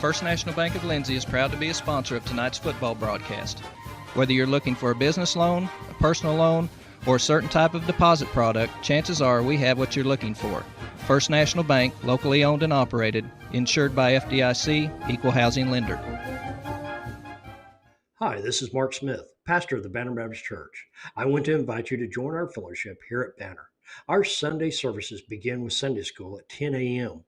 First National Bank of Lindsay is proud to be a sponsor of tonight's football broadcast. Whether you're looking for a business loan, a personal loan, or a certain type of deposit product, chances are we have what you're looking for. First National Bank, locally owned and operated, insured by FDIC, equal housing lender. Hi, this is Mark Smith, pastor of the Banner Baptist Church. I want to invite you to join our fellowship here at Banner. Our Sunday services begin with Sunday school at 10 a.m.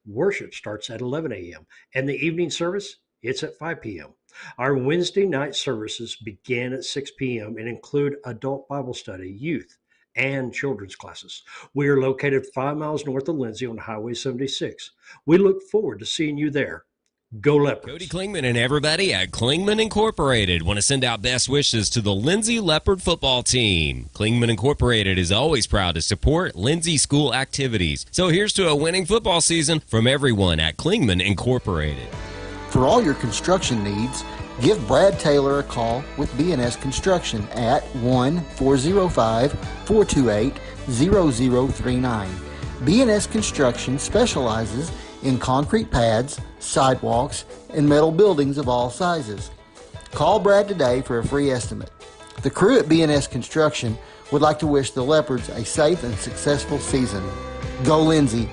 Worship starts at 11 a.m. and the evening service, it's at 5 p.m. Our Wednesday night services begin at 6 p.m. and include adult Bible study, youth, and children's classes. We are located 5 miles north of Lindsay on Highway 76. We look forward to seeing you there. Go Leopards. Cody Klingman and everybody at Klingman Incorporated want to send out best wishes to the Lindsay Leopard football team. Klingman Incorporated is always proud to support Lindsay school activities. So here's to a winning football season from everyone at Klingman Incorporated. For all your construction needs, give Brad Taylor a call with B&S Construction at 1-405-428-0039. B&S Construction specializes in concrete pads, sidewalks, and metal buildings of all sizes. Call Brad today for a free estimate. The crew at B&S Construction would like to wish the Leopards a safe and successful season. Go Lindsay!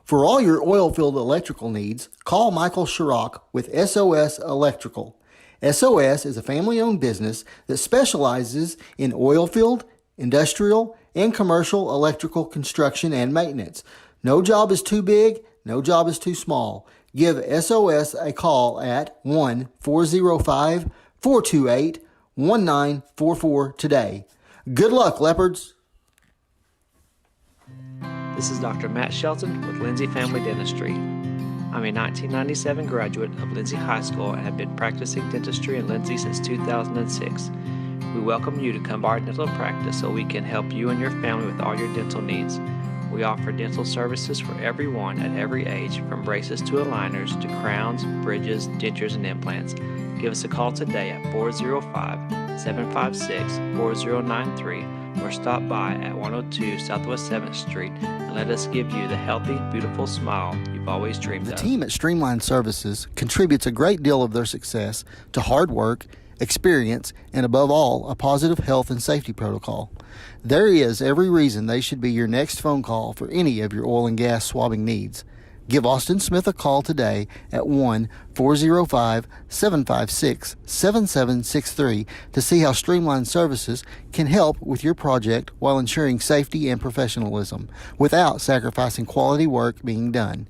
For all your oil-filled electrical needs, call Michael Sharrock with SOS Electrical. SOS is a family-owned business that specializes in oil-filled, industrial, and commercial electrical construction and maintenance. No job is too big, no job is too small. Give SOS a call at 1-405-428-1944 today. Good luck, Leopards! This is Dr. Matt Shelton with Lindsay Family Dentistry. I'm a 1997 graduate of Lindsay High School and have been practicing dentistry in Lindsay since 2006. We welcome you to come by our dental practice so we can help you and your family with all your dental needs. We offer dental services for everyone at every age, from braces to aligners to crowns, bridges, dentures, and implants. Give us a call today at 405-756-4093 or stop by at 102 Southwest 7th Street and let us give you the healthy, beautiful smile you've always dreamed of. The team at Streamline Services contributes a great deal of their success to hard work, experience, and above all, a positive health and safety protocol. There is every reason they should be your next phone call for any of your oil and gas swabbing needs. Give Austin Smith a call today at 1-405-756-7763 to see how Streamline Services can help with your project while ensuring safety and professionalism without sacrificing quality work being done.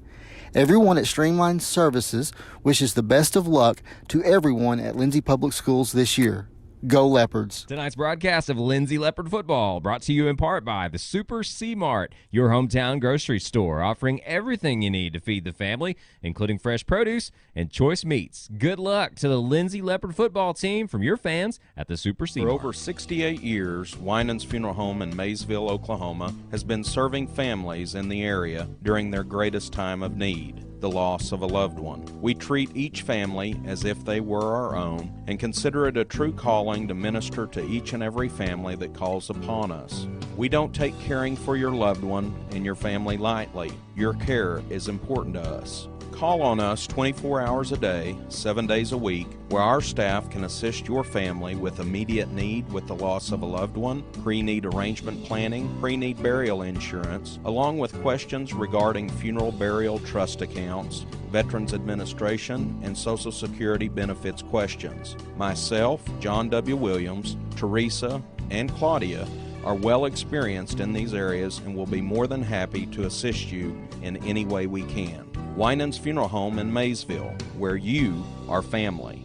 Everyone at Streamline Services wishes the best of luck to everyone at Lindsay Public Schools this year. Go Leopards. Tonight's broadcast of Lindsay Leopard Football brought to you in part by the Super C-Mart, your hometown grocery store, offering everything you need to feed the family, including fresh produce and choice meats. Good luck to the Lindsay Leopard Football team from your fans at the Super C-Mart. For over 68 years, Winans Funeral Home in Maysville, Oklahoma, has been serving families in the area during their greatest time of need, the loss of a loved one. We treat each family as if they were our own and consider it a true calling to minister to each and every family that calls upon us. We don't take caring for your loved one and your family lightly. Your care is important to us. Call on us 24 hours a day, 7 days a week, where our staff can assist your family with immediate need with the loss of a loved one, pre-need arrangement planning, pre-need burial insurance, along with questions regarding funeral burial trust accounts, Veterans Administration, and Social Security benefits questions. Myself, John W. Williams, Teresa, and Claudia are well experienced in these areas and will be more than happy to assist you in any way we can. Winans Funeral Home in Maysville, where you are family.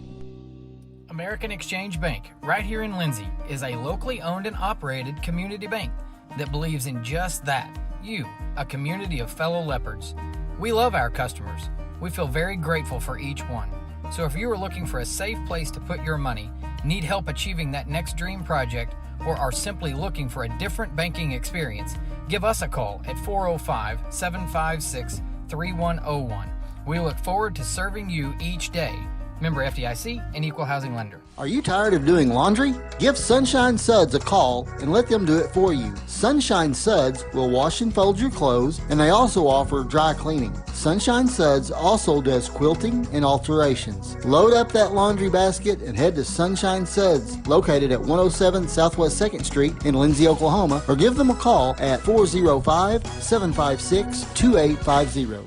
American Exchange Bank, right here in Lindsay, is a locally owned and operated community bank that believes in just that, you, a community of fellow leopards. We love our customers. We feel very grateful for each one. So if you are looking for a safe place to put your money, need help achieving that next dream project, or are simply looking for a different banking experience, give us a call at 405-756-3101. We look forward to serving you each day. Member FDIC and Equal Housing Lender. Are you tired of doing laundry? Give Sunshine Suds a call and let them do it for you. Sunshine Suds will wash and fold your clothes, and they also offer dry cleaning. Sunshine Suds also does quilting and alterations. Load up that laundry basket and head to Sunshine Suds, located at 107 Southwest 2nd Street in Lindsay, Oklahoma, or give them a call at 405-756-2850.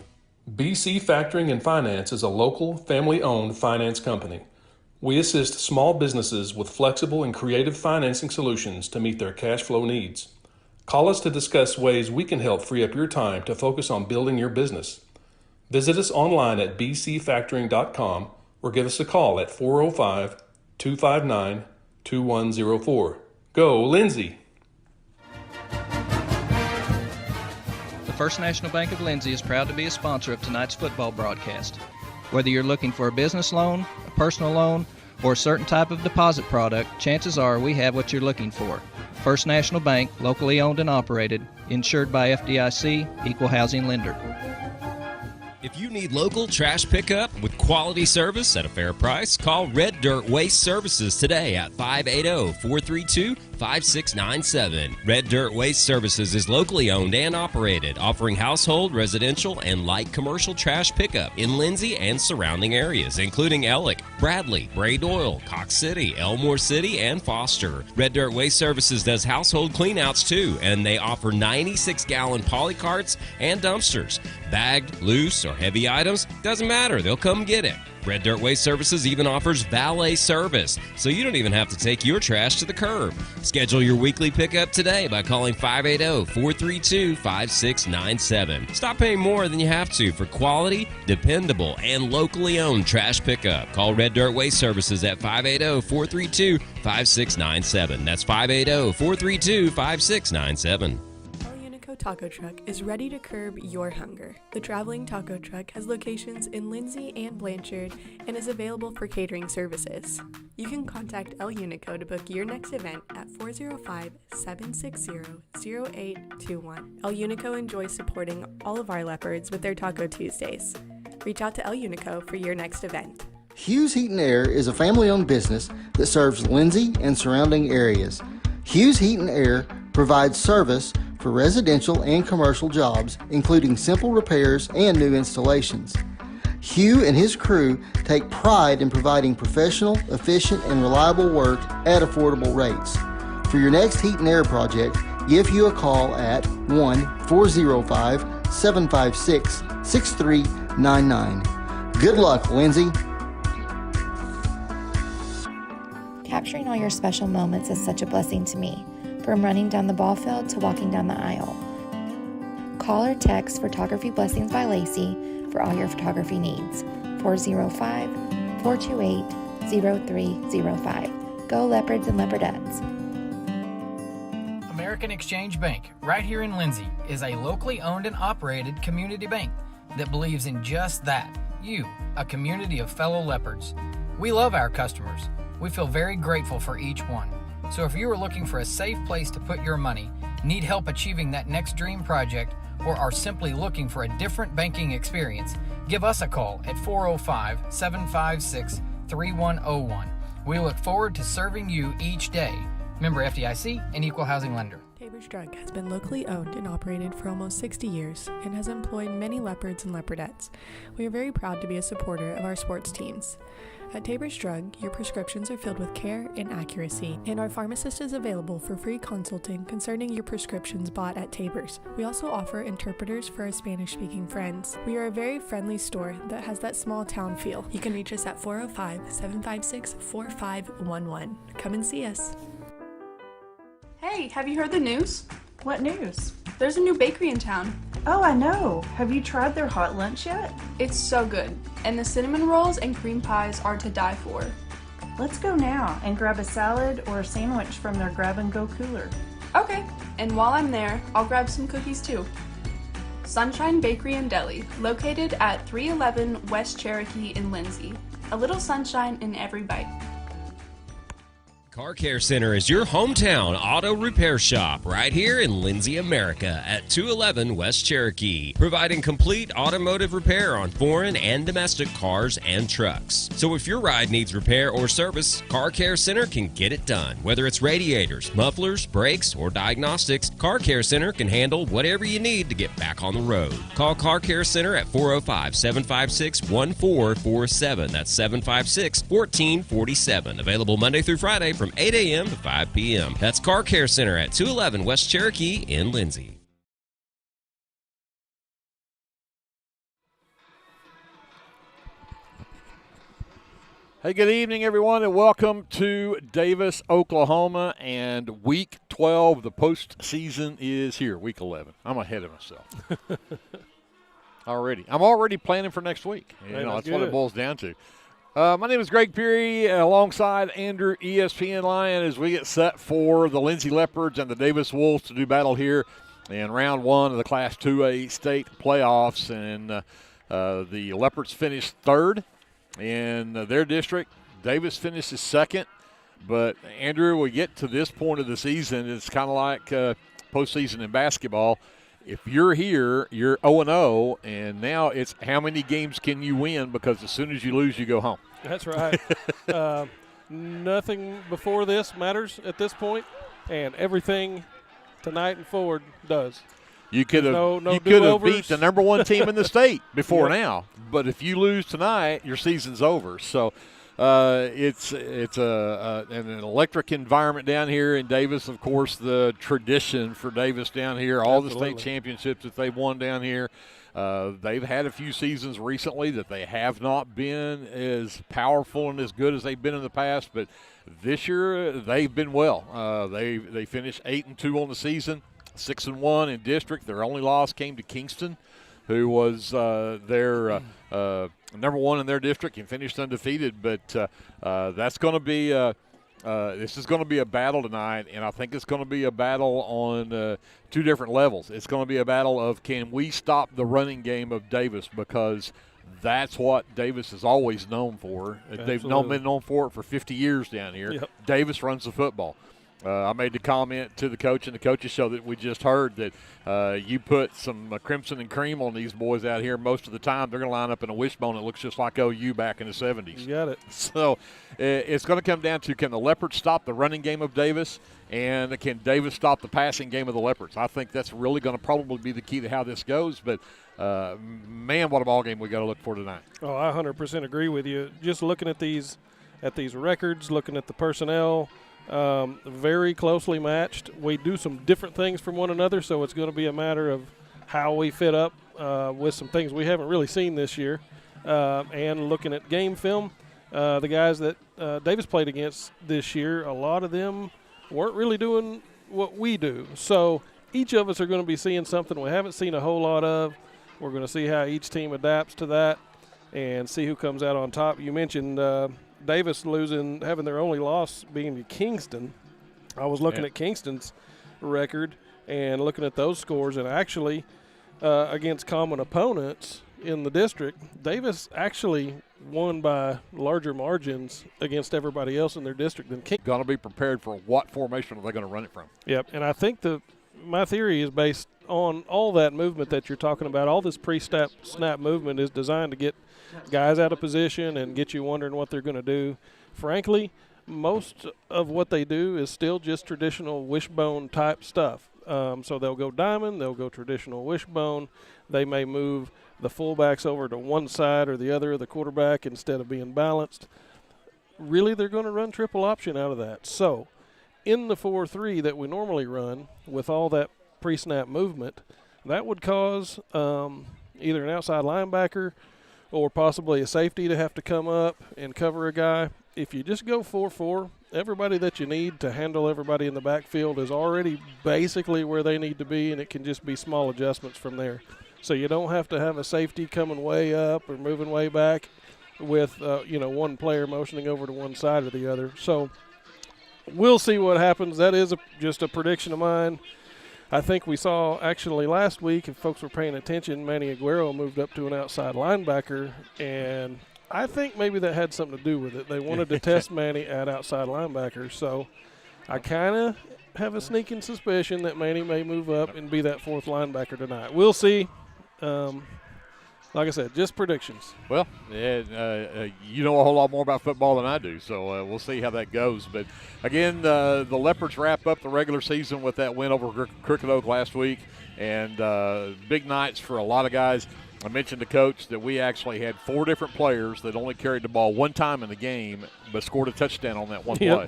BC Factoring and Finance is a local, family-owned finance company. We assist small businesses with flexible and creative financing solutions to meet their cash flow needs. Call us to discuss ways we can help free up your time to focus on building your business. Visit us online at bcfactoring.com or give us a call at 405-259-2104. Go, Lindsay! The First National Bank of Lindsay is proud to be a sponsor of tonight's football broadcast. Whether you're looking for a business loan, a personal loan, or a certain type of deposit product, chances are we have what you're looking for. First National Bank, locally owned and operated, insured by FDIC, equal housing lender. If you need local trash pickup with quality service at a fair price, call Red Dirt Waste Services today at 580-432-5697. Red Dirt Waste Services is locally owned and operated, offering household, residential, and light commercial trash pickup in Lindsay and surrounding areas, including Ellick, Bradley, Bray Doyle, Cox City, Elmore City, and Foster. Red Dirt Waste Services does household cleanouts too, and they offer 96-gallon poly carts and dumpsters. Bagged, loose, or heavy items, doesn't matter, they'll come get it. Red Dirt Waste Services even offers valet service, so you don't even have to take your trash to the curb. Schedule your weekly pickup today by calling 580-432-5697. Stop paying more than you have to for quality, dependable, and locally owned trash pickup. Call Red Dirt Waste Services at 580-432-5697. That's 580-432-5697. Taco Truck is ready to curb your hunger. The traveling taco truck has locations in Lindsay and Blanchard and is available for catering services. You can contact El Unico to book your next event at 405-760-0821. El Unico enjoys supporting all of our leopards with their Taco Tuesdays. Reach out to El Unico for your next event. Hughes Heat and Air is a family-owned business that serves Lindsay and surrounding areas. Hughes Heat and Air provides service for residential and commercial jobs, including simple repairs and new installations. Hugh and his crew take pride in providing professional, efficient, and reliable work at affordable rates. For your next heat and air project, give Hugh a call at 1-405-756-6399. Good luck, Lindsay. Capturing all your special moments is such a blessing to me. From running down the ball field to walking down the aisle. Call or text Photography Blessings by Lacey for all your photography needs. 405-428-0305. Go Leopards and Leopardettes. American Exchange Bank, right here in Lindsay, is a locally owned and operated community bank that believes in just that, you, a community of fellow leopards. We love our customers. We feel very grateful for each one. So if you are looking for a safe place to put your money, need help achieving that next dream project, or are simply looking for a different banking experience, give us a call at 405-756-3101. We look forward to serving you each day. Member FDIC and equal housing lender. Tabor's Drug has been locally owned and operated for almost 60 years and has employed many leopards and leopardettes. We are very proud to be a supporter of our sports teams. At Tabor's Drug, your prescriptions are filled with care and accuracy, and our pharmacist is available for free consulting concerning your prescriptions bought at Tabor's. We also offer interpreters for our Spanish-speaking friends. We are a very friendly store that has that small town feel. You can reach us at 405-756-4511. Come and see us. Hey, have you heard the news? What news? There's a new bakery in town. Oh, I know. Have you tried their hot lunch yet? It's so good, and the cinnamon rolls and cream pies are to die for. Let's go now and grab a salad or a sandwich from their grab-and-go cooler. Okay, and while I'm there, I'll grab some cookies too. Sunshine Bakery and Deli, located at 311 West Cherokee in Lindsay. A little sunshine in every bite. Car Care Center is your hometown auto repair shop right here in Lindsay, America at 211 West Cherokee, providing complete automotive repair on foreign and domestic cars and trucks. So if your ride needs repair or service, Car Care Center can get it done. Whether it's radiators, mufflers, brakes, or diagnostics, Car Care Center can handle whatever you need to get back on the road. Call Car Care Center at 405-756-1447. That's 756-1447. Available Monday through Friday from 8 a.m. to 5 p.m. That's Car Care Center at 211 West Cherokee in Lindsay. Hey, good evening, everyone, and welcome to Davis, Oklahoma, and Week 12. The postseason is here, Week 11. I'm ahead of myself. I'm already planning for next week. That's what it boils down to. My name is Greg Peary, alongside Andrew ESPN Lion, as we get set for the Lindsay Leopards and the Davis Wolves to do battle here in round one of the Class 2A state playoffs. And the Leopards finished third in their district. Davis finishes second. But, Andrew, we get to this point of the season, it's kind of like postseason in basketball. If you're here, you're 0-0, and now it's how many games can you win, because as soon as you lose, you go home. That's right. Nothing before this matters at this point, and everything tonight and forward does. You could have beat the number one team in the state before now, but if you lose tonight, your season's over. So it's an electric environment down here in Davis. Of course, the tradition for Davis down here, all the state championships that they've won down here. They've had a few seasons recently that they have not been as powerful and as good as they've been in the past, but this year they've been well. They finished 8-2 on the season, 6-1 in district. Their only loss came to Kingston, who was their number one in their district and finished undefeated. But that's going to be this is going to be a battle tonight, and I think it's going to be a battle on two different levels. It's going to be a battle of, can we stop the running game of Davis, because that's what Davis is always known for. They've been known for it for 50 years down here. Yep. Davis runs the football. I made the comment to the coach and the coaches show that we just heard that you put some crimson and cream on these boys out here, most of the time they're going to line up in a wishbone that looks just like OU back in the 70s. You got it. So it's going to come down to, can the Leopards stop the running game of Davis, and can Davis stop the passing game of the Leopards? I think that's really going to probably be the key to how this goes. But, man, what a ball game we got to look for tonight. Oh, I 100% agree with you. Just looking at these records, looking at the personnel, very closely matched. We do some different things from one another, so it's going to be a matter of how we fit up with some things we haven't really seen this year. And looking at game film, the guys that Davis played against this year, a lot of them weren't really doing what we do. So each of us are going to be seeing something we haven't seen a whole lot of. We're going to see how each team adapts to that and see who comes out on top. You mentioned Davis having their only loss being to Kingston. I was looking at Kingston's record and looking at those scores, and actually against common opponents in the district, Davis actually won by larger margins against everybody else in their district than Kingston. Going to be prepared for what formation are they going to run it from? Yep, and I think my theory is based on all that movement that you're talking about. All this pre-snap movement is designed to get guys out of position and get you wondering what they're going to do. Frankly, most of what they do is still just traditional wishbone type stuff. So they'll go diamond, they'll go traditional wishbone. They may move the fullbacks over to one side or the other of the quarterback instead of being balanced. Really, they're going to run triple option out of that. So in the 4-3 that we normally run with all that pre-snap movement, that would cause either an outside linebacker or possibly a safety to have to come up and cover a guy. If you just go 4-4, everybody that you need to handle everybody in the backfield is already basically where they need to be, and it can just be small adjustments from there. So you don't have to have a safety coming way up or moving way back with one player motioning over to one side or the other. So we'll see what happens. That is just a prediction of mine. I think we saw actually last week, if folks were paying attention, Manny Aguero moved up to an outside linebacker, and I think maybe that had something to do with it. They wanted to test Manny at outside linebacker, so I kind of have a sneaking suspicion that Manny may move up and be that fourth linebacker tonight. We'll see. Like I said, just predictions. Well, you know a whole lot more about football than I do, so we'll see how that goes. But, again, the Leopards wrap up the regular season with that win over Crooked Oak last week, and big nights for a lot of guys. I mentioned to Coach that we actually had 4 different players that only carried the ball one time in the game but scored a touchdown on that one play.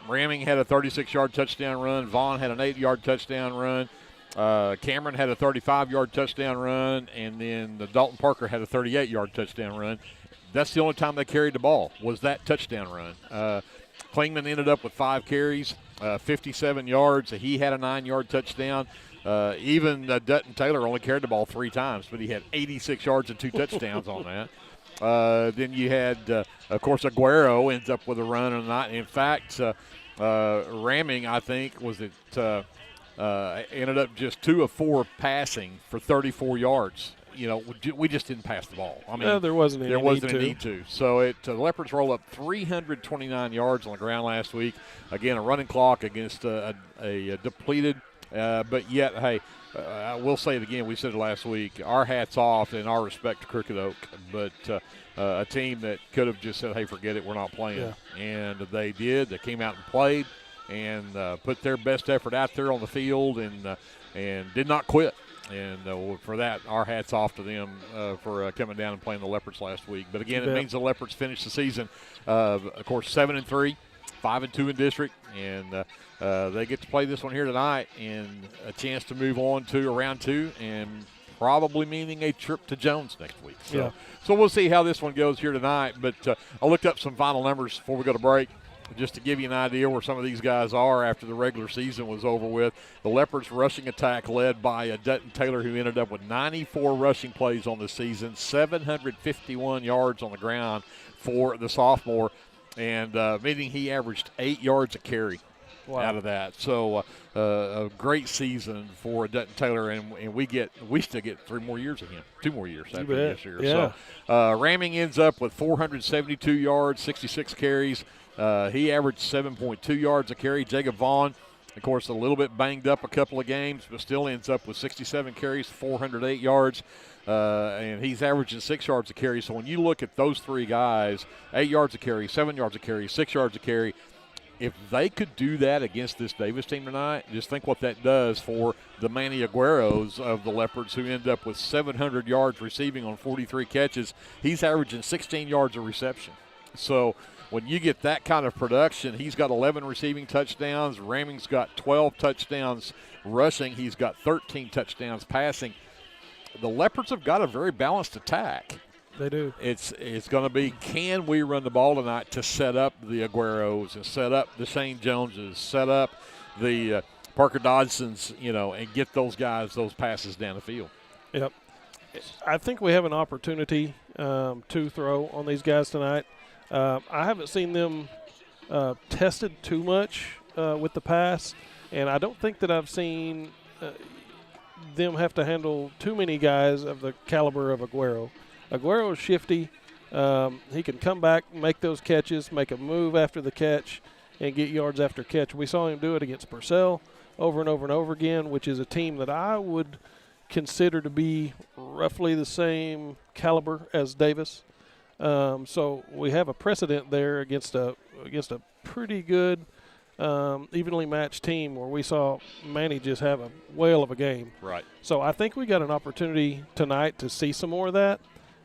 Ramming had a 36-yard touchdown run. Vaughn had an 8-yard touchdown run. Cameron had a 35-yard touchdown run, and then Dalton Parker had a 38-yard touchdown run. That's the only time they carried the ball was that touchdown run. Klingman ended up with 5 carries, 57 yards. He had a 9-yard touchdown. Even Dutton Taylor only carried the ball 3 times, but he had 86 yards and 2 touchdowns on that. Then you had, of course, Aguero ends up with a run on the night. In fact, Ramming, I think, ended up just 2 of 4 passing for 34 yards. You know, we just didn't pass the ball. I mean, there wasn't any need to. So the Leopards rolled up 329 yards on the ground last week. Again, a running clock against a depleted, but yet, hey, I will say it again. We said it last week. Our hats off and our respect to Crooked Oak, but a team that could have just said, "Hey, forget it, we're not playing," and they did. They came out and played and put their best effort out there on the field and did not quit. And for that, our hats off to them for coming down and playing the Leopards last week. But again, it means the Leopards finish the season, of course, 7-3, 5-2 in district, and they get to play this one here tonight and a chance to move on to round 2 and probably meaning a trip to Jones next week. So we'll see how this one goes here tonight. But I looked up some final numbers before we go to break, just to give you an idea where some of these guys are after the regular season was over with. The Leopards rushing attack led by Dutton Taylor, who ended up with 94 rushing plays on the season, 751 yards on the ground for the sophomore, and meaning he averaged 8 yards a carry out of that. So a great season for Dutton Taylor, and we still get 3 more years of him, 2 more years after this year. Yeah. So Ramming ends up with 472 yards, 66 carries. He averaged 7.2 yards a carry. Jacob Vaughn, of course, a little bit banged up a couple of games, but still ends up with 67 carries, 408 yards, and he's averaging 6 yards a carry. So when you look at those 3 guys, 8 yards a carry, 7 yards a carry, 6 yards a carry, if they could do that against this Davis team tonight, just think what that does for the Manny Agueros of the Leopards, who end up with 700 yards receiving on 43 catches. He's averaging 16 yards a reception. So when you get that kind of production, he's got 11 receiving touchdowns. Ramming's got 12 touchdowns rushing. He's got 13 touchdowns passing. The Leopards have got a very balanced attack. They do. It's going to be, can we run the ball tonight to set up the Agueros and set up the Shane Joneses, set up the Parker Dodsons, and get those guys those passes down the field. Yep. I think we have an opportunity to throw on these guys tonight. I haven't seen them tested too much with the pass, and I don't think that I've seen them have to handle too many guys of the caliber of Aguero. Aguero is shifty. He can come back, make those catches, make a move after the catch, and get yards after catch. We saw him do it against Purcell over and over and over again, which is a team that I would consider to be roughly the same caliber as Davis. So we have a precedent there against a pretty good, evenly matched team where we saw Manny just have a whale of a game. Right. So I think we got an opportunity tonight to see some more of that.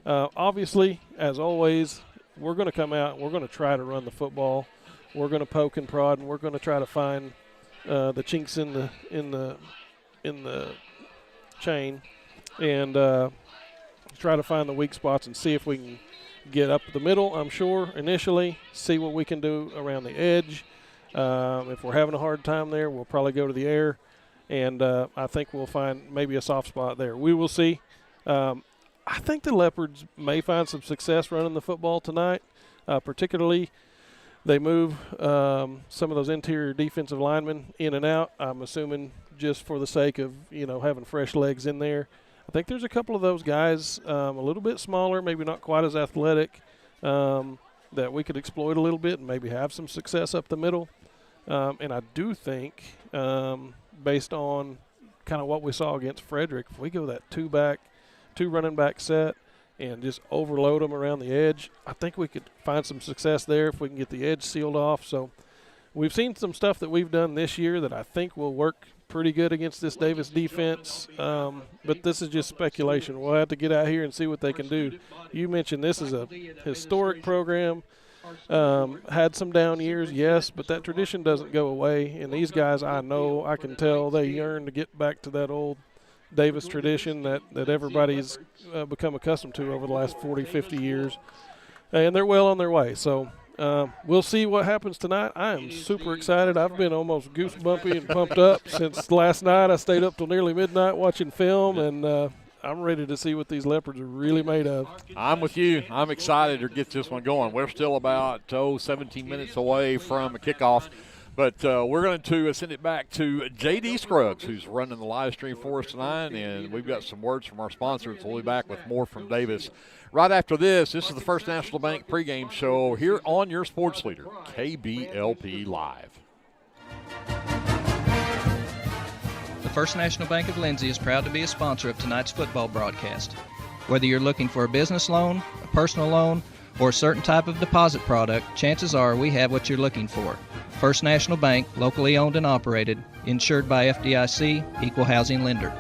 Obviously, as always, we're going to come out and we're going to try to run the football. We're going to poke and prod, and we're going to try to find the chinks in the chain, and try to find the weak spots and see if we can get up the middle, I'm sure, initially, see what we can do around the edge. If we're having a hard time there, we'll probably go to the air, and I think we'll find maybe a soft spot there. We will see. I think the Leopards may find some success running the football tonight, particularly they move some of those interior defensive linemen in and out, I'm assuming just for the sake of, having fresh legs in there. I think there's a couple of those guys a little bit smaller, maybe not quite as athletic, that we could exploit a little bit and maybe have some success up the middle. And I do think, based on kind of what we saw against Frederick, if we go that two running back set and just overload them around the edge, I think we could find some success there if we can get the edge sealed off. So we've seen some stuff that we've done this year that I think will work pretty good against this Davis defense, but this is just speculation. We'll have to get out here and see what they can do. You mentioned this is a historic program. Had some down years, yes, but that tradition doesn't go away. And these guys, I can tell they yearn to get back to that old Davis tradition that everybody's become accustomed to over the last 40, 50 years. And they're well on their way. So we'll see what happens tonight. I am super excited. I've been almost goosebumpy and pumped up since last night. I stayed up till nearly midnight watching film, and I'm ready to see what these Leopards are really made of. I'm with you. I'm excited to get this one going. We're still about 17 minutes away from a kickoff, but we're going to send it back to J.D. Scruggs, who's running the live stream for us tonight, and we've got some words from our sponsors. We'll be back with more from Davis right after this. This is the First National Bank pregame show here on your sports leader, KBLP Live. The First National Bank of Lindsay is proud to be a sponsor of tonight's football broadcast. Whether you're looking for a business loan, a personal loan, or a certain type of deposit product, chances are we have what you're looking for. First National Bank, locally owned and operated, insured by FDIC, equal housing lender.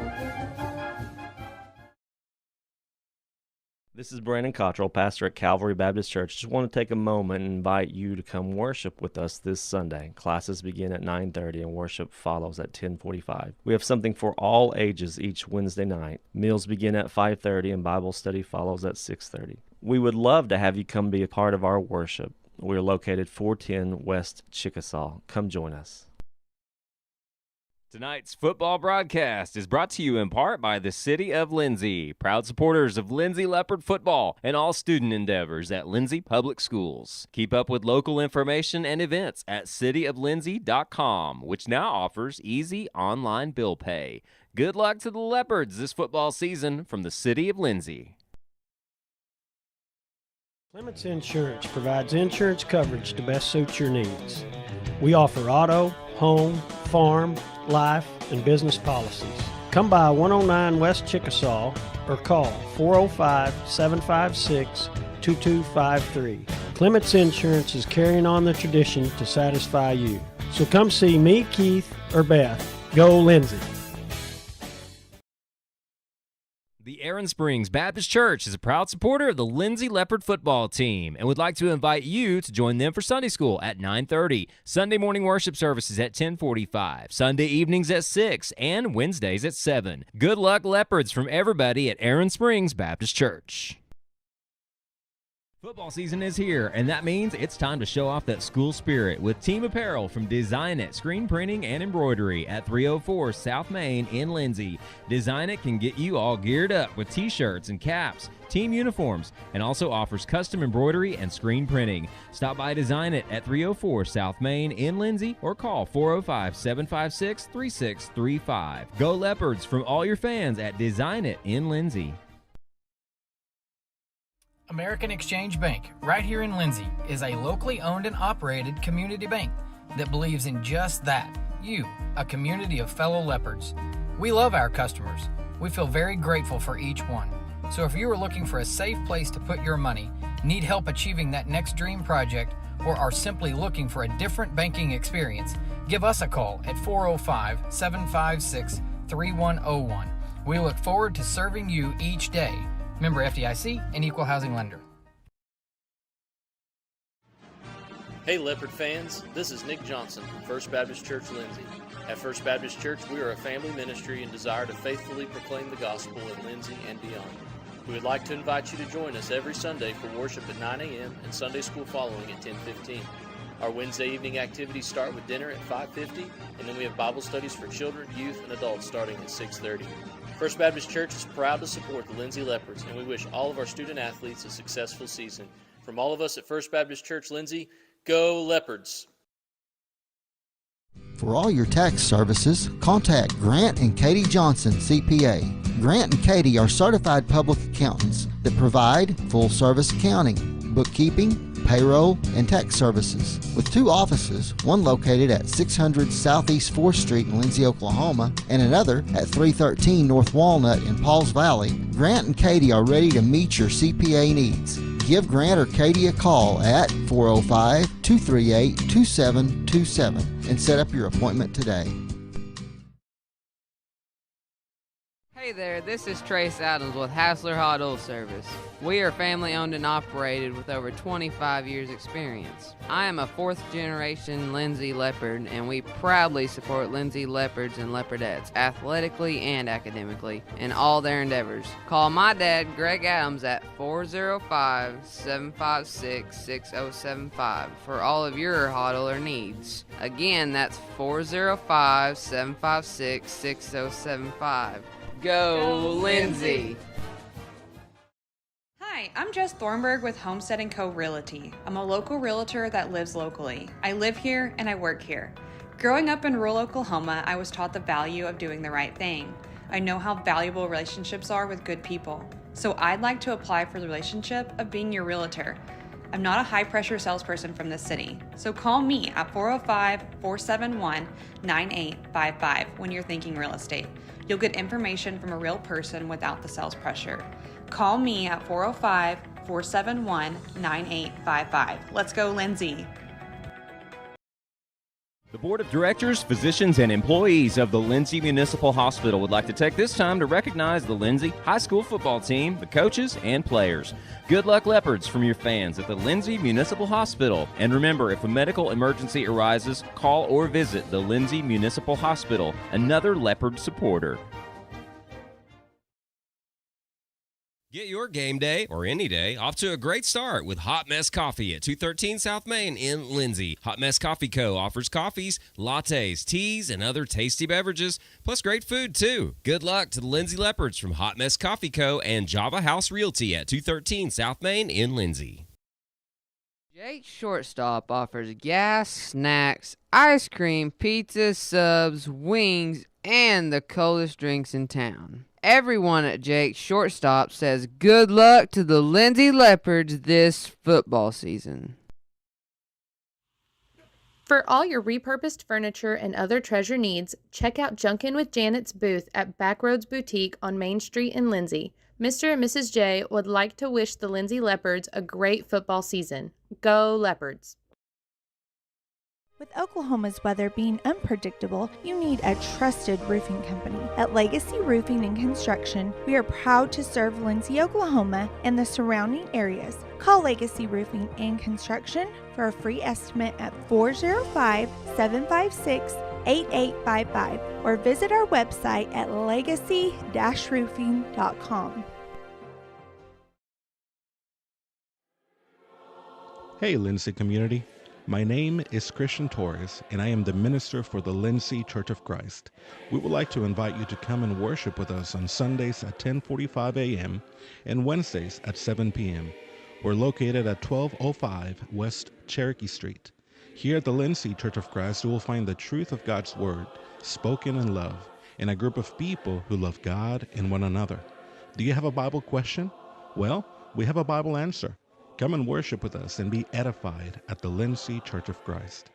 This is Brandon Cottrell, pastor at Calvary Baptist Church. Just want to take a moment and invite you to come worship with us this Sunday. Classes begin at 9:30 and worship follows at 10:45. We have something for all ages each Wednesday night. Meals begin at 5:30 and Bible study follows at 6:30. We would love to have you come be a part of our worship. We're located 410 West Chickasaw. Come join us. Tonight's football broadcast is brought to you in part by the City of Lindsay, proud supporters of Lindsay Leopard football and all student endeavors at Lindsay Public Schools. Keep up with local information and events at cityoflindsay.com, which now offers easy online bill pay. Good luck to the Leopards this football season from the City of Lindsay. Clements Insurance provides insurance coverage to best suit your needs. We offer auto, home, farm, life, and business policies. Come by 109 West Chickasaw or call 405-756-2253. Clements Insurance is carrying on the tradition to satisfy you. So come see me, Keith, or Beth. Go Lindsay. The Aaron Springs Baptist Church is a proud supporter of the Lindsay Leopard football team and would like to invite you to join them for Sunday school at 9:30, Sunday morning worship services at 10:45, Sunday evenings at 6, and Wednesdays at 7. Good luck, Leopards, from everybody at Aaron Springs Baptist Church. Football season is here, and that means it's time to show off that school spirit with team apparel from Design It Screen Printing and Embroidery at 304 South Main in Lindsay. Design It can get you all geared up with t-shirts and caps, team uniforms, and also offers custom embroidery and screen printing. Stop by Design It at 304 South Main in Lindsay or call 405-756-3635. Go Leopards from all your fans at Design It in Lindsay. American Exchange Bank, right here in Lindsay, is a locally owned and operated community bank that believes in just that, you, a community of fellow Leopards. We love our customers. We feel very grateful for each one. So if you are looking for a safe place to put your money, need help achieving that next dream project, or are simply looking for a different banking experience, give us a call at 405-756-3101. We look forward to serving you each day. Member FDIC and equal housing lender. Hey Leopard fans, this is Nick Johnson from First Baptist Church Lindsay. At First Baptist Church, we are a family ministry and desire to faithfully proclaim the gospel in Lindsay and beyond. We would like to invite you to join us every Sunday for worship at 9 a.m. and Sunday school following at 10:15. Our Wednesday evening activities start with dinner at 5:50, and then we have Bible studies for children, youth, and adults starting at 6:30. First Baptist Church is proud to support the Lindsay Leopards, and we wish all of our student athletes a successful season. From all of us at First Baptist Church Lindsay, go Leopards! For all your tax services, contact Grant and Katie Johnson, CPA. Grant and Katie are certified public accountants that provide full-service accounting, bookkeeping, payroll, and tax services. With 2 offices, one located at 600 Southeast 4th Street in Lindsay, Oklahoma, and another at 313 North Walnut in Pauls Valley, Grant and Katie are ready to meet your CPA needs. Give Grant or Katie a call at 405-238-2727 and set up your appointment today. Hey there, this is Trace Adams with Hassler Hot Oil Service. We are family owned and operated with over 25 years experience. I am a 4th generation Lindsay Leopard, and we proudly support Lindsay Leopards and Leopardettes athletically and academically in all their endeavors. Call my dad, Greg Adams, at 405-756-6075 for all of your hot oiler needs. Again, that's 405-756-6075. Go, Lindsay! Hi, I'm Jess Thornburg with Homestead & Co. Realty. I'm a local realtor that lives locally. I live here and I work here. Growing up in rural Oklahoma, I was taught the value of doing the right thing. I know how valuable relationships are with good people. So I'd like to apply for the relationship of being your realtor. I'm not a high-pressure salesperson from this city, so call me at 405-471-9855 when you're thinking real estate. You'll get information from a real person without the sales pressure. Call me at 405-471-9855. Let's go, Lindsay. The Board of Directors, physicians, and employees of the Lindsay Municipal Hospital would like to take this time to recognize the Lindsay High School football team, the coaches, and players. Good luck, Leopards, from your fans at the Lindsay Municipal Hospital. And remember, if a medical emergency arises, call or visit the Lindsay Municipal Hospital, another Leopard supporter. Get your game day, or any day, off to a great start with Hot Mess Coffee at 213 South Main in Lindsay. Hot Mess Coffee Co. offers coffees, lattes, teas, and other tasty beverages, plus great food, too. Good luck to the Lindsay Leopards from Hot Mess Coffee Co. and Java House Realty at 213 South Main in Lindsay. Jake's Shortstop offers gas, snacks, ice cream, pizza, subs, wings, and the coldest drinks in town. Everyone at Jake's Shortstop says good luck to the Lindsay Leopards this football season. For all your repurposed furniture and other treasure needs, check out Junkin' with Janet's booth at Backroads Boutique on Main Street in Lindsay. Mr. and Mrs. J would like to wish the Lindsay Leopards a great football season. Go Leopards! With Oklahoma's weather being unpredictable, you need a trusted roofing company. At Legacy Roofing and Construction, we are proud to serve Lindsay, Oklahoma, and the surrounding areas. Call Legacy Roofing and Construction for a free estimate at 405-756-8855 or visit our website at legacy-roofing.com. Hey, Lindsay community. My name is Christian Torres, and I am the minister for the Lindsay Church of Christ. We would like to invite you to come and worship with us on Sundays at 10:45 a.m. and Wednesdays at 7 p.m. We're located at 1205 West Cherokee Street. Here at the Lindsay Church of Christ, you will find the truth of God's Word, spoken in love, and a group of people who love God and one another. Do you have a Bible question? Well, we have a Bible answer. Come and worship with us and be edified at the Lindsay Church of Christ.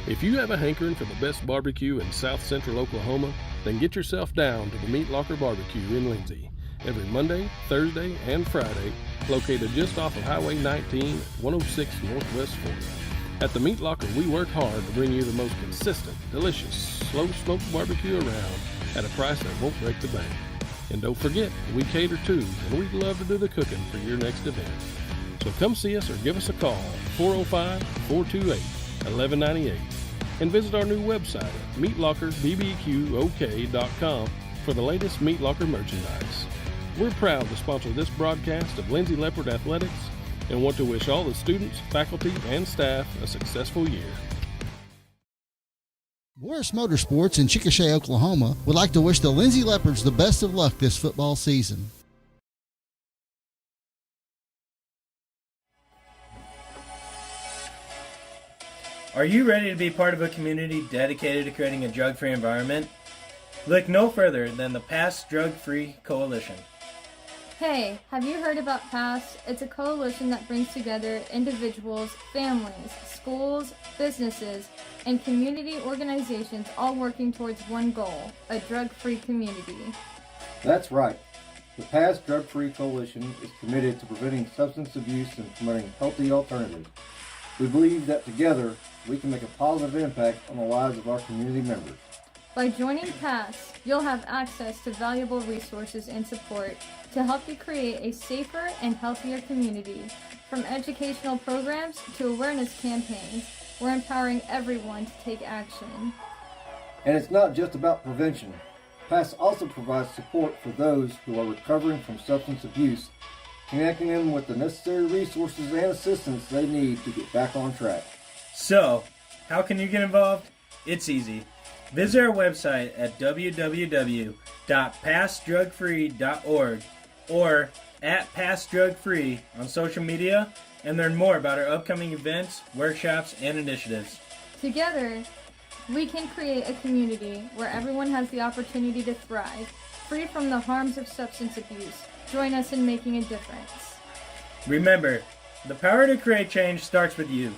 If you have a hankering for the best barbecue in South Central Oklahoma, then get yourself down to the Meat Locker Barbecue in Lindsay. Every Monday, Thursday, and Friday, located just off of Highway 19, 106 Northwest 4th. At the Meat Locker, we work hard to bring you the most consistent, delicious, slow-smoked barbecue around at a price that won't break the bank. And don't forget, we cater too, and we'd love to do the cooking for your next event. So come see us or give us a call at 405-428-1198 and visit our new website at meatlockerbbqok.com for the latest Meat Locker merchandise. We're proud to sponsor this broadcast of Lindsay Leopard Athletics and want to wish all the students, faculty, and staff a successful year. Boris Motorsports in Chickasha, Oklahoma would like to wish the Lindsay Leopards the best of luck this football season. Are you ready to be part of a community dedicated to creating a drug-free environment? Look no further than the Pass Drug-Free Coalition. Hey, have you heard about PASS? It's a coalition that brings together individuals, families, schools, businesses, and community organizations all working towards one goal, a drug-free community. That's right. The PASS Drug-Free Coalition is committed to preventing substance abuse and promoting healthy alternatives. We believe that together we can make a positive impact on the lives of our community members. By joining PASS, you'll have access to valuable resources and support to help you create a safer and healthier community. From educational programs to awareness campaigns, we're empowering everyone to take action. And it's not just about prevention. PASS also provides support for those who are recovering from substance abuse, connecting them with the necessary resources and assistance they need to get back on track. So, how can you get involved? It's easy. Visit our website at www.passdrugfree.org or at PassDrugFree on social media and learn more about our upcoming events, workshops, and initiatives. Together, we can create a community where everyone has the opportunity to thrive, free from the harms of substance abuse. Join us in making a difference. Remember, the power to create change starts with you.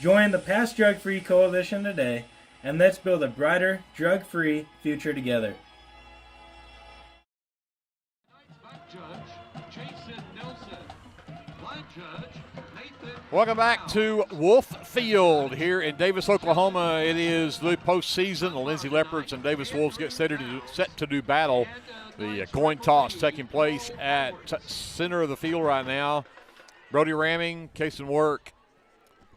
Join the Pass Drug Free Coalition today, and let's build a brighter, drug-free future together. Welcome back to Wolf Field here in Davis, Oklahoma. It is the postseason. The Lindsay Leopards and Davis Wolves get set to do battle. The coin toss taking place at center of the field right now. Brody Ramming, Kason Work,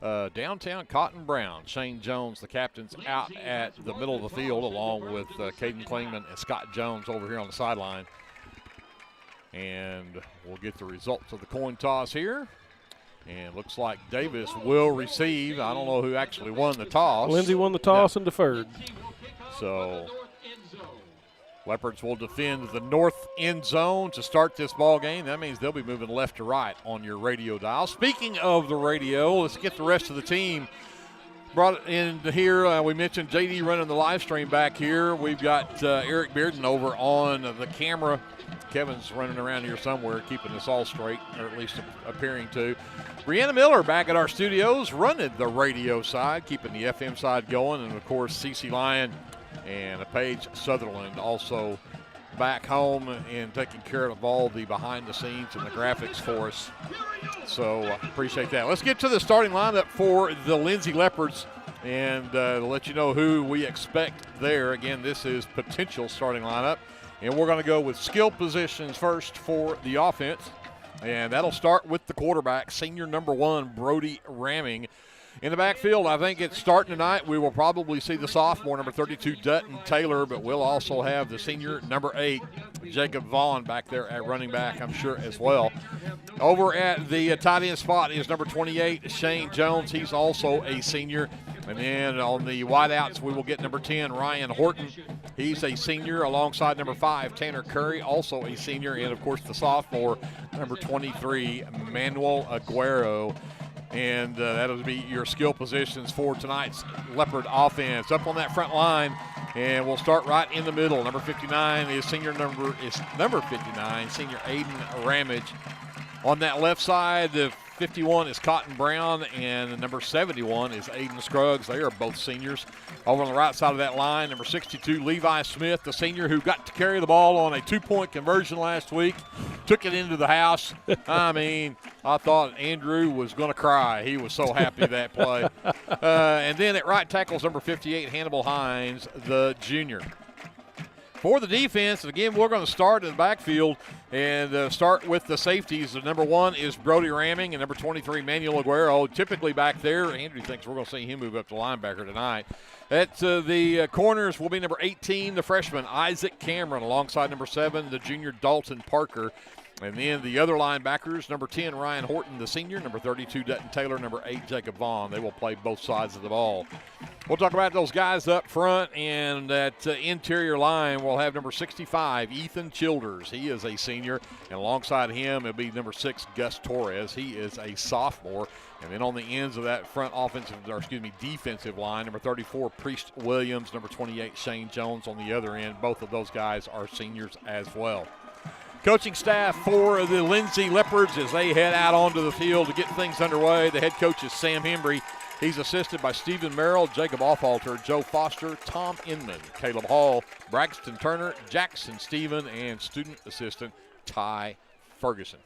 downtown Cotton Brown. Shane Jones, the captain's out at the middle of the field, along with Caden Klingman and Scott Jones over here on the sideline. And we'll get the results of the coin toss here. And looks like Davis will receive. I don't know who actually won the toss. Lindsay won the toss and deferred. So Leopards will defend the north end zone to start this ball game. That means they'll be moving left to right on your radio dial. Speaking of the radio, let's get the rest of the team brought in here. We mentioned JD running the live stream back here. We've got Eric Bearden over on the camera. Kevin's running around here somewhere keeping us all straight, or at least appearing to. Brianna Miller back at our studios running the radio side, keeping the FM side going. And, of course, CeCe Lyon and Paige Sutherland also back home and taking care of all the behind the scenes and the graphics for us. So appreciate that. Let's get to the starting lineup for the Lindsay Leopards and let you know who we expect there. Again, this is potential starting lineup. And we're going to go with skill positions first for the offense. And that'll start with the quarterback, senior number 1, Brody Ramming. In the backfield, I think it's starting tonight. We will probably see the sophomore, number 32, Dutton Taylor, but we'll also have the senior, number 8, Jacob Vaughn, back there at running back, I'm sure, as well. Over at the tight end spot is number 28, Shane Jones. He's also a senior. And then on the wideouts, we will get number 10, Ryan Horton. He's a senior, alongside number 5, Tanner Curry, also a senior. And, of course, the sophomore, number 23, Manuel Aguero. And that'll be your skill positions for tonight's Leopard offense. Up on that front line, and we'll start right in the middle. Number 59 is number 59, senior Aiden Ramage. On that left side, the 51 is Cotton Brown, and the number 71 is Aiden Scruggs. They are both seniors. Over on the right side of that line, number 62, Levi Smith, the senior who got to carry the ball on a 2-point conversion last week. Took it into the house. I mean, I thought Andrew was going to cry. He was so happy that play. And then at right tackles, number 58, Hannibal Hines, the junior. For the defense, again, we're going to start in the backfield and start with the safeties. The number 1 is Brody Ramming, and number 23, Manuel Aguero. Typically back there, Andrew thinks we're going to see him move up to linebacker tonight. At the corners will be number 18, the freshman, Isaac Cameron, alongside number 7, the junior, Dalton Parker. And then the other linebackers, number 10, Ryan Horton, the senior, number 32, Dutton Taylor, number 8, Jacob Vaughn. They will play both sides of the ball. We'll talk about those guys up front, and that interior line will have number 65, Ethan Childers. He is a senior, and alongside him it'll be number 6, Gus Torres. He is a sophomore. And then on the ends of that front defensive line, number 34, Priest Williams, number 28, Shane Jones on the other end. Both of those guys are seniors as well. Coaching staff for the Lindsay Leopards as they head out onto the field to get things underway. The head coach is Sam Hembry. He's assisted by Stephen Merrill, Jacob Offalter, Joe Foster, Tom Inman, Caleb Hall, Braxton Turner, Jackson Stephen, and student assistant Ty Ferguson.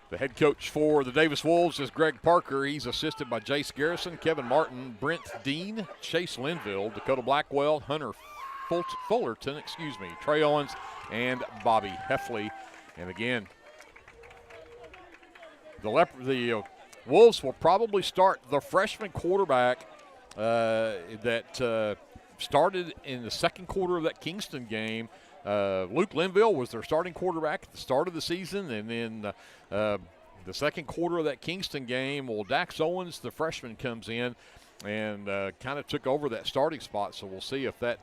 The head coach for the Davis Wolves is Greg Parker. He's assisted by Jace Garrison, Kevin Martin, Brent Dean, Chase Linville, Dakota Blackwell, Hunter Fullerton, Trey Owens, and Bobby Heffley. And again, the Wolves will probably start the freshman quarterback that started in the second quarter of that Kingston game. Luke Linville was their starting quarterback at the start of the season, and then the second quarter of that Kingston game, Dax Owens, the freshman, comes in and kind of took over that starting spot. So we'll see if that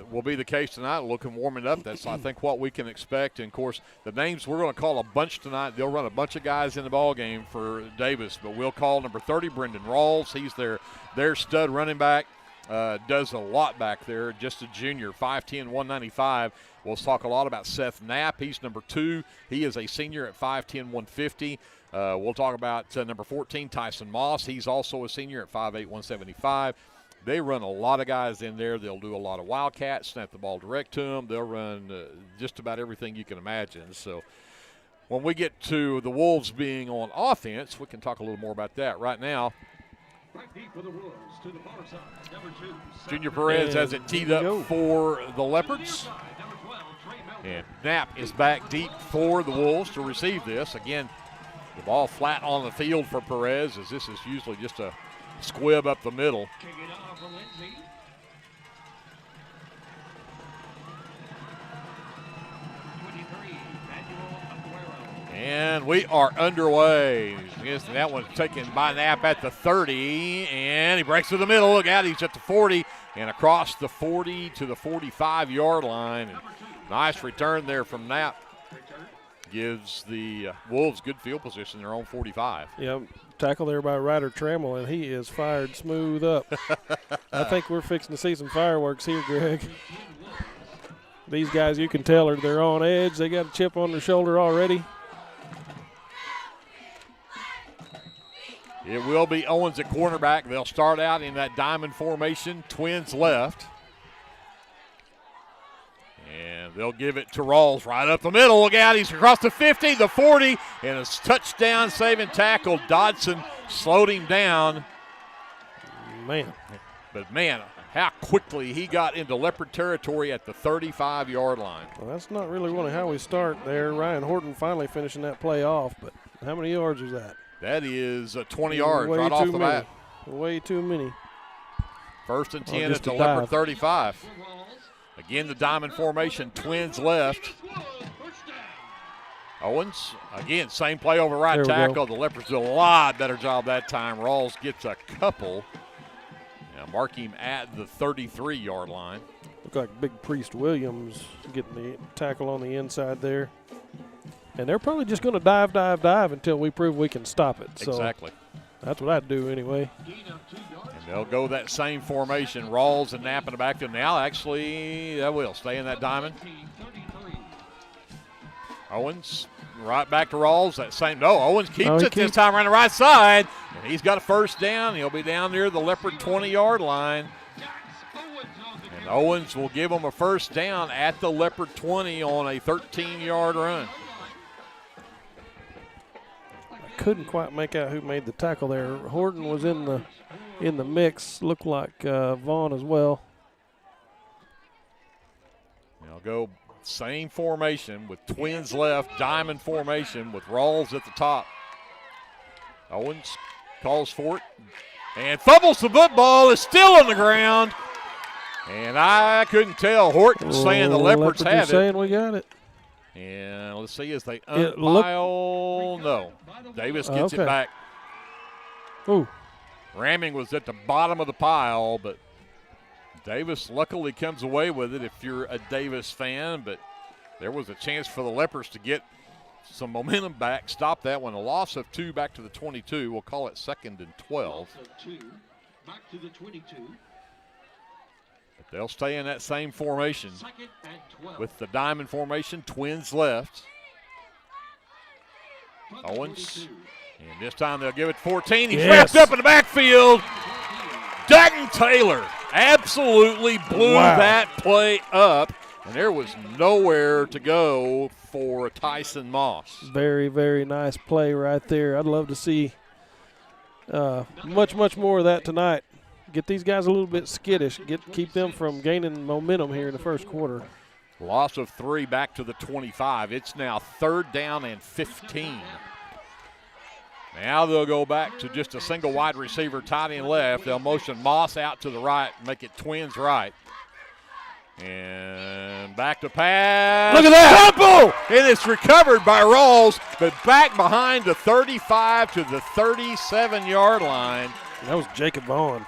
will be the case tonight. Looking warming up, that's I think what we can expect. And of course, the names we're going to call a bunch tonight. They'll run a bunch of guys in the ball game for Davis, but we'll call number 30, Brendan Rawls. He's their stud running back. Does a lot back there, just a junior, 5'10", 195. We'll talk a lot about Seth Knapp. He's number 2. He is a senior at 5'10", 150. We'll talk about number 14, Tyson Moss. He's also a senior at 5'8", 175. They run a lot of guys in there. They'll do a lot of wildcats, snap the ball direct to them. They'll run just about everything you can imagine. So when we get to the Wolves being on offense, we can talk a little more about that. Right now, Junior Perez has it teed up for the Leopards. And Knapp is back deep for the Wolves to receive this. Again, the ball flat on the field for Perez, as this is usually just a squib up the middle. And we are underway. That one's taken by Knapp at the 30, and he breaks to the middle. Look out, he's at the 40, and across the 40 to the 45-yard line. And nice return there from Knapp. Gives the Wolves good field position, their own 45. Yep, tackle there by Ryder Trammell, and he is fired smooth up. I think we're fixing to see some fireworks here, Greg. These guys, you can tell, they're on edge. They got a chip on their shoulder already. It will be Owens at cornerback. They'll start out in that diamond formation, twins left. And they'll give it to Rawls right up the middle. Look out, he's across the 50, the 40, and a touchdown saving tackle. Dodson slowed him down. Man. But, man, how quickly he got into Leopard territory at the 35-yard line. Well, that's not really how we start there. Ryan Horton finally finishing that play off, but how many yards was that? That is 20 yards right off the bat. Way too many. First and 10 at the Leopard 35. Again, the diamond formation, twins left. Owens, again, same play over right tackle. The Leopards do a lot better job that time. Rawls gets a couple. Now mark him at the 33-yard line. Look like Big Priest Williams getting the tackle on the inside there. And they're probably just going to dive until we prove we can stop it. So exactly. That's what I'd do anyway. And they'll go that same formation. Rawls and Knapp in the backfield. Now, actually, that will stay in that diamond. Owens right back to Rawls. Owens keeps it this time around the right side. And he's got a first down. He'll be down near the Leopard 20-yard line. And Owens will give them a first down at the Leopard 20 on a 13-yard run. Couldn't quite make out who made the tackle there. Horton was in the mix. Looked like Vaughn as well. They'll go same formation with twins left, diamond formation with Rawls at the top. Owens calls for it and fumbles the football. Is still on the ground. And I couldn't tell. Horton saying the Leopards have it. Saying we got it. And let's see as they unpile. No. Davis gets it back. Ooh. Ramming was at the bottom of the pile, but Davis luckily comes away with it if you're a Davis fan. But there was a chance for the Leopards to get some momentum back. Stop that one. A loss of 2 back to the 22. We'll call it 2nd and 12. Loss of 2 back to the 22. But they'll stay in that same formation with the diamond formation. Twins left. Owens. And this time they'll give it 14. He's wrapped up in the backfield. Dutton Taylor absolutely blew that play up, and there was nowhere to go for Tyson Moss. Very, very nice play right there. I'd love to see much more of that tonight. Get these guys a little bit skittish. Keep them from gaining momentum here in the first quarter. Loss of 3 back to the 25. It's now 3rd down and 15. Now they'll go back to just a single wide receiver, tight end left. They'll motion Moss out to the right, make it Twins right. And back to pass. Look at that. Double! And it's recovered by Rawls, but back behind the 35 to the 37-yard line. That was Jacob Vaughn.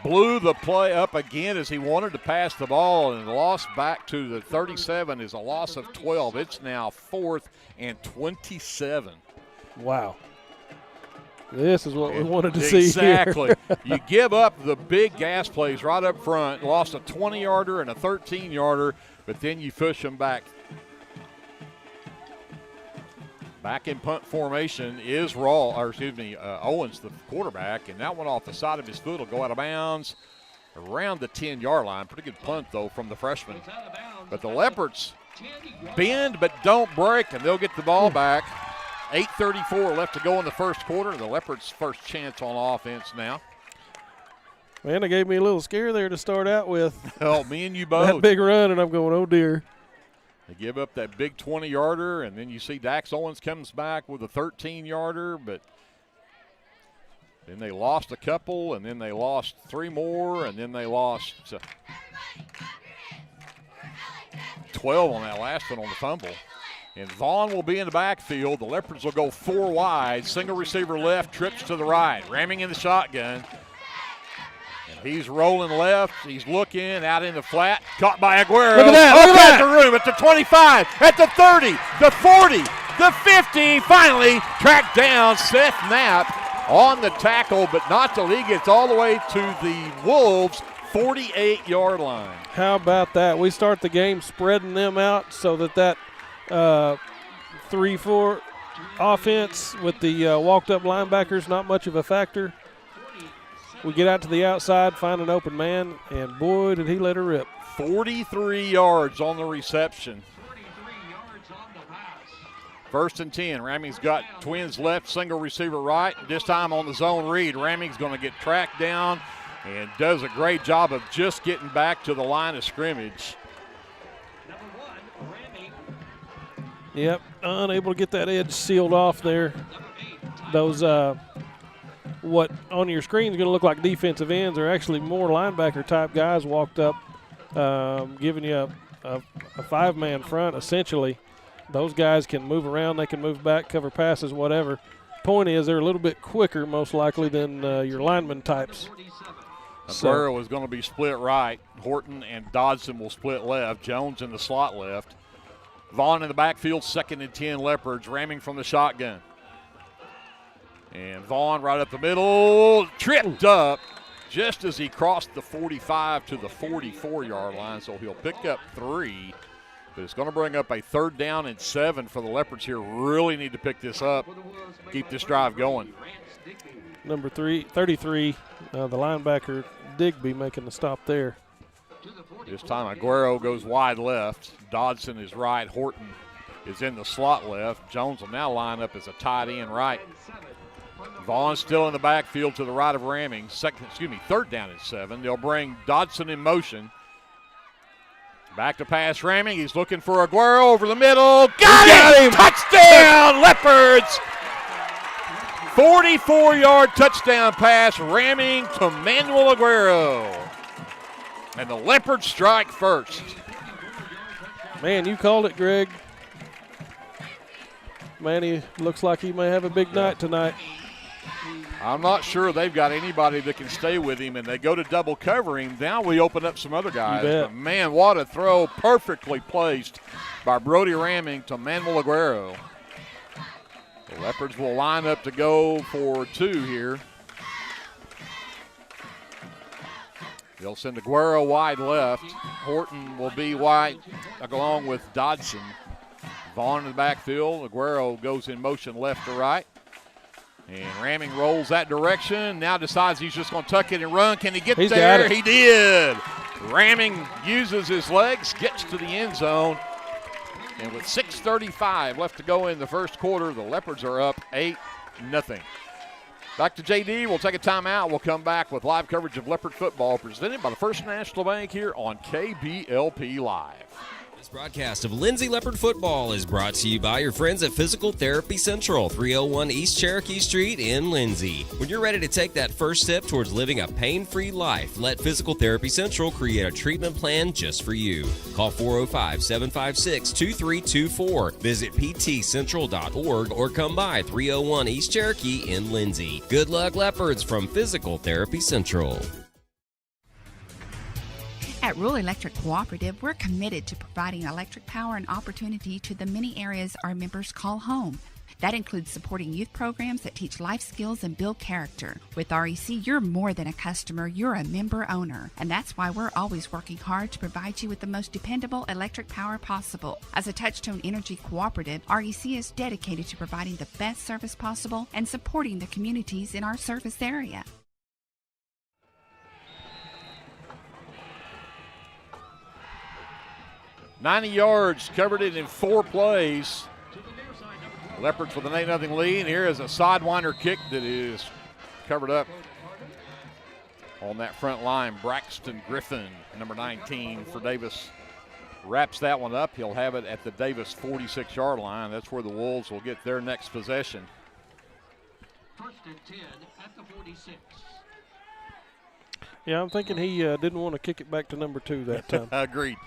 Blew the play up again as he wanted to pass the ball, and lost back to the 37 is a loss of 12. It's now 4th and 27. Wow. This is what we wanted to see Exactly. here. You give up the big gas plays right up front, lost a 20-yarder and a 13-yarder, but then you push them back. Back in punt formation is Owens, the quarterback, and that one off the side of his foot will go out of bounds around the 10-yard line. Pretty good punt, though, from the freshman. But the Leopards bend but don't break, and they'll get the ball back. 8:34 left to go in the first quarter. The Leopards' first chance on offense now. Man, they gave me a little scare there to start out with. Oh, me and you both. That big run, and I'm going, oh, dear. They give up that big 20-yarder, and then you see Dax Owens comes back with a 13-yarder, but then they lost a couple, and then they lost 3 more, and then they lost 12 on that last one on the fumble. And Vaughn will be in the backfield. The Leopards will go 4 wide. Single receiver left, trips to the right. Ramming in the shotgun. And he's rolling left. He's looking out in the flat. Caught by Aguero. Look at that. Look at that. The room at the 25, at the 30, the 40, the 50. Finally tracked down Seth Knapp on the tackle, but not till he gets all the way to the Wolves' 48-yard line. How about that? We start the game spreading them out so that 3-4 offense with the walked-up linebackers, not much of a factor. We get out to the outside, find an open man, and boy, did he let her rip. 43 yards on the reception. 1st and 10. Ramming's got Twins left, single receiver right. This time on the zone read. Ramming's going to get tracked down and does a great job of just getting back to the line of scrimmage. Yep, unable to get that edge sealed off there. Those, what on your screen is going to look like defensive ends are actually more linebacker-type guys walked up, giving you a 5-man front, essentially. Those guys can move around. They can move back, cover passes, whatever. Point is they're a little bit quicker, most likely, than your lineman types. Aguero is going to be split right. Horton and Dodson will split left. Jones in the slot left. Vaughn in the backfield, 2nd and 10 Leopards, ramming from the shotgun. And Vaughn right up the middle, tripped up just as he crossed the 45 to the 44-yard line, so he'll pick up 3. But it's going to bring up a 3rd down and 7 for the Leopards here. Really need to pick this up, keep this drive going. Number 33, the linebacker Digby making the stop there. This time Aguero goes wide left. Dodson is right. Horton is in the slot left. Jones will now line up as a tight end right. Vaughn still in the backfield to the right of Ramming. 3rd down and 7. They'll bring Dodson in motion. Back to pass Ramming. He's looking for Aguero over the middle. Got him! Touchdown, Leopards! 44-yard touchdown pass, Ramming to Manuel Aguero. And the Leopards strike first. Man, you called it, Greg. Manny looks like he may have a big night tonight. I'm not sure they've got anybody that can stay with him, and they go to double cover him. Now we open up some other guys. But man, what a throw, perfectly placed by Brody Ramming to Manuel Aguero. The Leopards will line up to go for 2 here. They'll send Aguero wide left. Horton will be wide along with Dodson. Vaughn in the backfield. Aguero goes in motion left to right. And Ramming rolls that direction. Now decides he's just going to tuck it and run. Can he get there? He did. Ramming uses his legs, gets to the end zone. And with 6:35 left to go in the first quarter, the Leopards are up 8-0. Back to JD. We'll take a timeout. We'll come back with live coverage of Leopard football presented by the First National Bank here on KBLP Live. This broadcast of Lindsay Leopard football is brought to you by your friends at Physical Therapy Central, 301 East Cherokee Street in Lindsay. When you're ready to take that first step towards living a pain-free life, let Physical Therapy Central create a treatment plan just for you. Call 405-756-2324. Visit ptcentral.org or come by 301 East Cherokee in Lindsay. Good luck, Leopards, from Physical Therapy Central. At Rural Electric Cooperative, we're committed to providing electric power and opportunity to the many areas our members call home. That includes supporting youth programs that teach life skills and build character. With REC, you're more than a customer, you're a member owner. And that's why we're always working hard to provide you with the most dependable electric power possible. As a Touchstone Energy Cooperative, REC is dedicated to providing the best service possible and supporting the communities in our service area. "90 yards, covered it in 4 plays. Leopards with an 8-0 lead. Here is a sidewinder kick that is covered up on that front line. Braxton Griffin, number 19 for Davis, wraps that one up. He'll have it at the Davis 46-yard line. That's where the Wolves will get their next possession. First and 10 at the 46. Yeah, I'm thinking he didn't want to kick it back to number 2 that time. Agreed.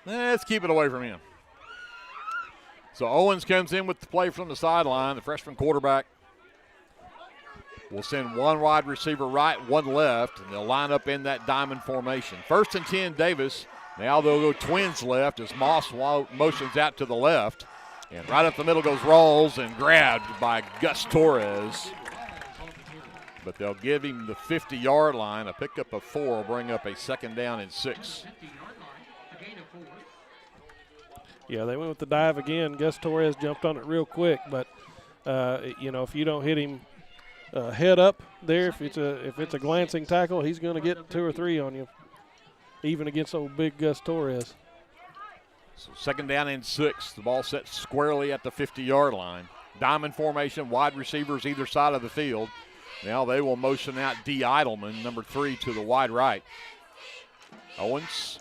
Let's keep it away from him. So Owens comes in with the play from the sideline. The freshman quarterback will send one wide receiver right, one left, and they'll line up in that diamond formation. First and 10, Davis. Now they'll go twins left as Moss motions out to the left. And right up the middle goes Rawls and grabbed by Gus Torres. But they'll give him the 50-yard line. A pickup of 4 will bring up a second down and 6. Yeah, they went with the dive again. Gus Torres jumped on it real quick, but if you don't hit him head up there, if it's a glancing tackle, he's going to get 2 or 3 on you, even against old big Gus Torres. So second down and 6. The ball set squarely at the 50-yard line. Diamond formation, wide receivers either side of the field. Now they will motion out D. Eidelman, number 3, to the wide right. Owens.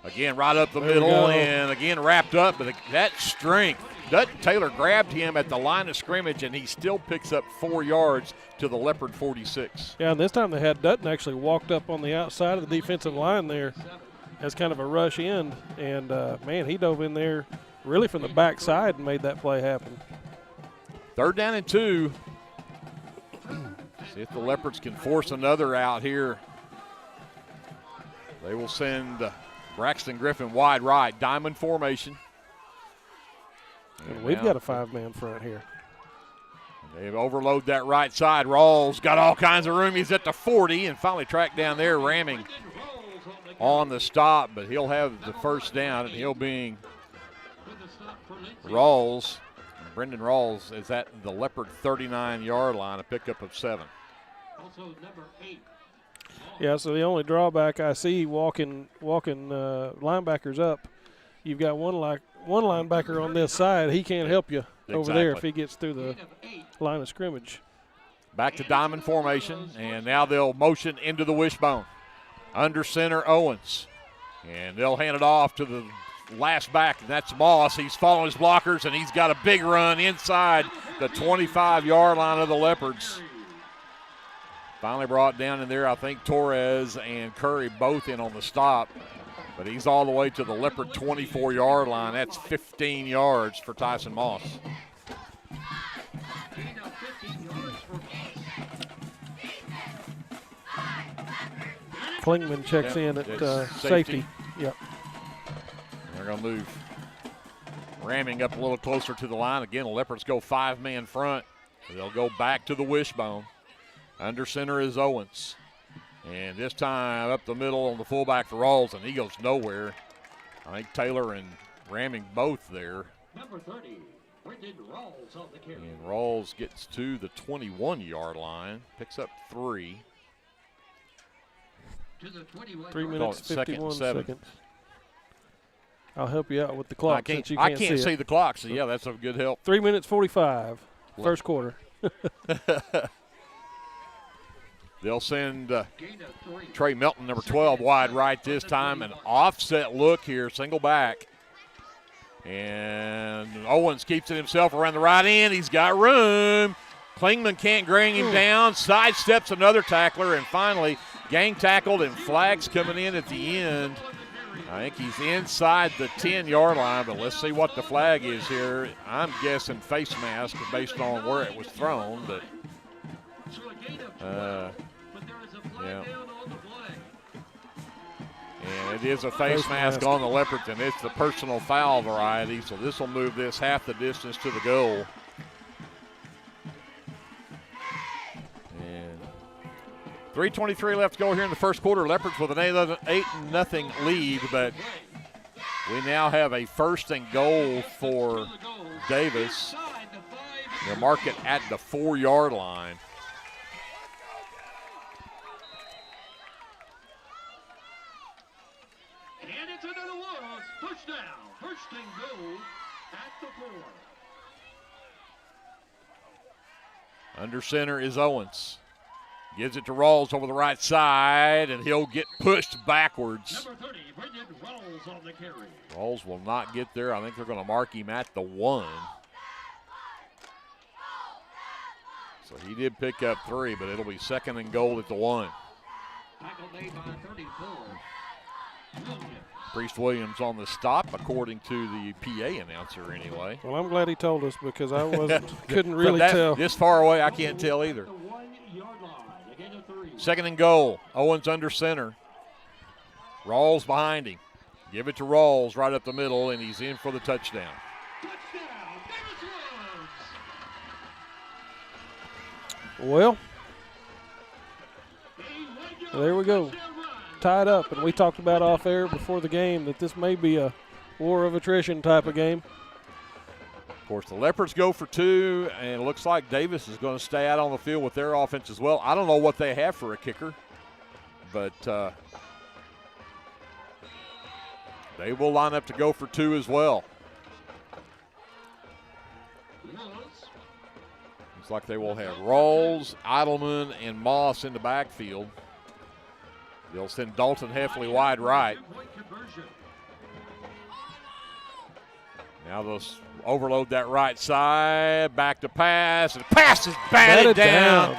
Again, right up the middle and again wrapped up, but that strength. Dutton Taylor grabbed him at the line of scrimmage, and he still picks up 4 yards to the Leopard 46. Yeah, and this time they had Dutton actually walked up on the outside of the defensive line there as kind of a rush end, and, man, he dove in there really from the backside and made that play happen. Third down and 2. See if the Leopards can force another out here. They will send Braxton Griffin wide right, diamond formation. And we've got a 5-man front here. They've overloaded that right side. Rawls got all kinds of room. He's at the 40 and finally tracked down there, Ramming on the stop, but he'll have the first down, and he'll be Rawls. Brendan Rawls is at the Leopard 39-yard line, a pickup of 7. Also number 8. Yeah, so the only drawback I see walking linebackers up, you've got one linebacker on this side. He can't help you over there if he gets through the line of scrimmage. Back to diamond formation, and now they'll motion into the wishbone. Under center, Owens. And they'll hand it off to the last back, and that's Moss. He's following his blockers, and he's got a big run inside the 25-yard line of the Leopards. Finally brought down in there, I think Torres and Curry both in on the stop. But he's all the way to the Leopard 24-yard line. That's 15 yards for Tyson Moss. Klingman checks in at safety. Yep. They're going to move ramming up a little closer to the line. Again, the Leopards go 5-man front. They'll go back to the wishbone. Under center is Owens. And this time up the middle on the fullback for Rawls, and he goes nowhere. I think Taylor and ramming both there. Number 30, Brendan Rawls on the carry. And Rawls gets to the 21-yard line, picks up 3. To the 21. 3 minutes, 51 7. seconds. I'll help you out with the clock since you can't see it. the clock, so yeah, that's a good help. 3 minutes 45, first quarter. They'll send Trey Melton, number 12, wide right this time. An offset look here, single back. And Owens keeps it himself around the right end. He's got room. Klingman can't bring him down. Sidesteps another tackler. And finally, gang tackled and flags coming in at the end. I think he's inside the 10-yard line, but let's see what the flag is here. I'm guessing face mask based on where it was thrown, but yeah. And it is a face mask on the Leopards, and it's the personal foul variety, so this will move this half the distance to the goal. And 3:23 left to go here in the first quarter. Leopards with an 8-0 lead, but we now have a 1st and goal for Davis. They'll mark it at the 4-yard line. And it's another one. Push down. 1st and goal at the 4. Under center is Owens. Gives it to Rawls over the right side, and he'll get pushed backwards. Number 30, Brendan Rawls on the carry. Rawls will not get there. I think they're going to mark him at the 1. So he did pick up 3, but it'll be 2nd and goal at the 1. Tackle made by 34. Priest Williams on the stop, according to the PA announcer anyway. Well, I'm glad he told us because I couldn't really tell. This far away, I can't tell either. 2nd and goal. Owens under center. Rawls behind him. Give it to Rawls right up the middle, and he's in for the touchdown. Well, there we go. Tied up, and we talked about off air before the game that this may be a war of attrition type of game. Of course, the Leopards go for 2, and it looks like Davis is going to stay out on the field with their offense as well. I don't know what they have for a kicker, but they will line up to go for 2 as well. Looks like they will have Rawls, Eidelman, and Moss in the backfield. They'll send Dalton Heffley wide right. Now they'll overload that right side, back to pass, and the pass is batted down.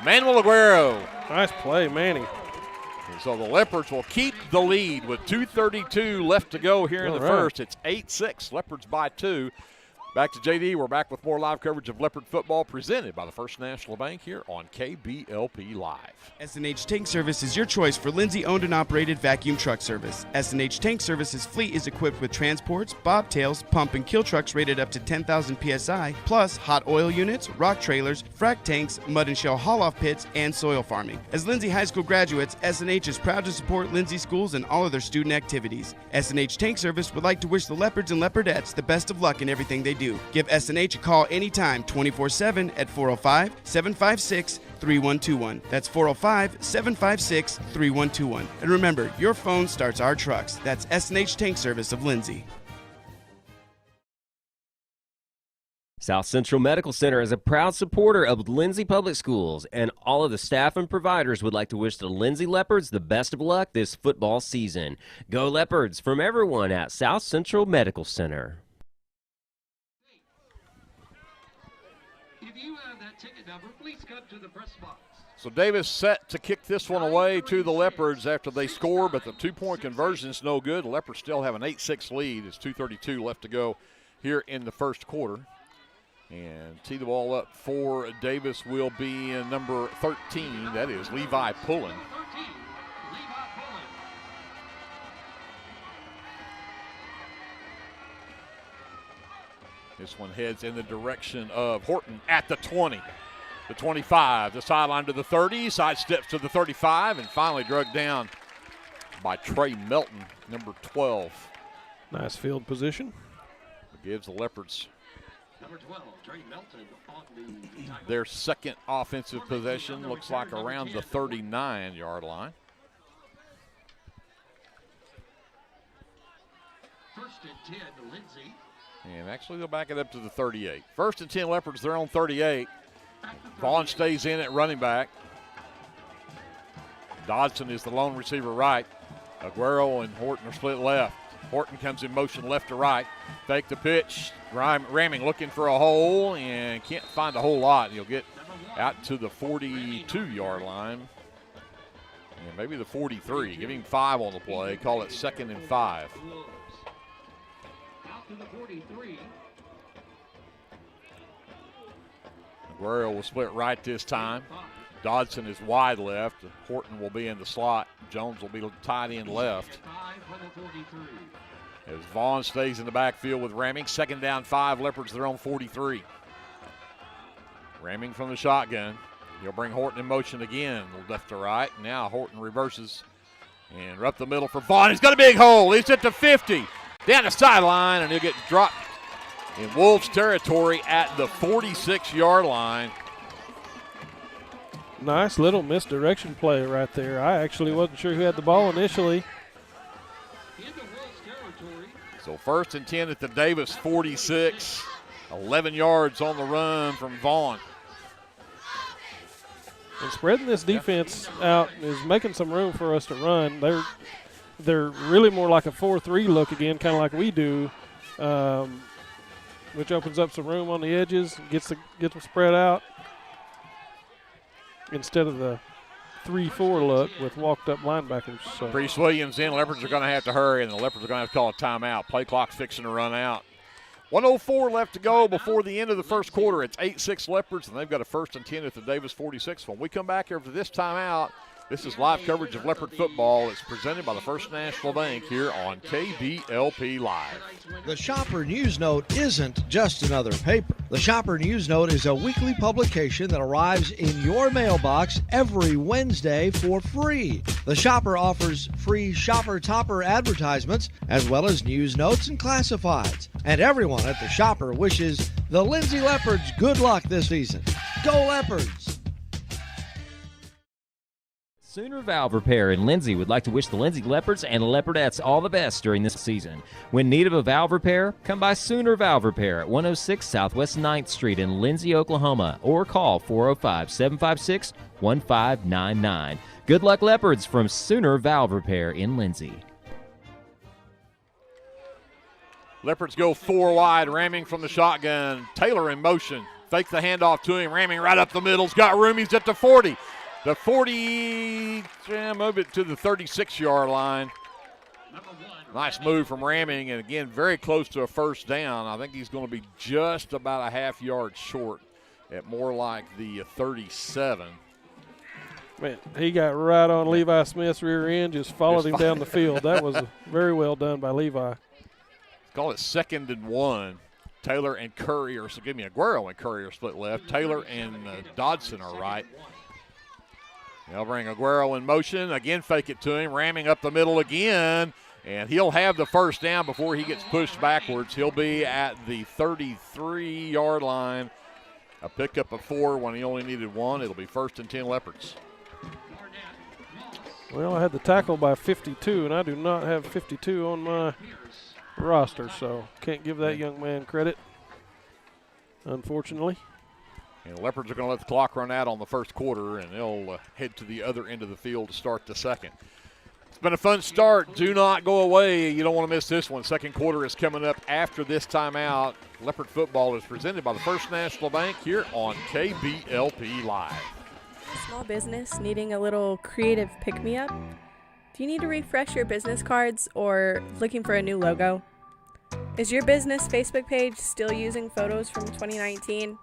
Manuel Aguero. Nice play, Manny. And so the Leopards will keep the lead with 2:32 left to go here in the first. It's 8-6, Leopards by 2. Back to JD. We're back with more live coverage of Leopard football presented by the First National Bank here on KBLP Live. S&H Tank Service is your choice for Lindsay owned and operated vacuum truck service. S&H Tank Service's fleet is equipped with transports, bobtails, pump and kill trucks rated up to 10,000 PSI, plus hot oil units, rock trailers, frac tanks, mud and shell haul-off pits, and soil farming. As Lindsay High School graduates, S&H is proud to support Lindsay schools and all of their student activities. S&H Tank Service would like to wish the Leopards and Leopardettes the best of luck in everything they do. Give S&H a call anytime, 24/7 at 405-756-3121. That's 405-756-3121. And remember, your phone starts our trucks. That's S&H Tank Service of Lindsay. South Central Medical Center is a proud supporter of Lindsay Public Schools, and all of the staff and providers would like to wish the Lindsay Leopards the best of luck this football season. Go Leopards from everyone at South Central Medical Center. If you have that ticket number, please come to the press box. So Davis set to kick this one away to the Leopards after they score, but the two-point conversion is no good. The Leopards still have an 8-6 lead. It's 2:32 left to go here in the first quarter. And tee the ball up for Davis will be number 13. That is Levi Pullen. This one heads in the direction of Horton at the 20, the 25, the sideline to the 30, side steps to the 35, and finally dragged down by Trey Melton, number 12. Nice field position. It gives the Leopards Number 12, Trey Melton on the tackle. their second offensive possession. Looks like around the 39-yard line. First and 10, Lindsay. And actually they'll back it up to the 38. First and 10 Leopards, their own 38. Vaughn stays in at running back. Dodson is the lone receiver right. Aguero and Horton are split left. Horton comes in motion left to right. Fake the pitch. Ramming looking for a hole and can't find a whole lot. He'll get out to the 42-yard line. And maybe the 43. Give him 5 on the play. Call it 2nd and 5. Out to the 43. Aguero will split right this time. Dodson is wide left. Horton will be in the slot. Jones will be tight end left. As Vaughn stays in the backfield with Ramming. 2nd down 5. Leopards their own 43. Ramming from the shotgun. He'll bring Horton in motion again. Left to right. Now Horton reverses. And up the middle for Vaughn. He's got a big hole. He's at the 50. Down the sideline, and he'll get dropped in Wolves territory at the 46-yard line. Nice little misdirection play right there. I actually wasn't sure who had the ball initially. So 1st and 10 at the Davis 46. 11 yards on the run from Vaughn. And spreading this defense out is making some room for us to run. They're really more like a 4-3 look again, kind of like we do, which opens up some room on the edges, gets them spread out instead of the 3-4 look with walked-up linebackers. So. Priest Williams in. Leopards are going to have to hurry, and the Leopards are going to have to call a timeout. Play clock's fixing to run out. 1:04 left to go before the end of the first quarter. It's 8-6 Leopards, and they've got a 1st and 10 at the Davis 46. When we come back after this timeout, this is live coverage of Leopard football. It's presented by the First National Bank here on KBLP Live. The Shopper News Note isn't just another paper. The Shopper News Note is a weekly publication that arrives in your mailbox every Wednesday for free. The Shopper offers free Shopper Topper advertisements as well as news notes and classifieds. And everyone at the Shopper wishes the Lindsay Leopards good luck this season. Go Leopards! Sooner Valve Repair in Lindsay would like to wish the Lindsay Leopards and Leopardettes all the best during this season. When in need of a valve repair, come by Sooner Valve Repair at 106 Southwest 9th Street in Lindsay, Oklahoma, or call 405-756-1599. Good luck, Leopards, from Sooner Valve Repair in Lindsay. Leopards go 4 wide, Ramming from the shotgun. Taylor in motion. Fake the handoff to him. Ramming right up the middle. He's got room. He's at the 40. The 40, move it to the 36-yard line. Nice move from Ramming, and again, very close to a 1st down. I think he's going to be just about a half yard short at more like the 37. Man, he got right on Levi Smith's rear end, just followed him down the field. That was very well done by Levi. Call it 2nd and 1. Taylor and Curry, or so give me Aguero and Curry are split left. Taylor and Dodson are right. They'll bring Aguero in motion. Again, fake it to him. Ramming up the middle again. And he'll have the 1st down before he gets pushed backwards. He'll be at the 33-yard line. A pickup of 4 when he only needed 1. It'll be 1st and 10 Leopards. Well, I had the tackle by 52, and I do not have 52 on my roster, so can't give that young man credit, unfortunately. And the Leopards are going to let the clock run out on the first quarter, and they'll head to the other end of the field to start the second. It's been a fun start. Do not go away. You don't want to miss this one. Second quarter is coming up after this timeout. Leopard football is presented by the First National Bank here on KBLP Live. Small business needing a little creative pick-me-up? Do you need to refresh your business cards or looking for a new logo? Is your business Facebook page still using photos from 2019?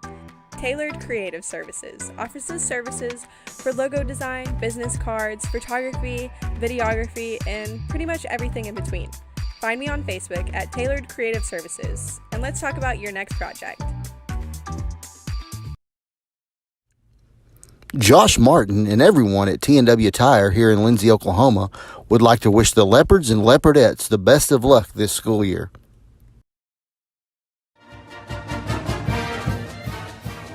Tailored Creative Services offers services for logo design, business cards, photography, videography, and pretty much everything in between. Find me on Facebook at Tailored Creative Services, and let's talk about your next project. Josh Martin and everyone at T&W Tire here in Lindsay, Oklahoma would like to wish the Leopards and Leopardettes the best of luck this school year.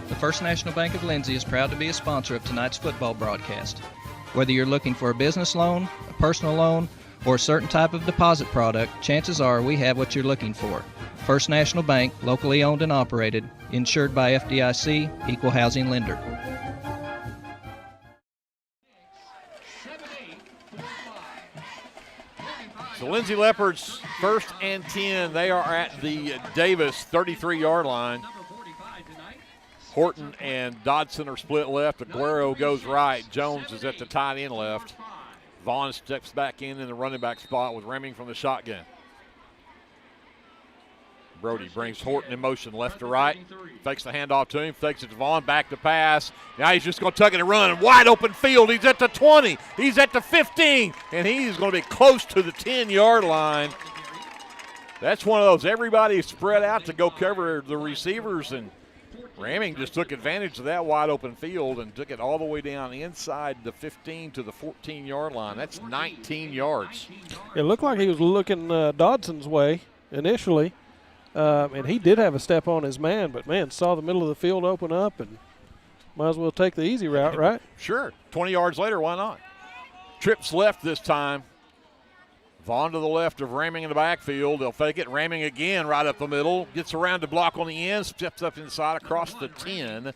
The First National Bank of Lindsay is proud to be a sponsor of tonight's football broadcast. Whether you're looking for a business loan, a personal loan, or a certain type of deposit product, chances are we have what you're looking for. First National Bank, locally owned and operated, insured by FDIC, equal housing lender. The Lindsay Leopards, 1st and 10. They are at the Davis 33-yard line. Horton and Dodson are split left. Aguero goes right. Jones is at the tight end left. Vaughn steps back in the running back spot with Reming from the shotgun. Brody brings Horton in motion left to right. Fakes the handoff to him. Fakes it to Vaughn. Back to pass. Now he's just going to tuck it and run. Wide open field. He's at the 20. He's at the 15. And he's going to be close to the 10-yard line. That's one of those. Everybody spread out to go cover the receivers. And Raming just took advantage of that wide open field and took it all the way down inside the 15 to the 14-yard line. That's 19 yards. It looked like he was looking Dodson's way initially. And he did have a step on his man, but, man, saw the middle of the field open up and might as well take the easy route, right? Sure. 20 yards later, why not? Trips left this time. Vaughn to the left of Raming in the backfield. They'll fake it. Raming again right up the middle. Gets around to block on the end. Steps up inside across the 10.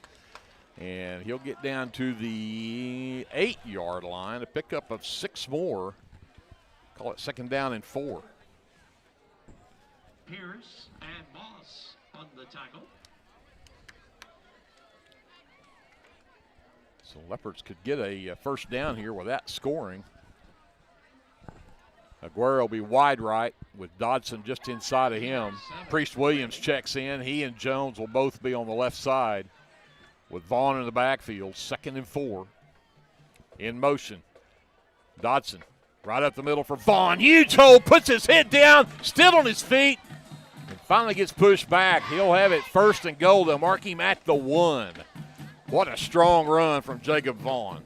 And he'll get down to the 8-yard line. A pickup of 6 more. Call it 2nd down and 4. Pierce and Moss on the tackle. So Leopards could get a first down here without scoring. Aguero will be wide right with Dodson just inside of him. Priest Williams checks in. He and Jones will both be on the left side with Vaughn in the backfield. 2nd and 4. In motion. Dodson right up the middle for Vaughn. Huge hole, puts his head down, still on his feet, and finally gets pushed back. He'll have it 1st and goal. They'll mark him at the 1. What a strong run from Jacob Vaughn.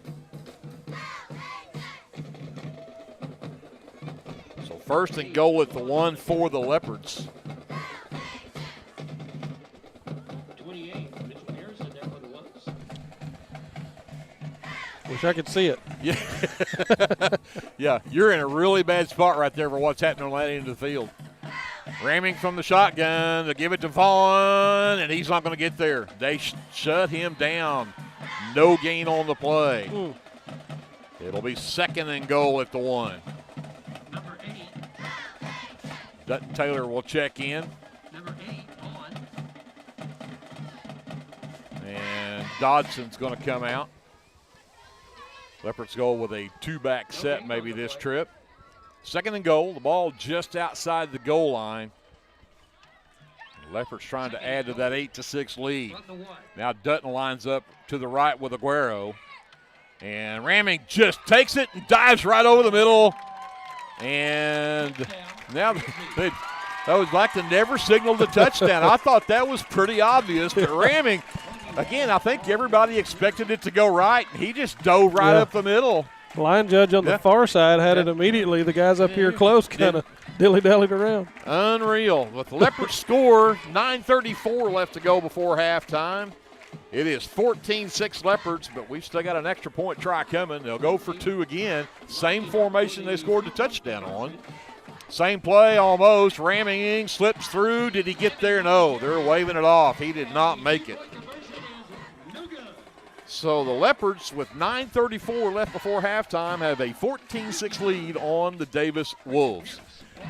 So 1st and goal at the 1 for the Leopards. 28, Mitchell Harrison there for the Wolves. Wish I could see it. Yeah. Yeah, you're in a really bad spot right there for what's happening on that end of the field. Ramming from the shotgun. They'll give it to Vaughn, and he's not going to get there. They shut him down. No gain on the play. It'll be 2nd and goal at the 1. Number 8. Dutton Taylor will check in. Number 8 on. And Dodson's going to come out. Leopards go with a 2-back set maybe this trip. 2nd and goal. The ball just outside the goal line. Leopards trying to add to that 8-6 lead. Now Dutton lines up to the right with Aguero. And Ramming just takes it and dives right over the middle. And now that was like the never signaled the touchdown. I thought that was pretty obvious, but Ramming, again, I think everybody expected it to go right, and he just dove right up the middle. Line judge on the far side had it immediately. The guys up here close kind of dilly-dallied around. Unreal. With the Leopards score, 9:34 left to go before halftime. It is 14-6 Leopards, but we've still got an extra point try coming. They'll go for 2 again. Same formation they scored the touchdown on. Same play almost. Ramming slips through. Did he get there? No. They're waving it off. He did not make it. So the Leopards, with 9:34 left before halftime, have a 14-6 lead on the Davis Wolves.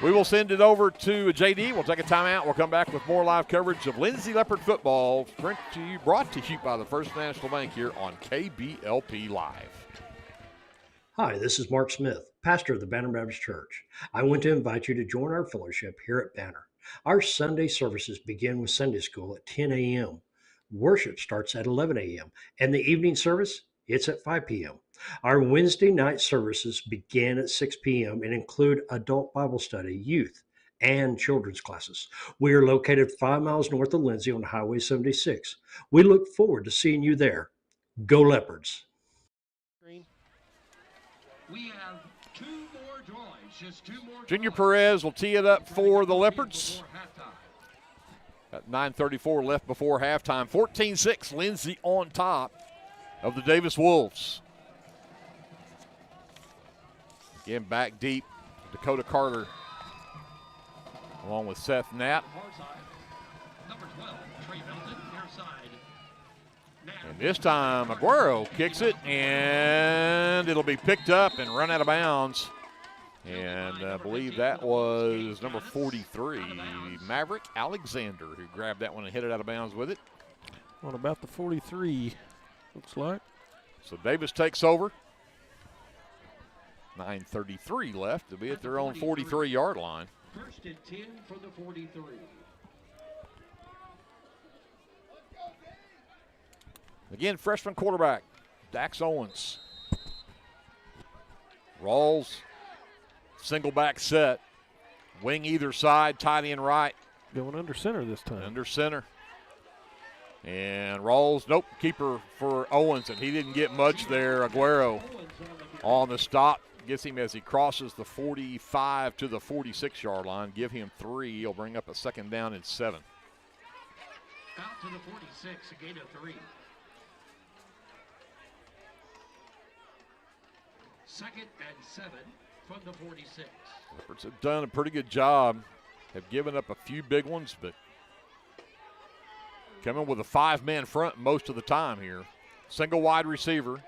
We will send it over to JD. We'll take a timeout. We'll come back with more live coverage of Lindsay Leopard football, brought to you by the First National Bank here on KBLP Live. Hi, this is Mark Smith, pastor of the Banner Baptist Church. I want to invite you to join our fellowship here at Banner. Our Sunday services begin with Sunday school at 10 a.m. Worship starts at 11 a.m. and the evening service, it's at 5 p.m. Our Wednesday night services begin at 6 p.m. and include adult Bible study, youth, and children's classes. We are located 5 miles north of Lindsay on Highway 76. We look forward to seeing you there. Go Leopards! We have 2 more drawings, just 2 more. Junior Perez will tee it up for the Leopards. Got 9:34 left before halftime. 14-6, Lindsay on top of the Davis Wolves. Again, back deep, Dakota Carter along with Seth Knapp. Number 12, Trey Milton, near side. And this time, Aguero kicks it, and it'll be picked up and run out of bounds. And I believe that was number 43, Maverick Alexander, who grabbed that one and hit it out of bounds with it. On about the 43, looks like. So Davis takes over. 9:33 left to be at their own 43-yard line. First and 10 for the 43. Again, freshman quarterback, Dax Owens. Rawls, single back set. Wing either side, tight end right. Going under center this time. Under center. And Rawls, nope, keeper for Owens, and he didn't get much there. Aguero on the stop. Gets him as he crosses the 45 to the 46-yard line. Give him 3. He'll bring up a second down and 7. Out to the 46, a gain of 3. Second and 7 from the 46. Leopards have done a pretty good job. Have given up a few big ones, but coming with a 5-man front most of the time here. Single wide receiver.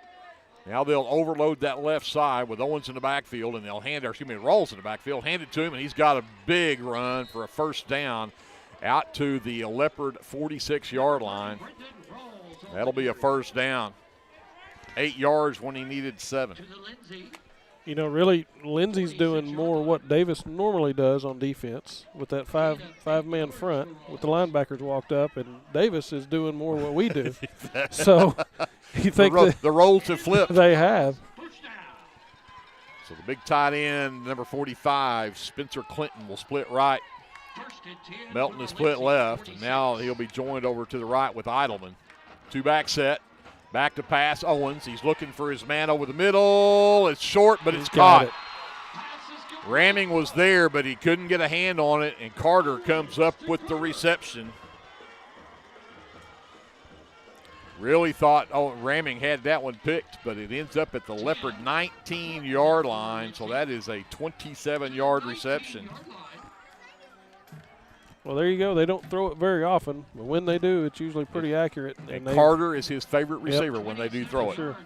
Now they'll overload that left side with Owens in the backfield, and they'll Rawls in the backfield, hand it to him, and he's got a big run for a first down out to the Leopard 46-yard line. That'll be a first down. 8 yards when he needed 7. You know, really, Lindsay's doing more what Davis normally does on defense with that five-man front with the linebackers walked up, and Davis is doing more what we do. So you think the roles have flipped. They have. So the big tight end, number 45, Spencer Clinton, will split right. Melton is split left, and now he'll be joined over to the right with Eidelman. 2-back set. Back to pass, Owens. He's looking for his man over the middle. It's short, but it's caught. Ramming was there, but he couldn't get a hand on it, and Carter comes up with the reception. Really thought Ramming had that one picked, but it ends up at the Leopard 19-yard line, so that is a 27-yard reception. Well, there you go. They don't throw it very often, but when they do, it's usually pretty accurate. And Carter is his favorite receiver when they do throw it. Sure.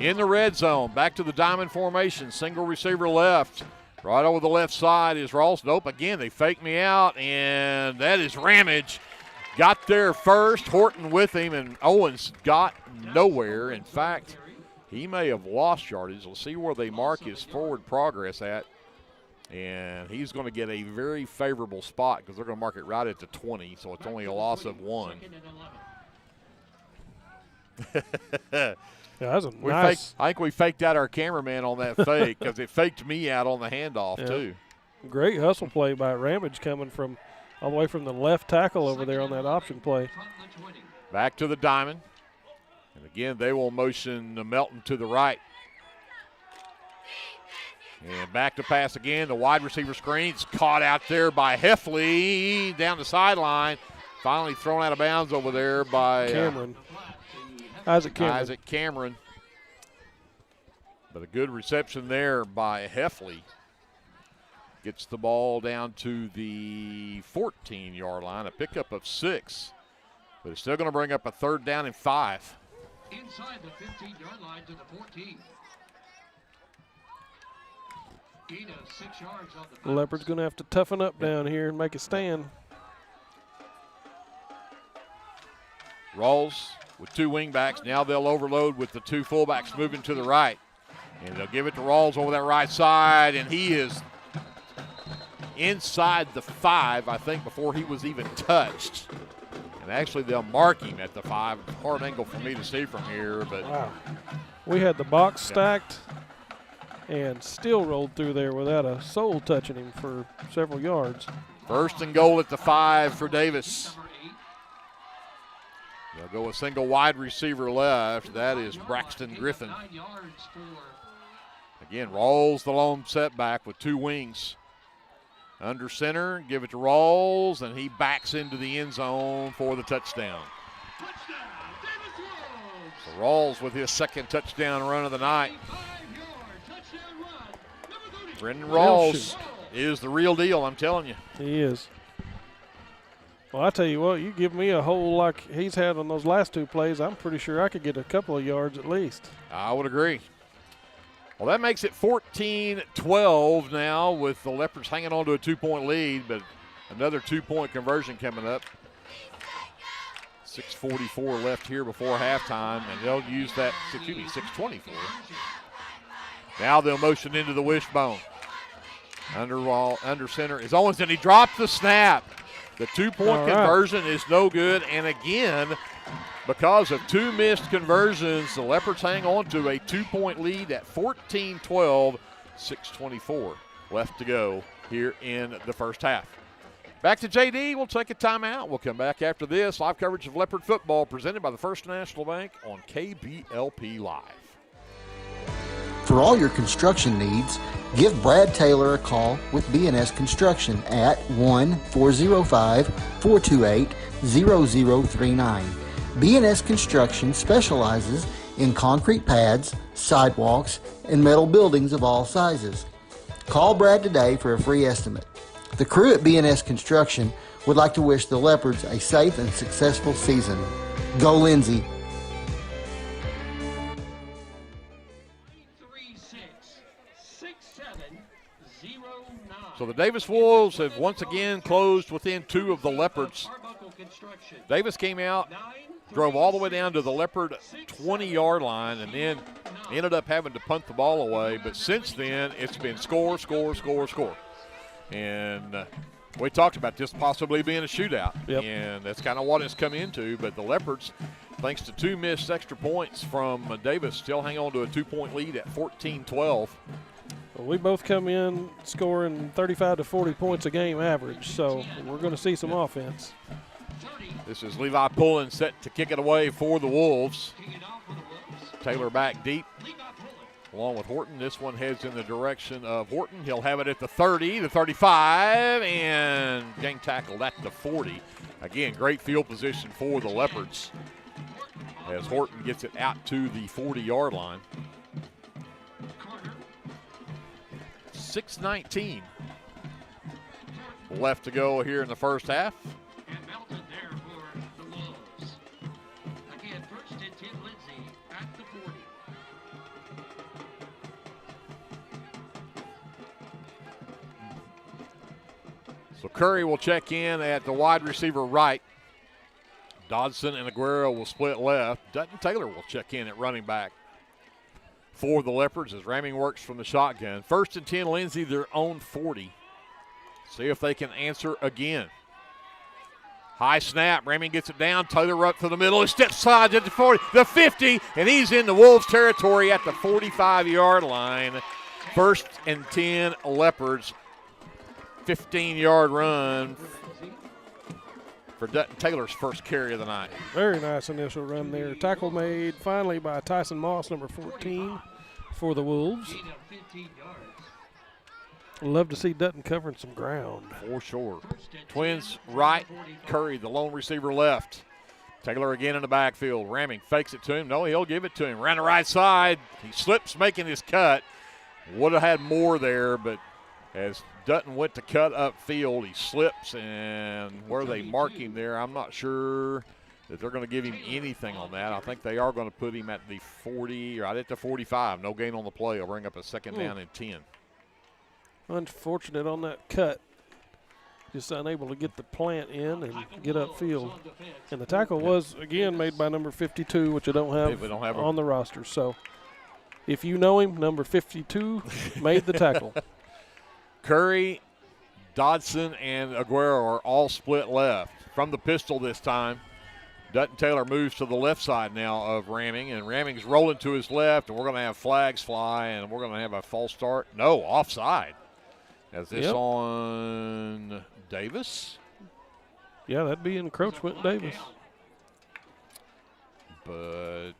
In the red zone, back to the diamond formation, single receiver left. Right over the left side is Rawls. Nope, again, they fake me out, and that is Ramage. Got there first, Horton with him, and Owens got nowhere. In fact, he may have lost yardage. We'll see where they mark his forward progress at. And he's going to get a very favorable spot because they're going to mark it right at the 20, so it's only a loss of 1. Yeah, that was nice. I think we faked out our cameraman on that fake because it faked me out on the handoff, too. Great hustle play by Ramage coming from all the way from the left tackle over there on that option play. Back to the diamond. And again, they will motion Melton to the right. And back to pass again. The wide receiver screen's caught out there by Heffley down the sideline. Finally thrown out of bounds over there by Cameron. Isaac Cameron. But a good reception there by Heffley. Gets the ball down to the 14-yard line, a pickup of 6. But it's still going to bring up a 3rd down and 5. Inside the 15-yard line to the 14. Gain of 6 yards on the Leopard's going to have to toughen up down here and make a stand. Rawls with 2 wingbacks. Now they'll overload with the 2 fullbacks moving to the right. And they'll give it to Rawls over that right side, and he is inside the 5, I think, before he was even touched. And actually, they'll mark him at the 5. Hard angle for me to see from here, but wow. We had the box stacked and still rolled through there without a soul touching him for several yards. First and goal at the 5 for Davis. They'll go a single wide receiver left. That is Braxton Griffin. Again, Rawls the lone setback with 2 wings. Under center, give it to Rawls, and he backs into the end zone for the touchdown. So Rawls with his second touchdown run of the night. Brendan Rawls is the real deal, I'm telling you. He is. Well, I tell you what, you give me a hole like he's had on those last 2 plays, I'm pretty sure I could get a couple of yards at least. I would agree. Well, that makes it 14-12 now with the Leopards hanging on to a 2-point lead, but another 2-point conversion coming up. 6:44 left here before halftime, and they'll use that, 6:24. Now they'll motion into the wishbone. Under center is Owens, and he dropped the snap. The 2-point conversion is no good, and again, because of 2 missed conversions, the Leopards hang on to a 2-point lead at 14-12, 6:24 left to go here in the first half. Back to JD, we'll take a timeout. We'll come back after this. Live coverage of Leopard football presented by the First National Bank on KBLP Live. For all your construction needs, give Brad Taylor a call with B&S Construction at 1-405-428-0039. B&S Construction specializes in concrete pads, sidewalks, and metal buildings of all sizes. Call Brad today for a free estimate. The crew at B&S Construction would like to wish the Leopards a safe and successful season. Go Lindsay! So the Davis Wolves have once again closed within 2 of the Leopards. Davis came out, drove all the way down to the Leopard 20-yard line, and then ended up having to punt the ball away. But since then, it's been score, score, score, score. And we talked about this possibly being a shootout, and that's kind of what it's come into. But the Leopards, thanks to 2 missed extra points from Davis, still hang on to a 2-point lead at 14-12. Well, we both come in scoring 35 to 40 points a game average, so we're going to see some offense. This is Levi Pullen set to kick it away for the Wolves. Taylor back deep along with Horton. This one heads in the direction of Horton. He'll have it at the 30, the 35, and gang tackled at the 40. Again, great field position for the Leopards as Horton gets it out to the 40-yard line. 6:19 left to go here in the first half. And Melton there for the Wolves. Again, 1st and 10, Lindsay at the 40. So Curry will check in at the wide receiver right. Dodson and Aguero will split left. Dutton Taylor will check in at running back for the Leopards as Ramming works from the shotgun. 1st and 10, Lindsay, their own 40. See if they can answer again. High snap, Ramming gets it down. Taylor up to the middle. He steps side at the 40, the 50, and he's in the Wolves territory at the 45-yard line. 1st and 10, Leopards. 15-yard run for Dutton Taylor's first carry of the night. Very nice initial run there. Tackle made finally by Tyson Moss, number 14, for the Wolves. Love to see Dutton covering some ground. For sure. Twins right, Curry, the lone receiver left. Taylor again in the backfield. Ramming fakes it to him. No, he'll give it to him. Ran the right side. He slips making his cut. Would have had more there, but as Dutton went to cut upfield, he slips, and where they mark him there, I'm not sure that they're going to give him anything on that. I think they are going to put him at the 40, right at the 45. No gain on the play. He'll bring up a 2nd down and 10. Unfortunate on that cut. Just unable to get the plant in and get upfield. And the tackle was, again, made by number 52, which I don't have on the roster. So If you know him, number 52 made the tackle. Curry, Dodson, and Aguero are all split left. From the pistol this time, Dutton Taylor moves to the left side now of Ramming, and Ramming's rolling to his left, and we're going to have flags fly, and we're going to have a false start. No, offside. Is this on Davis? Yeah, that'd be encroachment, Davis. But,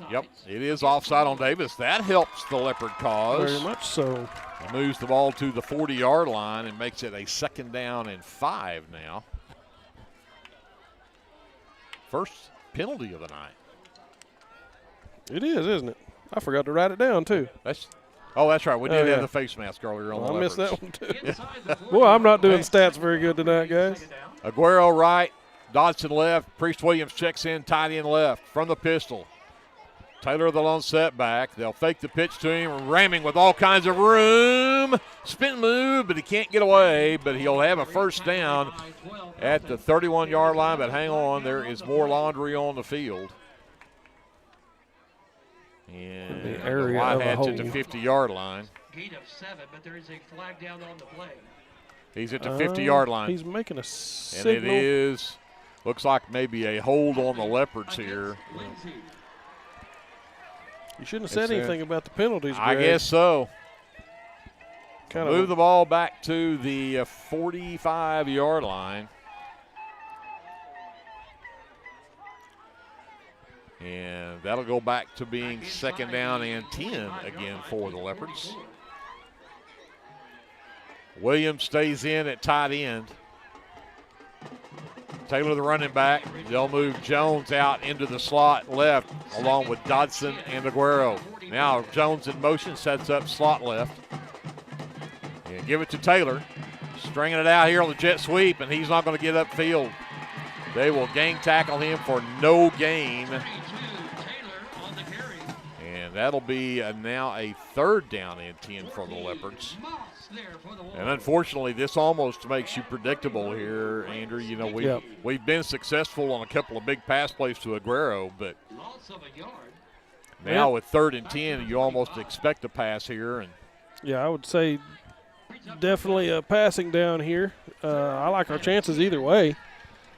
yep, it is offside on Davis. That helps the Leopard cause. Very much so. He moves the ball to the 40-yard line and makes it a 2nd down and 5 now. First penalty of the night. It is, isn't it? I forgot to write it down, too. That's right. We did have the face mask earlier on the I missed Leopards. that one, too. Boy, I'm not doing stats very good tonight, guys. Aguero right, Dodson left. Priest Williams checks in, tight end left from the pistol. Taylor the lone setback. They'll fake the pitch to him, Ramming with all kinds of room. Spin move, but he can't get away, but he'll have a first down at the 31-yard line. But hang on, there is more laundry on the field. And the area Whitehead's of a at the hole. 50-yard line. Gain of 7, but there is a flag down on the play. He's at the 50-yard line. He's making a signal. And it is, looks like maybe a hold on the Leopards here. You shouldn't have said anything about the penalties, Greg. I guess so. Kind Move of the ball back to the 45-yard line. And that'll go back to being 2nd down and 10 again for the Leopards. Williams stays in at tight end. Taylor the running back. They'll move Jones out into the slot left along with Dodson and Aguero. Now Jones in motion, sets up slot left. And give it to Taylor. Stringing it out here on the jet sweep, and he's not going to get upfield. They will gang tackle him for no gain. And that'll be now a 3rd down and 10 for the Leopards. And unfortunately, this almost makes you predictable here, Andrew. You know, we've been successful on a couple of big pass plays to Aguero, but now with 3rd and 10, you almost expect a pass here. And yeah, I would say definitely a passing down here. I like our chances either way.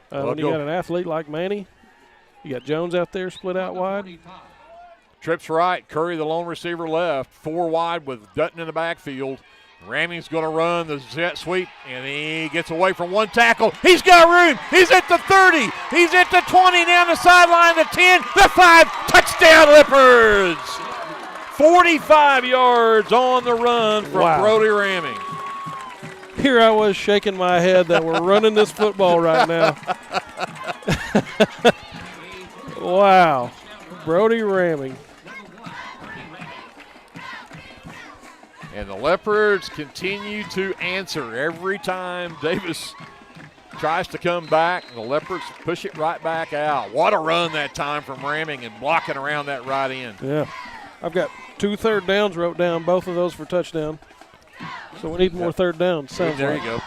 When you got an athlete like Manny, you got Jones out there split out wide. Trips right, Curry the lone receiver left, 4 wide with Dutton in the backfield. Ramming's going to run the jet sweep, and he gets away from one tackle. He's got room. He's at the 30. He's at the 20, down the sideline, the 10, the 5. Touchdown, Leopards. 45 yards on the run from Brody Ramming. Here I was shaking my head that we're running this football right now. Wow. Brody Ramming. And the Leopards continue to answer every time Davis tries to come back. The Leopards push it right back out. What a run that time from Ramming and blocking around that right end. Yeah. I've got 2 third downs wrote down, both of those for touchdown. So we need more third downs. There you go.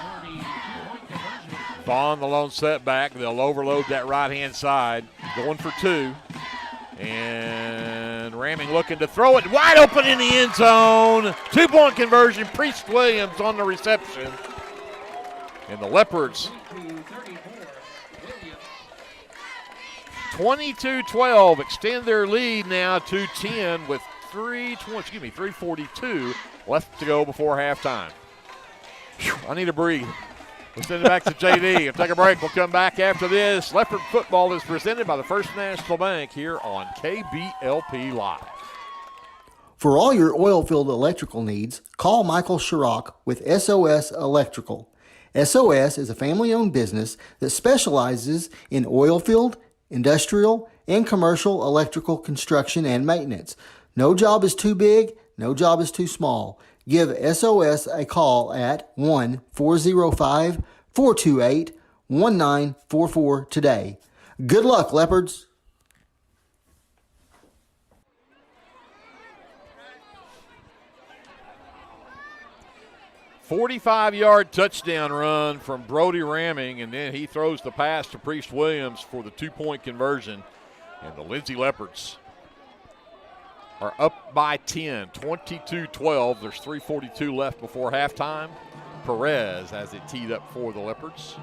Vaughn, the lone setback. They'll overload that right-hand side. Going for 2. And Ramming looking to throw it wide open in the end zone. 2-point conversion. Priest Williams on the reception. And the Leopards 22-12 extend their lead now to 10 with 3:42 left to go before halftime. Whew, I need a breathe. We'll send it back to JD. We'll take a break. We'll come back after this. Leopard football is presented by the First National Bank here on KBLP Live. For all your oil-filled electrical needs, call Michael Shirok with SOS Electrical. SOS is a family-owned business that specializes in oil-filled, industrial, and commercial electrical construction and maintenance. No job is too big, no job is too small. Give SOS a call at 1-405-428-1944 today. Good luck, Leopards. A 45-yard touchdown run from Brody Ramming, and then he throws the pass to Priest Williams for the 2-point conversion. And the Lindsay Leopards are up by 10, 22-12. There's 3:42 left before halftime. Perez has it teed up for the Leopards.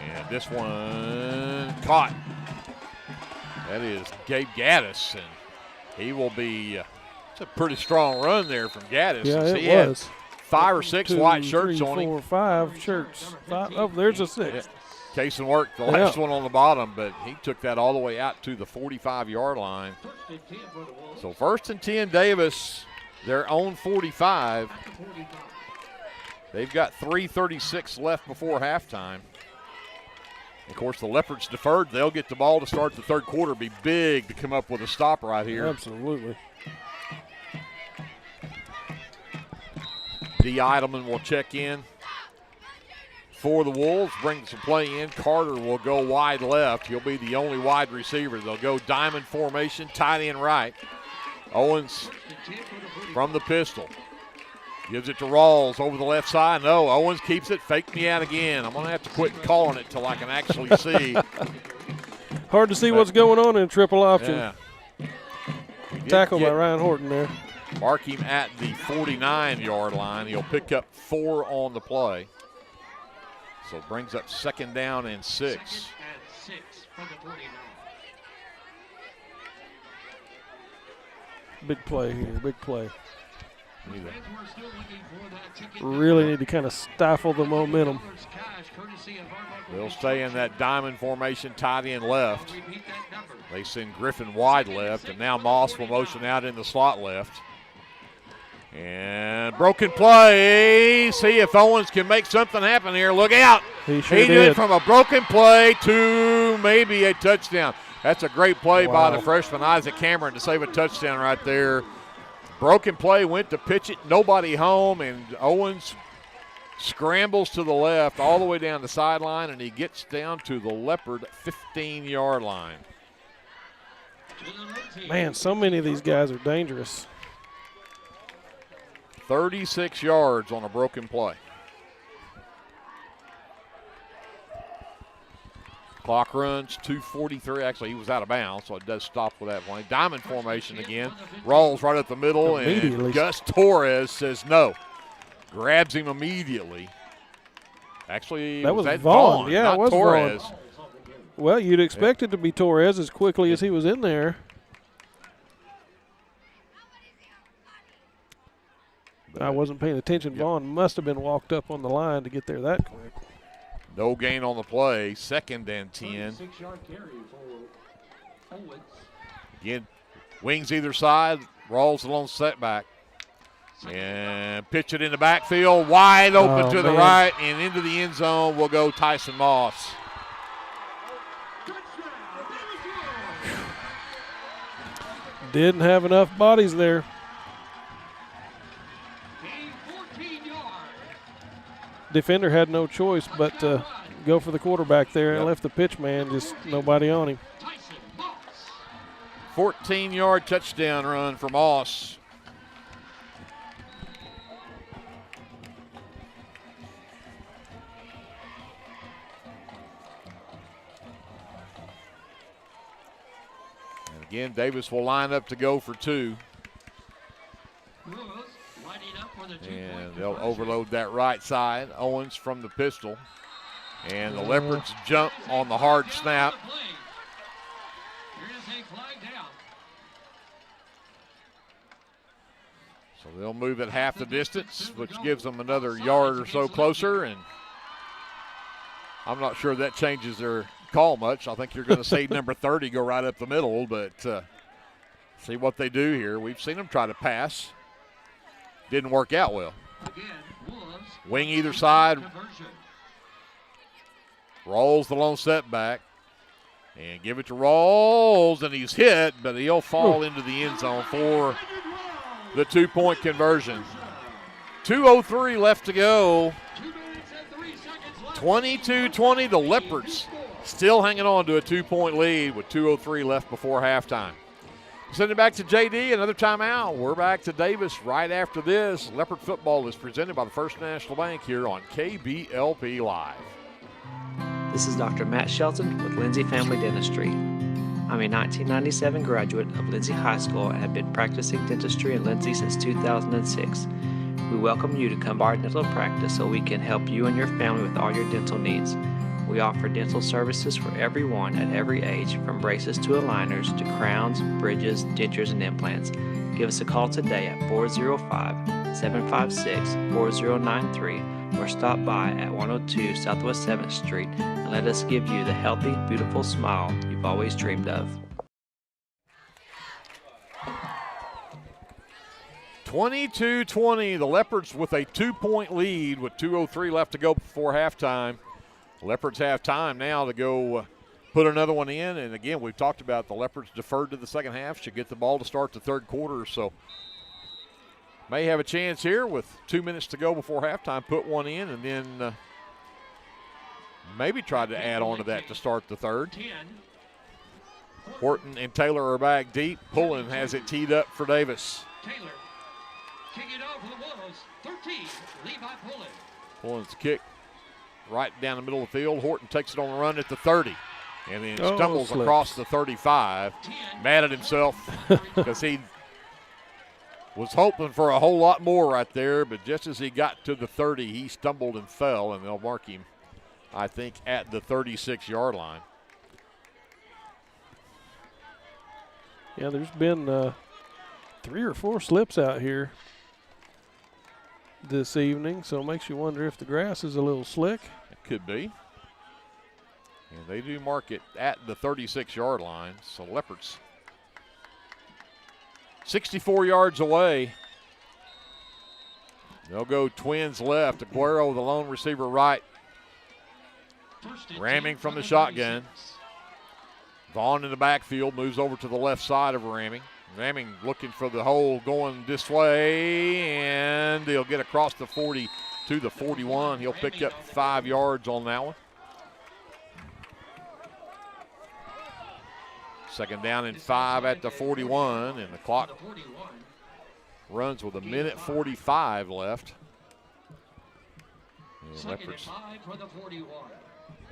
And this one caught. That is Gabe Gaddis, and he will be, it's a pretty strong run there from Gaddis. Yeah, it he was. Had 5 or 6 white shirts 3, on him. 4, 5 shirts. 5. Oh, there's a 6th. Case and work, the last one on the bottom, but he took that all the way out to the 45-yard line. So 1st and 10, Davis, their own 45. They've got 3:36 left before halftime. Of course, the Leopards deferred. They'll get the ball to start the third quarter. Be big to come up with a stop right here. Absolutely. D. Eidelman will check in for the Wolves, bring some play in. Carter will go wide left. He'll be the only wide receiver. They'll go diamond formation, tight end right. Owens from the pistol. Gives it to Rawls over the left side. No, Owens keeps it. Fake me out again. I'm going to have to quit calling it till I can actually see. Hard to see what's going on in triple option. Yeah. Tackle by Ryan Horton there. Mark him at the 49-yard line. He'll pick up 4 on the play. So it brings up 2nd down and 6. Big play here, big play. Really need to kind of stifle the momentum. They'll stay in that diamond formation, tight end left. They send Griffin wide left, and now Moss will motion out in the slot left. And broken play. See if Owens can make something happen here. Look out. He sure did did. From a broken play to maybe a touchdown. That's a great play by the freshman Isaac Cameron to save a touchdown right there. Broken play, went to pitch it, nobody home, and Owens scrambles to the left all the way down the sideline, and he gets down to the Leopard 15-yard line. Man, so many of these guys are dangerous. 36 yards on a broken play. Clock runs 2:43. Actually, he was out of bounds, so it does stop with that one. Diamond formation again. Rolls right up the middle, and Gus Torres says no. Grabs him immediately. Actually, that was Vaughn, yeah, not it was Torres. Vaughn. Well, you'd expect it to be Torres as quickly as he was in there. I wasn't paying attention. Vaughn must have been walked up on the line to get there that quick. No gain on the play. 2nd and 10. Again, wings either side. Rawls the lone setback. And pitch it in the backfield. Wide open to the right. And into the end zone will go Tyson Moss. Didn't have enough bodies there. Defender had no choice but to go for the quarterback there and left the pitch man, just nobody on him. 14-yard touchdown run for Moss. And again, Davis will line up to go for 2. And they'll overload that right side. Owens from the pistol. And the Leopards jump on the hard snap. So they'll move it half the distance, which gives them another yard or so closer. And I'm not sure that changes their call much. I think you're going to see number 30 go right up the middle, but see what they do here. We've seen them try to pass. Didn't work out well. Wing either side. Rolls the lone setback. And give it to Rawls, and he's hit, but he'll fall into the end zone for the 2-point conversion. 2:03 left to go. 22-20, the Leopards still hanging on to a 2-point lead with 2:03 left before halftime. Send it back to JD, another timeout. We're back to Davis right after this. Leopard football is presented by the First National Bank here on KBLP Live. This is Dr. Matt Shelton with Lindsay Family Dentistry. I'm a 1997 graduate of Lindsay High School and have been practicing dentistry in Lindsay since 2006. We welcome you to come by our dental practice so we can help you and your family with all your dental needs. We offer dental services for everyone at every age, from braces to aligners to crowns, bridges, dentures, and implants. Give us a call today at 405-756-4093 or stop by at 102 Southwest 7th Street and let us give you the healthy, beautiful smile you've always dreamed of. 22-20, the Leopards with a 2-point lead with 2:03 left to go before halftime. Leopards have time now to go put another one in. And again, we've talked about the Leopards deferred to the second half, should get the ball to start the third quarter. So may have a chance here with 2 minutes to go before halftime, put one in, and then maybe try to add on to that to start the third. Horton and Taylor are back deep. Pullen has it teed up for Davis. Taylor, kick it off for the Wolves. 13, Levi Pullen. Pullen's kick right down the middle of the field. Horton takes it on the run at the 30 and then stumbles across the 35. Mad at himself because he was hoping for a whole lot more right there, but just as he got to the 30, he stumbled and fell, and they'll mark him, I think, at the 36-yard line. Yeah, there's been 3 or 4 slips out here this evening, so it makes you wonder if the grass is a little slick. It could be. And they do mark it at the 36-yard line, so Leopards 64 yards away. They'll go Twins left. Aguero, the lone receiver, right. Ramming from the shotgun. Vaughn in the backfield moves over to the left side of Ramming. Ramming looking for the hole going this way, and he'll get across the 40 to the 41. He'll pick up 5 yards on that one. Second down and 5 at the 41, and the clock runs with 1:45 left. And Leopards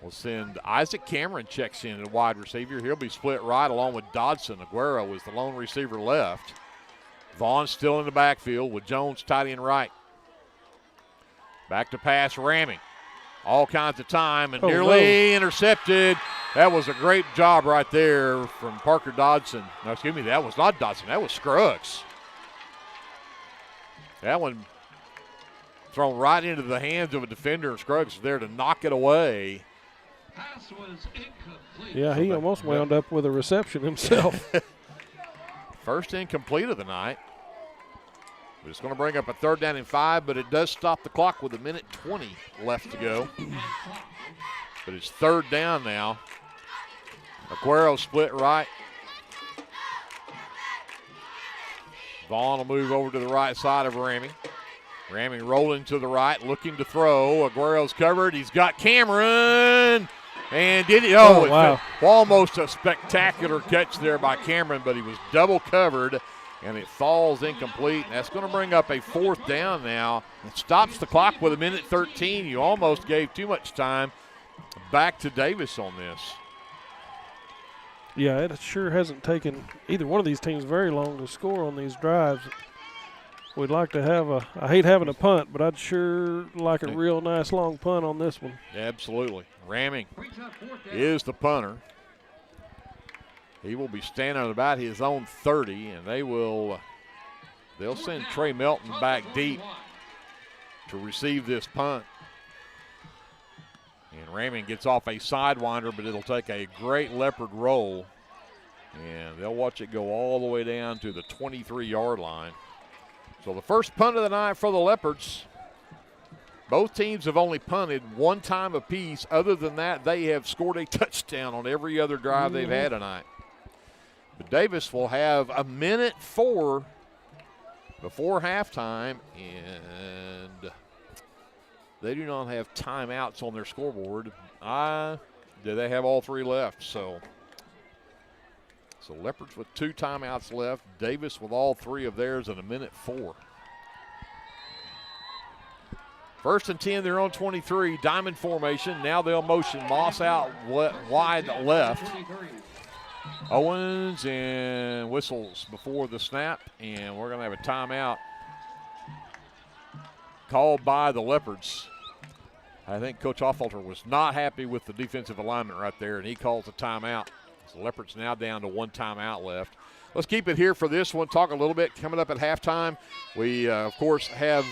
will send Isaac Cameron checks in at wide receiver. He'll be split right along with Dodson. Aguero is the lone receiver left. Vaughn still in the backfield with Jones tight end right. Back to pass, Ramming. All kinds of time and nearly intercepted. That was a great job right there from Parker Dodson. No, excuse me, that was not Dodson. That was Scruggs. That one thrown right into the hands of a defender, and Scruggs was there to knock it away. Pass was incomplete. Yeah, he almost wound up with a reception himself. First incomplete of the night. But it's going to bring up a third down and 5, but it does stop the clock with 1:20 left to go. But it's third down now. Aguero split right. Vaughn will move over to the right side of Ramming. Ramming rolling to the right, looking to throw. Aguero's covered. He's got Cameron. And did it? Oh, wow. Almost a spectacular catch there by Cameron, but he was double covered, and it falls incomplete. And that's going to bring up a fourth down now. It stops the clock with 1:13. You almost gave too much time. Back to Davis on this. Yeah, it sure hasn't taken either one of these teams very long to score on these drives. We'd like to have I hate having a punt, but I'd sure like a real nice long punt on this one. Absolutely. Ramming is the punter. He will be standing at about his own 30, and they'll send Trey Melton back deep to receive this punt. And Ramming gets off a sidewinder, but it'll take a great leopard roll, and they'll watch it go all the way down to the 23-yard line. So the first punt of the night for the Leopards. Both teams have only punted one time apiece. Other than that, they have scored a touchdown on every other drive they've had tonight. But Davis will have 1:04 before halftime, and they do not have timeouts on their scoreboard. Do they have all 3 left? So Leopards with 2 timeouts left. Davis with all 3 of theirs and 1:04. First and 10, they're on 23, diamond formation. Now they'll motion Moss out wide left. Owens and whistles before the snap, and we're going to have a timeout called by the Leopards. I think Coach Hoffalter was not happy with the defensive alignment right there, and he calls a timeout. So the Leopards now down to one timeout left. Let's keep it here for this one. Talk a little bit coming up at halftime. We, of course, have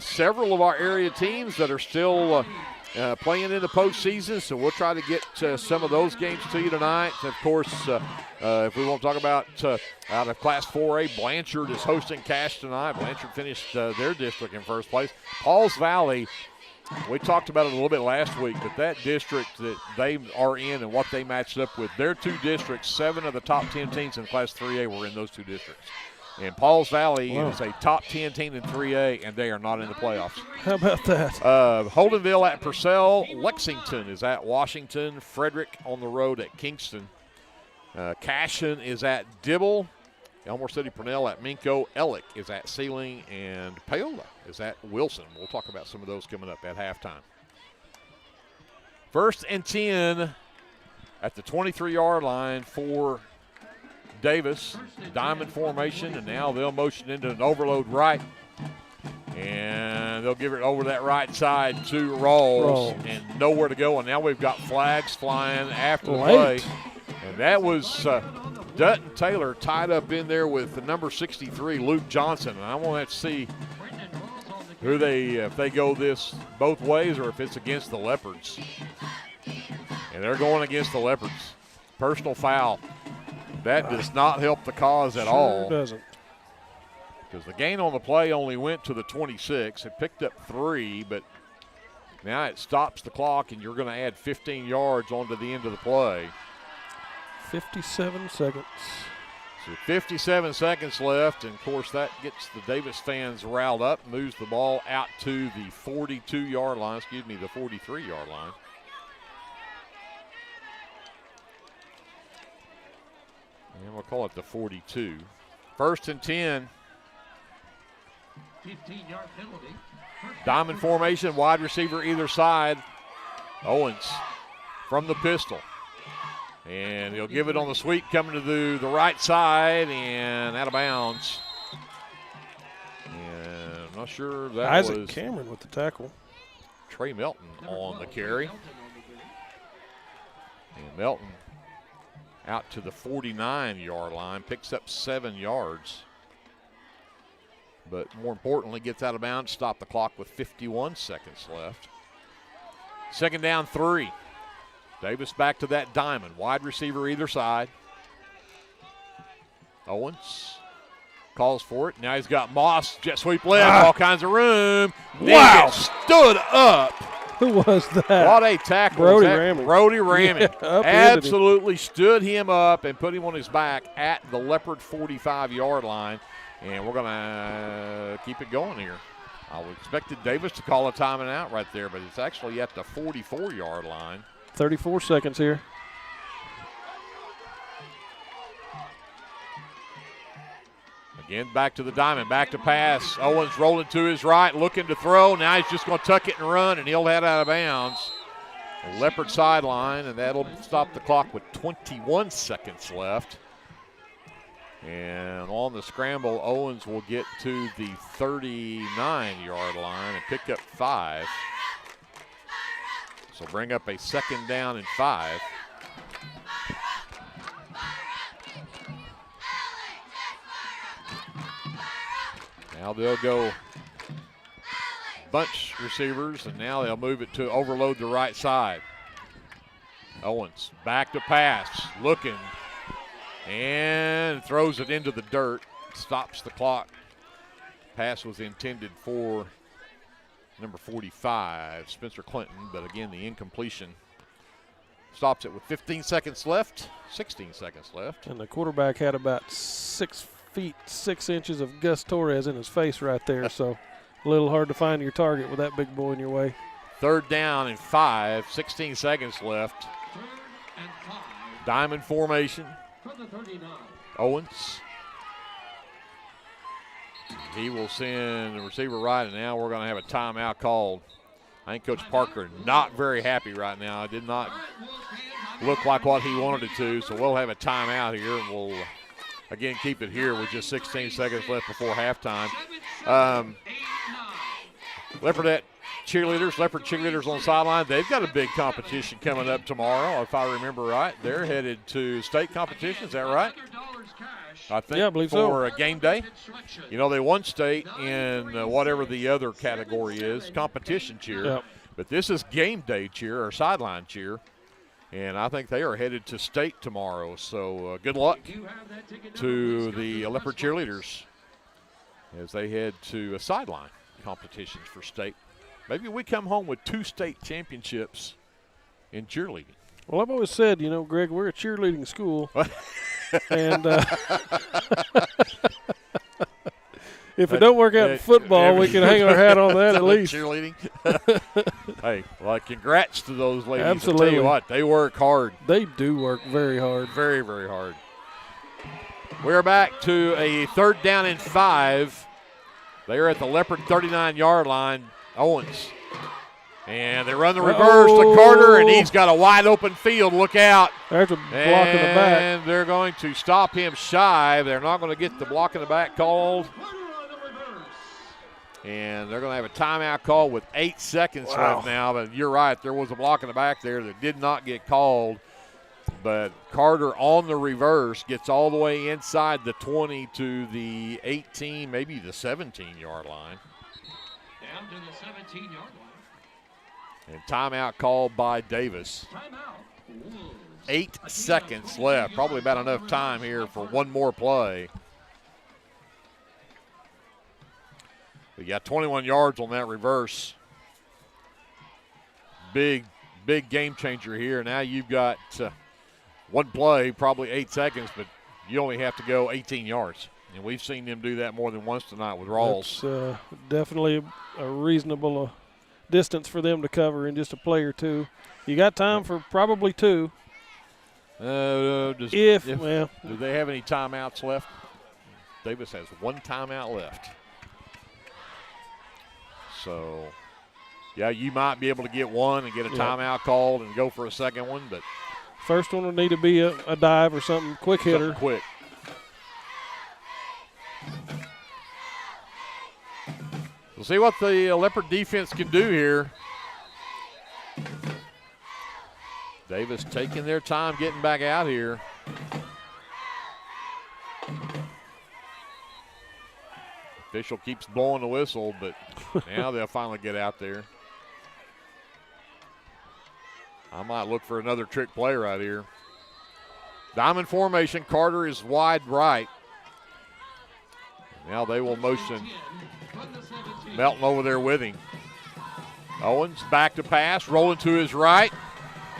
several of our area teams that are still playing in the postseason, so we'll try to get some of those games to you tonight. Of course, if we want to talk about out of Class 4A, Blanchard is hosting Cash tonight. Blanchard finished their district in first place. Pauls Valley, we talked about it a little bit last week, but that district that they are in and what they matched up with, their two districts, 7 of the top 10 teams in Class 3A were in those two districts. And Pauls Valley is a top 10 team in 3A, and they are not in the playoffs. How about that? Holdenville at Purcell. Lexington is at Washington. Frederick on the road at Kingston. Cashion is at Dibble. Elmore City Purnell at Minco. Ellick is at Sealing. And Paola is at Wilson. We'll talk about some of those coming up at halftime. 1st and 10 at the 23-yard line for Davis. Diamond formation, and now they'll motion into an overload right. And they'll give it over that right side to Rawls. And nowhere to go. And now we've got flags flying after the play. And that was Dutton Taylor tied up in there with the number 63, Luke Johnson. And I want to see who if they go this both ways or if it's against the Leopards. And they're going against the Leopards. Personal foul. That does not help the cause at all. Sure doesn't. Because the gain on the play only went to the 26. It picked up 3, but now it stops the clock, and you're going to add 15 yards onto the end of the play. 57 seconds. So 57 seconds left, and, of course, that gets the Davis fans riled up, moves the ball out to the 42-yard line, the 43-yard line. And we'll call it the 42. 1st and 10. 15-yard penalty. Diamond formation, wide receiver either side. Owens from the pistol. And he'll give it on the sweep coming to the right side and out of bounds. And I'm not sure that Isaac was Cameron with the tackle. Trey Melton on the carry. And Melton out to the 49-yard line, picks up 7 yards. But more importantly, gets out of bounds, stop the clock with 51 seconds left. 2nd down, 3. Davis back to that diamond, wide receiver either side. Owens calls for it. Now he's got Moss, jet sweep left, all kinds of room. Wow. Stood up. Who was that? What a tackle. Brody Ramey. Brody Ramey. Yeah, absolutely stood him up and put him on his back at the Leopard 45-yard line. And we're going to keep it going here. I expected Davis to call a timeout right there, but it's actually at the 44-yard line. 34 seconds here. Again, back to the diamond, back to pass. Owens rolling to his right, looking to throw. Now he's just going to tuck it and run, and he'll head out of bounds. Leopard sideline, and that'll stop the clock with 21 seconds left. And on the scramble, Owens will get to the 39-yard line and pick up 5. So bring up a 2nd down and 5. Now they'll go bunch receivers, and now they'll move it to overload the right side. Owens back to pass, looking, and throws it into the dirt, stops the clock. Pass was intended for number 45, Spencer Clinton, but again, the incompletion stops it with 15 seconds left, 16 seconds left. And the quarterback had about 6 feet, 6 inches of Gus Torres in his face right there, so a little hard to find your target with that big boy in your way. 3rd down and 5, 16 seconds left. Diamond formation. Owens. He will send the receiver right, and now we're going to have a timeout called I think Coach Parker not very happy right now. It did not look like what he wanted it to, so we'll have a timeout here, and we'll, again, keep it here with just 16 seconds left before halftime. Leopard cheerleaders on the sideline. They've got a big competition coming up tomorrow, if I remember right. They're headed to state competition, is that right? I think, yeah, I believe for so. A game day. You know, they won state in whatever the other category is, competition cheer. Yep. But this is game day cheer or sideline cheer. And I think they are headed to state tomorrow. So good luck to the Leopard cheerleaders as they head to sideline competitions for state. Maybe we come home with 2 state championships in cheerleading. Well, I've always said, you know, Greg, we're a cheerleading school. And if it don't work out in football, we can hang our hat on that at least. Cheerleading. Hey, well, congrats to those ladies. Absolutely. I tell you what, they work hard. They do work very hard. Very, very hard. We're back to a 3rd down and 5. They are at the Leopard 39-yard line. Owens. And they run the reverse to Carter, and he's got a wide open field. Look out. There's a block in the back. And they're going to stop him shy. They're not going to get the block in the back called. And they're going to have a timeout call with 8 seconds left now. But you're right, there was a block in the back there that did not get called. But Carter on the reverse gets all the way inside the 20 to the 18, maybe the 17-yard line. Down to the 17-yard line. And timeout called by Davis. 8 seconds left. Probably about enough time here for one more play. We got 21 yards on that reverse. Big game changer here. Now you've got one play, probably 8 seconds, but you only have to go 18 yards. And we've seen them do that more than once tonight with Rawls. That's definitely a reasonable distance for them to cover in just a play or two. You got time for probably 2. Do they have any timeouts left? Davis has 1 timeout left. So, yeah, you might be able to get one and get a timeout called and go for a second one, but first one will need to be a dive or something, quick hitter. Quick. We'll see what the Leopard defense can do here. Davis taking their time getting back out here. Official keeps blowing the whistle, but now they'll finally get out there. I might look for another trick play right here. Diamond formation. Carter is wide right. Now they will motion Melton over there with him. Owens back to pass, rolling to his right.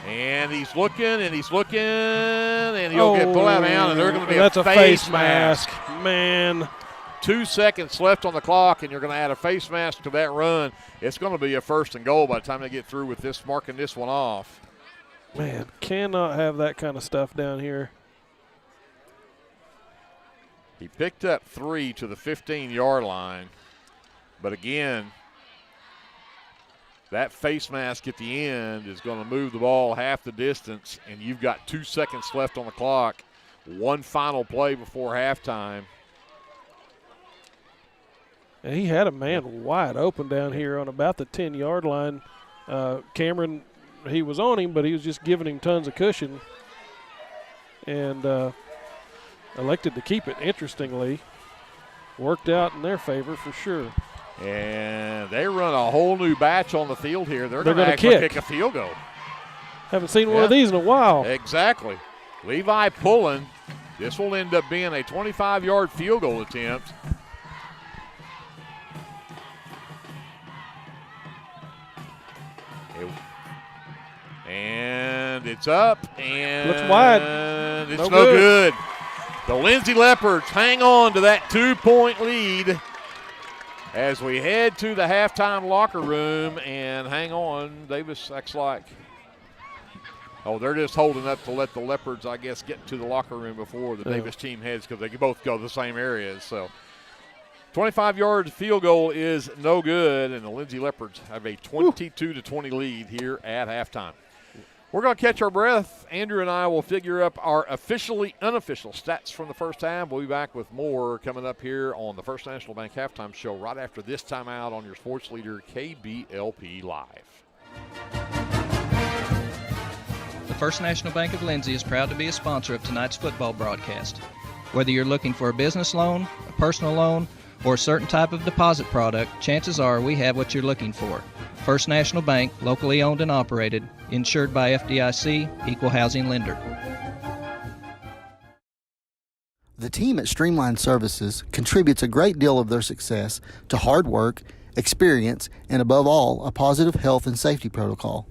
And he's looking, and he'll get pulled out and there's going to be a face mask. Man. 2 seconds left on the clock, and you're going to add a face mask to that run. It's going to be a 1st and goal by the time they get through with this, marking this one off. Man, cannot have that kind of stuff down here. He picked up 3 to the 15-yard line. But again, that face mask at the end is going to move the ball half the distance, and you've got 2 seconds left on the clock. One final play before halftime. And he had a man wide open down here on about the 10-yard line. Cameron, he was on him, but he was just giving him tons of cushion. And elected to keep it, interestingly. Worked out in their favor for sure. And they run a whole new batch on the field here. They're going to actually kick a field goal. Haven't seen one of these in a while. Exactly. Levi pulling. This will end up being a 25-yard field goal attempt. And it's up, and looks wide. It's no good. The Lindsay Leopards hang on to that 2-point lead as we head to the halftime locker room. And hang on, Davis acts like, they're just holding up to let the Leopards, I guess, get to the locker room before the Davis team heads, because they can both go to the same areas. So 25-yard field goal is no good, and the Lindsay Leopards have a 22-20 lead here at halftime. We're going to catch our breath. Andrew and I will figure up our officially unofficial stats from the first half. We'll be back with more coming up here on the First National Bank Halftime Show right after this timeout on your sports leader, KBLP Live. The First National Bank of Lindsay is proud to be a sponsor of tonight's football broadcast. Whether you're looking for a business loan, a personal loan, or a certain type of deposit product, chances are we have what you're looking for. First National Bank, locally owned and operated, insured by FDIC, equal housing lender. The team at Streamline Services contributes a great deal of their success to hard work, experience, and above all, a positive health and safety protocol.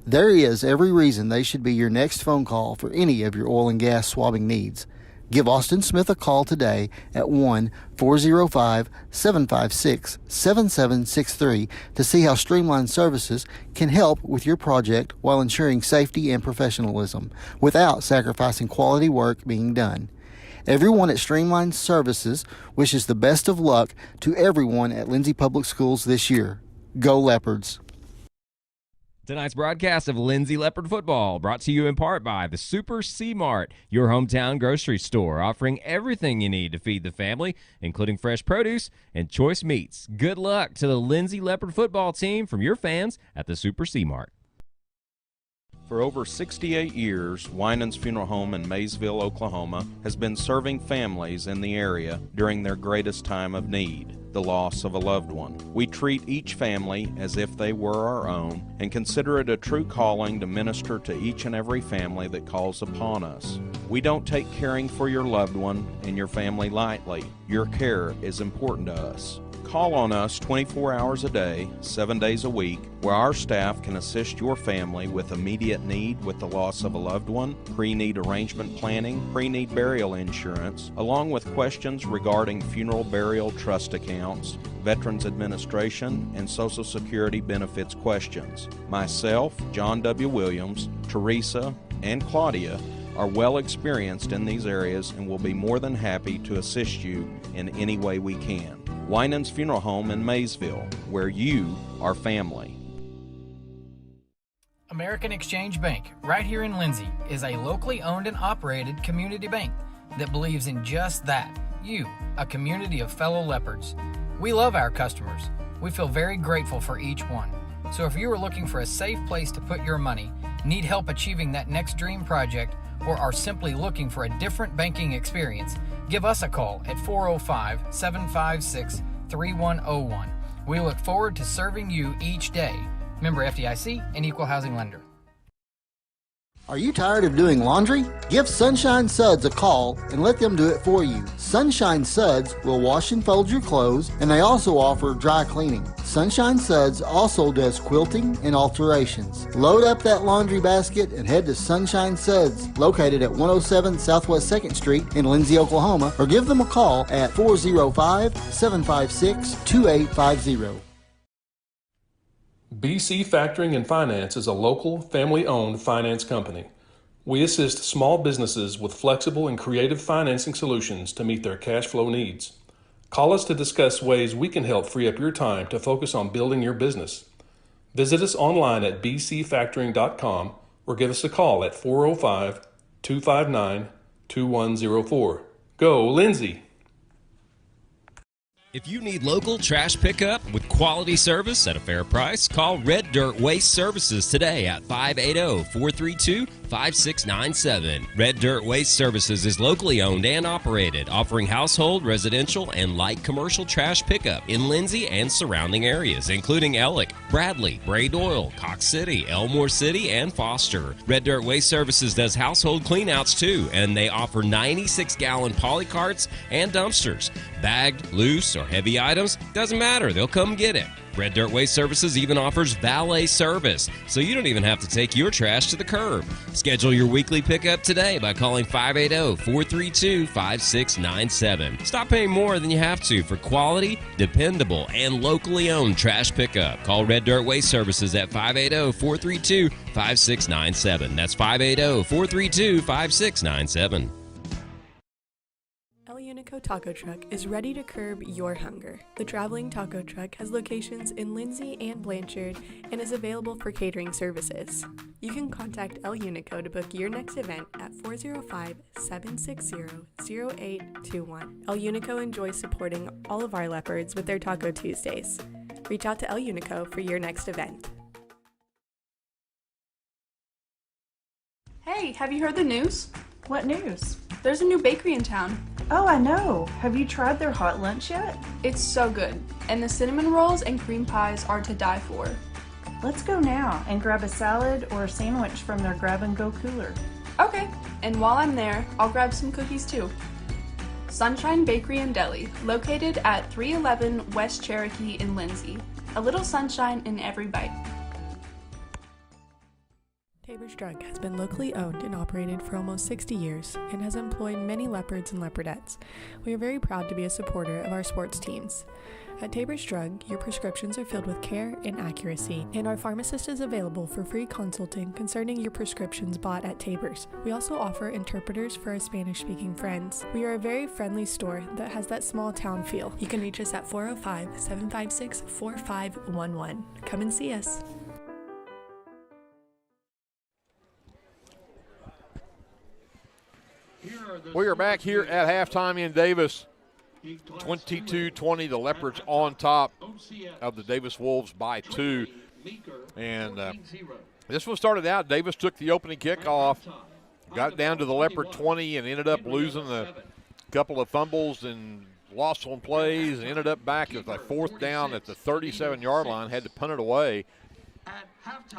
There is every reason they should be your next phone call for any of your oil and gas swabbing needs. Give Austin Smith a call today at 1-405-756-7763 to see how Streamline Services can help with your project while ensuring safety and professionalism without sacrificing quality work being done. Everyone at Streamline Services wishes the best of luck to everyone at Lindsay Public Schools this year. Go Leopards! Tonight's broadcast of Lindsay Leopard Football brought to you in part by the Super C-Mart, your hometown grocery store, offering everything you need to feed the family, including fresh produce and choice meats. Good luck to the Lindsay Leopard football team from your fans at the Super C-Mart. For over 68 years, Winans Funeral Home in Maysville, Oklahoma, has been serving families in the area during their greatest time of need, the loss of a loved one. We treat each family as if they were our own and consider it a true calling to minister to each and every family that calls upon us. We don't take caring for your loved one and your family lightly. Your care is important to us. Call on us 24 hours a day, 7 days a week, where our staff can assist your family with immediate need with the loss of a loved one, pre-need arrangement planning, pre-need burial insurance, along with questions regarding funeral burial trust accounts, Veterans Administration, and Social Security benefits questions. Myself, John W. Williams, Teresa, and Claudia are well experienced in these areas and will be more than happy to assist you in any way we can. Winans Funeral Home in Maysville, where you are family. American Exchange Bank, right here in Lindsay, is a locally owned and operated community bank that believes in just that, you, a community of fellow leopards. We love our customers. We feel very grateful for each one. So if you are looking for a safe place to put your money, need help achieving that next dream project, or are simply looking for a different banking experience, give us a call at 405-756-3101. We look forward to serving you each day. Member FDIC and equal housing lender. Are you tired of doing laundry? Give Sunshine Suds a call and let them do it for you. Sunshine Suds will wash and fold your clothes, and they also offer dry cleaning. Sunshine Suds also does quilting and alterations. Load up that laundry basket and head to Sunshine Suds, located at 107 Southwest 2nd Street in Lindsay, Oklahoma, or give them a call at 405-756-2850. BC Factoring and Finance is a local, family-owned finance company. We assist small businesses with flexible and creative financing solutions to meet their cash flow needs. Call us to discuss ways we can help free up your time to focus on building your business. Visit us online at bcfactoring.com or give us a call at 405-259-2104. Go, Lindsay! If you need local trash pickup with quality service at a fair price, call Red Dirt Waste Services today at 580-432-5697. Red Dirt Waste Services is locally owned and operated, offering household, residential, and light commercial trash pickup in Lindsay and surrounding areas, including Ellick, Bradley, Braid Oil, Cox City, Elmore City, and Foster. Red Dirt Waste Services does household cleanouts too, and they offer 96-gallon poly carts and dumpsters. Bagged, loose, or heavy items, doesn't matter, they'll come get it. Red Dirt Waste Services even offers valet service, so you don't even have to take your trash to the curb. Schedule your weekly pickup today by calling 580-432-5697. Stop paying more than you have to for quality, dependable, and locally owned trash pickup. Call Red Dirt Waste Services at 580-432-5697. That's 580-432-5697. Unico Taco Truck is ready to curb your hunger. The traveling taco truck has locations in Lindsay and Blanchard and is available for catering services. You can contact El Unico to book your next event at 405-760-0821. El Unico enjoys supporting all of our leopards with their Taco Tuesdays. Reach out to El Unico for your next event. Hey, have you heard the news? What news? There's a new bakery in town. Oh, I know. Have you tried their hot lunch yet? It's so good, and the cinnamon rolls and cream pies are to die for. Let's go now and grab a salad or a sandwich from their grab-and-go cooler. Okay, and while I'm there, I'll grab some cookies too. Sunshine Bakery and Deli, located at 311 West Cherokee in Lindsay. A little sunshine in every bite. Tabor's Drug has been locally owned and operated for almost 60 years and has employed many leopards and leopardettes. We are very proud to be a supporter of our sports teams. At Tabor's Drug, your prescriptions are filled with care and accuracy, and our pharmacist is available for free consulting concerning your prescriptions bought at Tabor's. We also offer interpreters for our Spanish-speaking friends. We are a very friendly store that has that small town feel. You can reach us at 405-756-4511. Come and see us. We are back here at halftime in Davis. 22-20, the Leopards on top of the Davis Wolves by 2. And this one started out, Davis took the opening kickoff, got down to the Leopard 20 and ended up losing a couple of fumbles and lost on plays and ended up back at the 4th down at the 37-yard line, had to punt it away.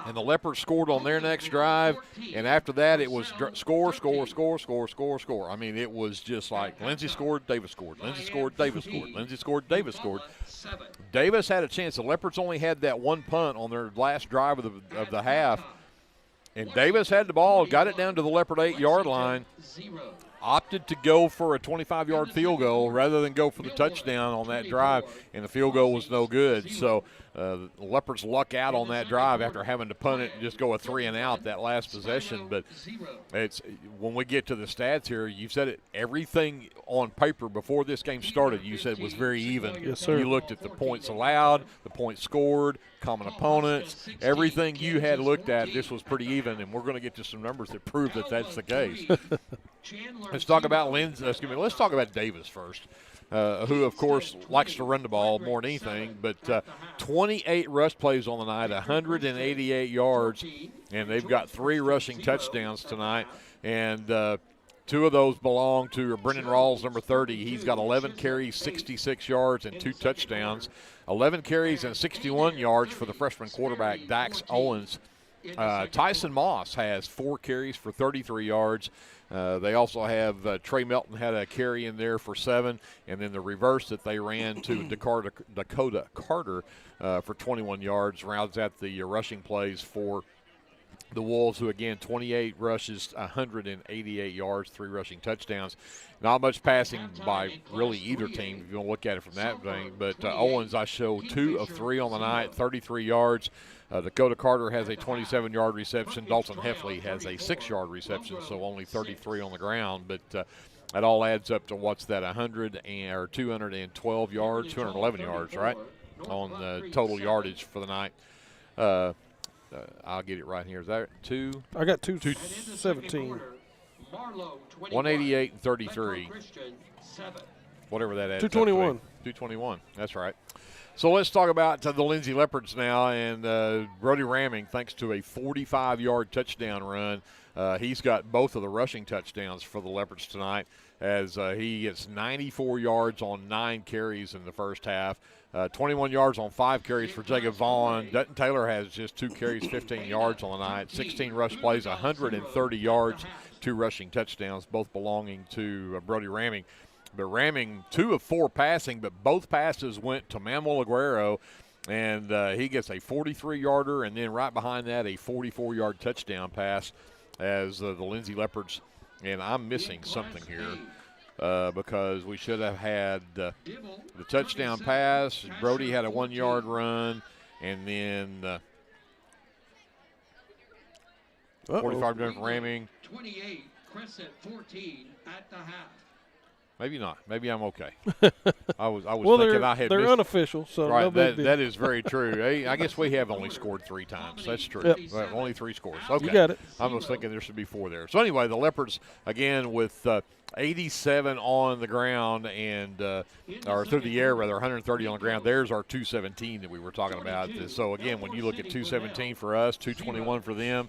And the Leopards scored on their next drive, and after that it was score. I mean, it was just like Lindsay scored, Davis scored, Lindsay scored, Davis scored, Lindsay scored, Davis scored. Davis had a chance. The Leopards only had that one punt on their last drive of the half, and Davis had the ball, got it down to the Leopard 8-yard line, opted to go for a 25-yard field goal rather than go for the touchdown on that drive, and the field goal was no good. So the Leopards luck out on that drive after having to punt it and just go a 3-and-out that last possession. But it's when we get to the stats here, you said it, everything on paper before this game started you said was very even. Yes, sir. You looked at the points allowed, the points scored, common opponents, everything you had looked at, this was pretty even, and we're going to get to some numbers that prove that that's the case. Let's talk about let's talk about Davis first, who, of course, likes to run the ball more than anything. But 28 rush plays on the night, 188 yards, and they've got 3 rushing touchdowns tonight. And 2 of those belong to Brendan Rawls, number 30. He's got 11 carries, 66 yards, and 2 touchdowns. 11 carries and 61 yards for the freshman quarterback, Dax Owens. Tyson Moss has 4 carries for 33 yards. They also have Trey Melton had a carry in there for 7, and then the reverse that they ran to Dakota Carter for 21 yards rounds out the rushing plays for the Wolves, who, again, 28 rushes, 188 yards, 3 rushing touchdowns. Not much passing by really either team if you want to look at it from that thing. But Owens, I show 2 of 3 on the night, 33 yards. Dakota Carter has a 27-yard reception. Dalton Heffley has a 6-yard reception, so only 33 on the ground. But that all adds up to what's that, 212 yards, 211 yards, right, on the total yardage for the night. I'll get it right here. Is that 2? I got 217. 188 and 33. Whatever that adds. 221. 221. That's right. So let's talk about the Lindsay Leopards now, and Brody Ramming, thanks to a 45-yard touchdown run, he's got both of the rushing touchdowns for the Leopards tonight, as he gets 94 yards on 9 carries in the first half, 21 yards on 5 carries for Jacob Vaughn. Dutton Taylor has just 2 carries, 15 yards on the night, 16 rush plays, 130 yards, 2 rushing touchdowns, both belonging to Brody Ramming. But Ramming 2 of 4 passing, but both passes went to Manuel Aguero, and he gets a 43-yarder, and then right behind that a 44-yard touchdown pass as the Lindsay Leopards. And I'm missing something here because we should have had the touchdown pass. Brody had a 1-yard run, and then 45 yards for Ramming. 28, Crescent 14 at the half. Maybe not. Maybe I'm okay. I was well, thinking I had they're missed. Unofficial, so right. No big deal. That is very true. I guess we have only scored 3 times. That's true. Yep. Only 3 scores. Okay. You got it. I was thinking there should be 4 there. So anyway, the Leopards again with 87 on the ground or through the air rather, 130 on the ground. There's our 217 that we were talking about. So again, when you look at 217 for us, 221 for them.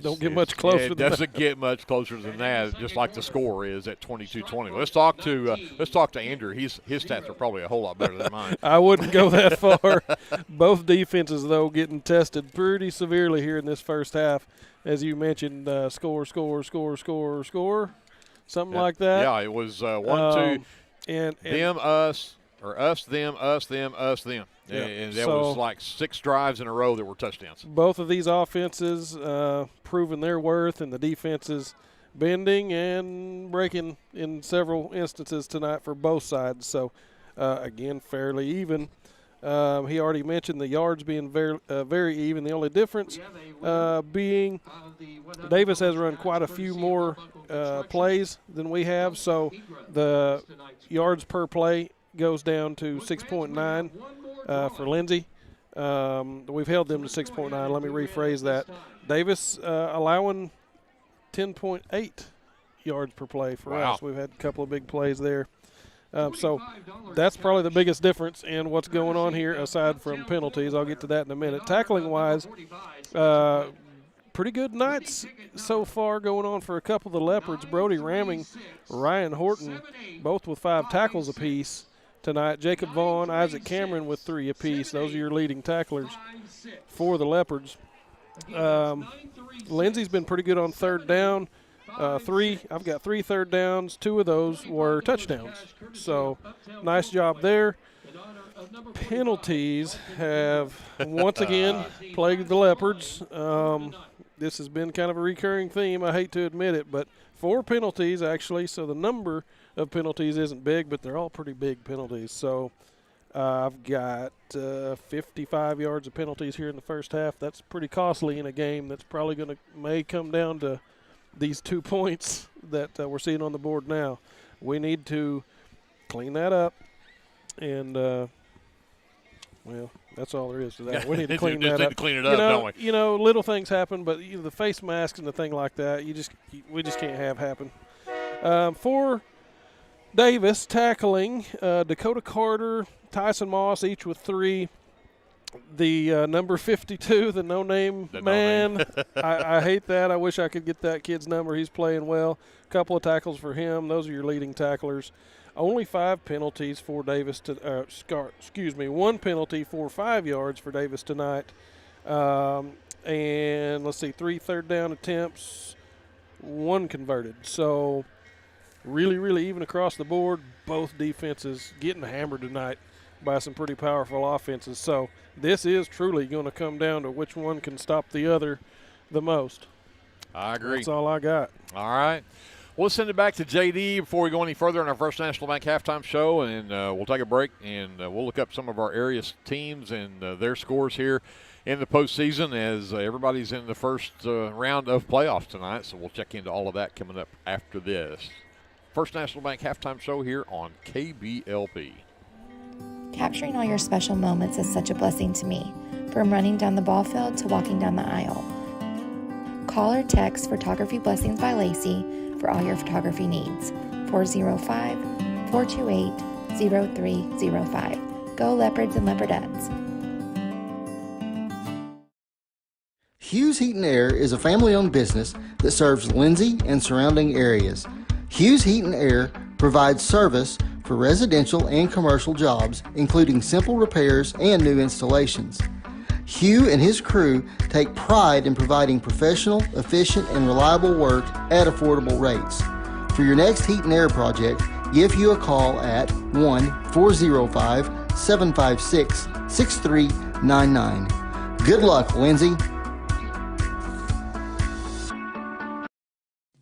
Don't get much closer. It doesn't get much closer than that. Just like the score is at 22-20. Let's talk to Andrew. His stats are probably a whole lot better than mine. I wouldn't go that far. Both defenses though getting tested pretty severely here in this first half, as you mentioned. Score, something like that. Yeah, it was 1, 2, and them, us, or us, them, us, them, us, them. Yeah. And that was like 6 drives in a row that were touchdowns. Both of these offenses proving their worth, and the defenses bending and breaking in several instances tonight for both sides. So, again, fairly even. He already mentioned the yards being very even. The only difference being Davis has run quite a few more plays than we have, so the yards per play goes down to 6.9 for Lindsay. We've held them to 6.9. Let me rephrase that. Davis allowing 10.8 yards per play for us. We've had a couple of big plays there. So that's probably the biggest difference in what's going on here aside from penalties. I'll get to that in a minute. Tackling-wise, pretty good nights so far going on for a couple of the Leopards. Brody Ramming, Ryan Horton, both with 5 tackles apiece tonight. Jacob Vaughn, Isaac Cameron with 3 apiece. Those are your leading tacklers for the Leopards. Lindsay's been pretty good on third down. I've got 3 third downs. 2 of those were touchdowns. So nice job there. Penalties have once again plagued the Leopards. This has been kind of a recurring theme. I hate to admit it, but 4 penalties actually. So the number of penalties isn't big, but they're all pretty big penalties. So I've got 55 yards of penalties here in the first half. That's pretty costly in a game that's probably may come down to these 2 points that we're seeing on the board now. We need to clean that up, and well, that's all there is to that. We need to clean that up. To clean it up, don't we? You know, little things happen, but the face masks and the thing like that, we just can't have happen. For Davis tackling, Dakota Carter, Tyson Moss, each with 3. The number 52, the no-name man, I hate that. I wish I could get that kid's number. He's playing well. A couple of tackles for him. Those are your leading tacklers. Only 5 penalties for Davis. 1 penalty for 5 yards for Davis tonight. And let's see, 3 third down attempts, 1 converted. So really, really even across the board. Both defenses getting hammered tonight by some pretty powerful offenses. So this is truly going to come down to which one can stop the other the most. I agree. That's all I got. All right. We'll send it back to JD before we go any further in our First National Bank halftime show, and we'll take a break, and we'll look up some of our area teams and their scores here in the postseason as everybody's in the first round of playoffs tonight. So we'll check into all of that coming up after this. First National Bank halftime show here on KBLP. Capturing all your special moments is such a blessing to me, from running down the ball field to walking down the aisle. Call or text Photography Blessings by Lacey for all your photography needs. 405-428-0305. Go Leopards and Leopardettes. Hughes Heat and Air is a family-owned business that serves Lindsay and surrounding areas. Hughes Heat and Air provides service for residential and commercial jobs, including simple repairs and new installations. Hugh and his crew take pride in providing professional, efficient, and reliable work at affordable rates. For your next heat and air project, give Hugh a call at 1-405-756-6399. Good luck, Lindsay.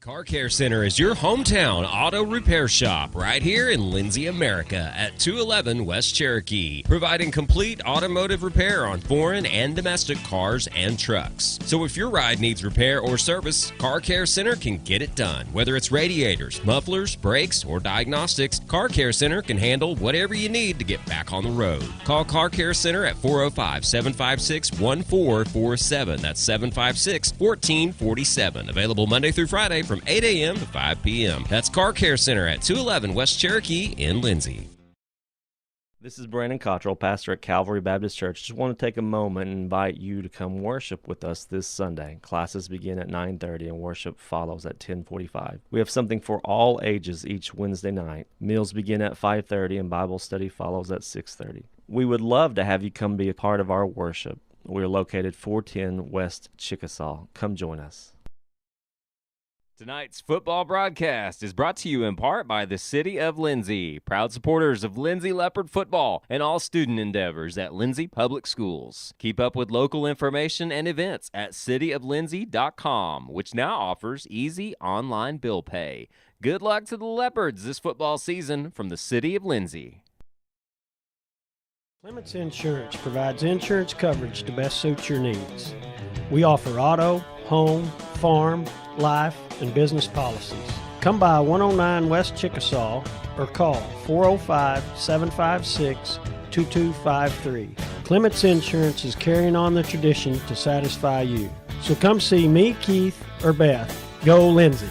Car Care Center is your hometown auto repair shop right here in Lindsay, America at 211 West Cherokee, providing complete automotive repair on foreign and domestic cars and trucks. So if your ride needs repair or service, Car Care Center can get it done. Whether it's radiators, mufflers, brakes, or diagnostics, Car Care Center can handle whatever you need to get back on the road. Call Car Care Center at 405-756-1447. That's 756-1447. Available Monday through Friday from 8 a.m. to 5 p.m. That's Car Care Center at 211 West Cherokee in Lindsay. This is Brandon Cottrell, pastor at Calvary Baptist Church. Just want to take a moment and invite you to come worship with us this Sunday. Classes begin at 9:30 and worship follows at 10:45. We have something for all ages each Wednesday night. Meals begin at 5:30 and Bible study follows at 6:30. We would love to have you come be a part of our worship. We're located 410 West Chickasaw. Come join us. Tonight's football broadcast is brought to you in part by the City of Lindsay, proud supporters of Lindsay Leopard football and all student endeavors at Lindsay Public Schools. Keep up with local information and events at cityoflindsay.com, which now offers easy online bill pay. Good luck to the Leopards this football season from the City of Lindsay. Clements Insurance provides insurance coverage to best suit your needs. We offer auto, home, farm, life, and business policies. Come by 109 West Chickasaw or call 405-756-2253. Clements Insurance is carrying on the tradition to satisfy you. So come see me, Keith, or Beth. Go Lindsay.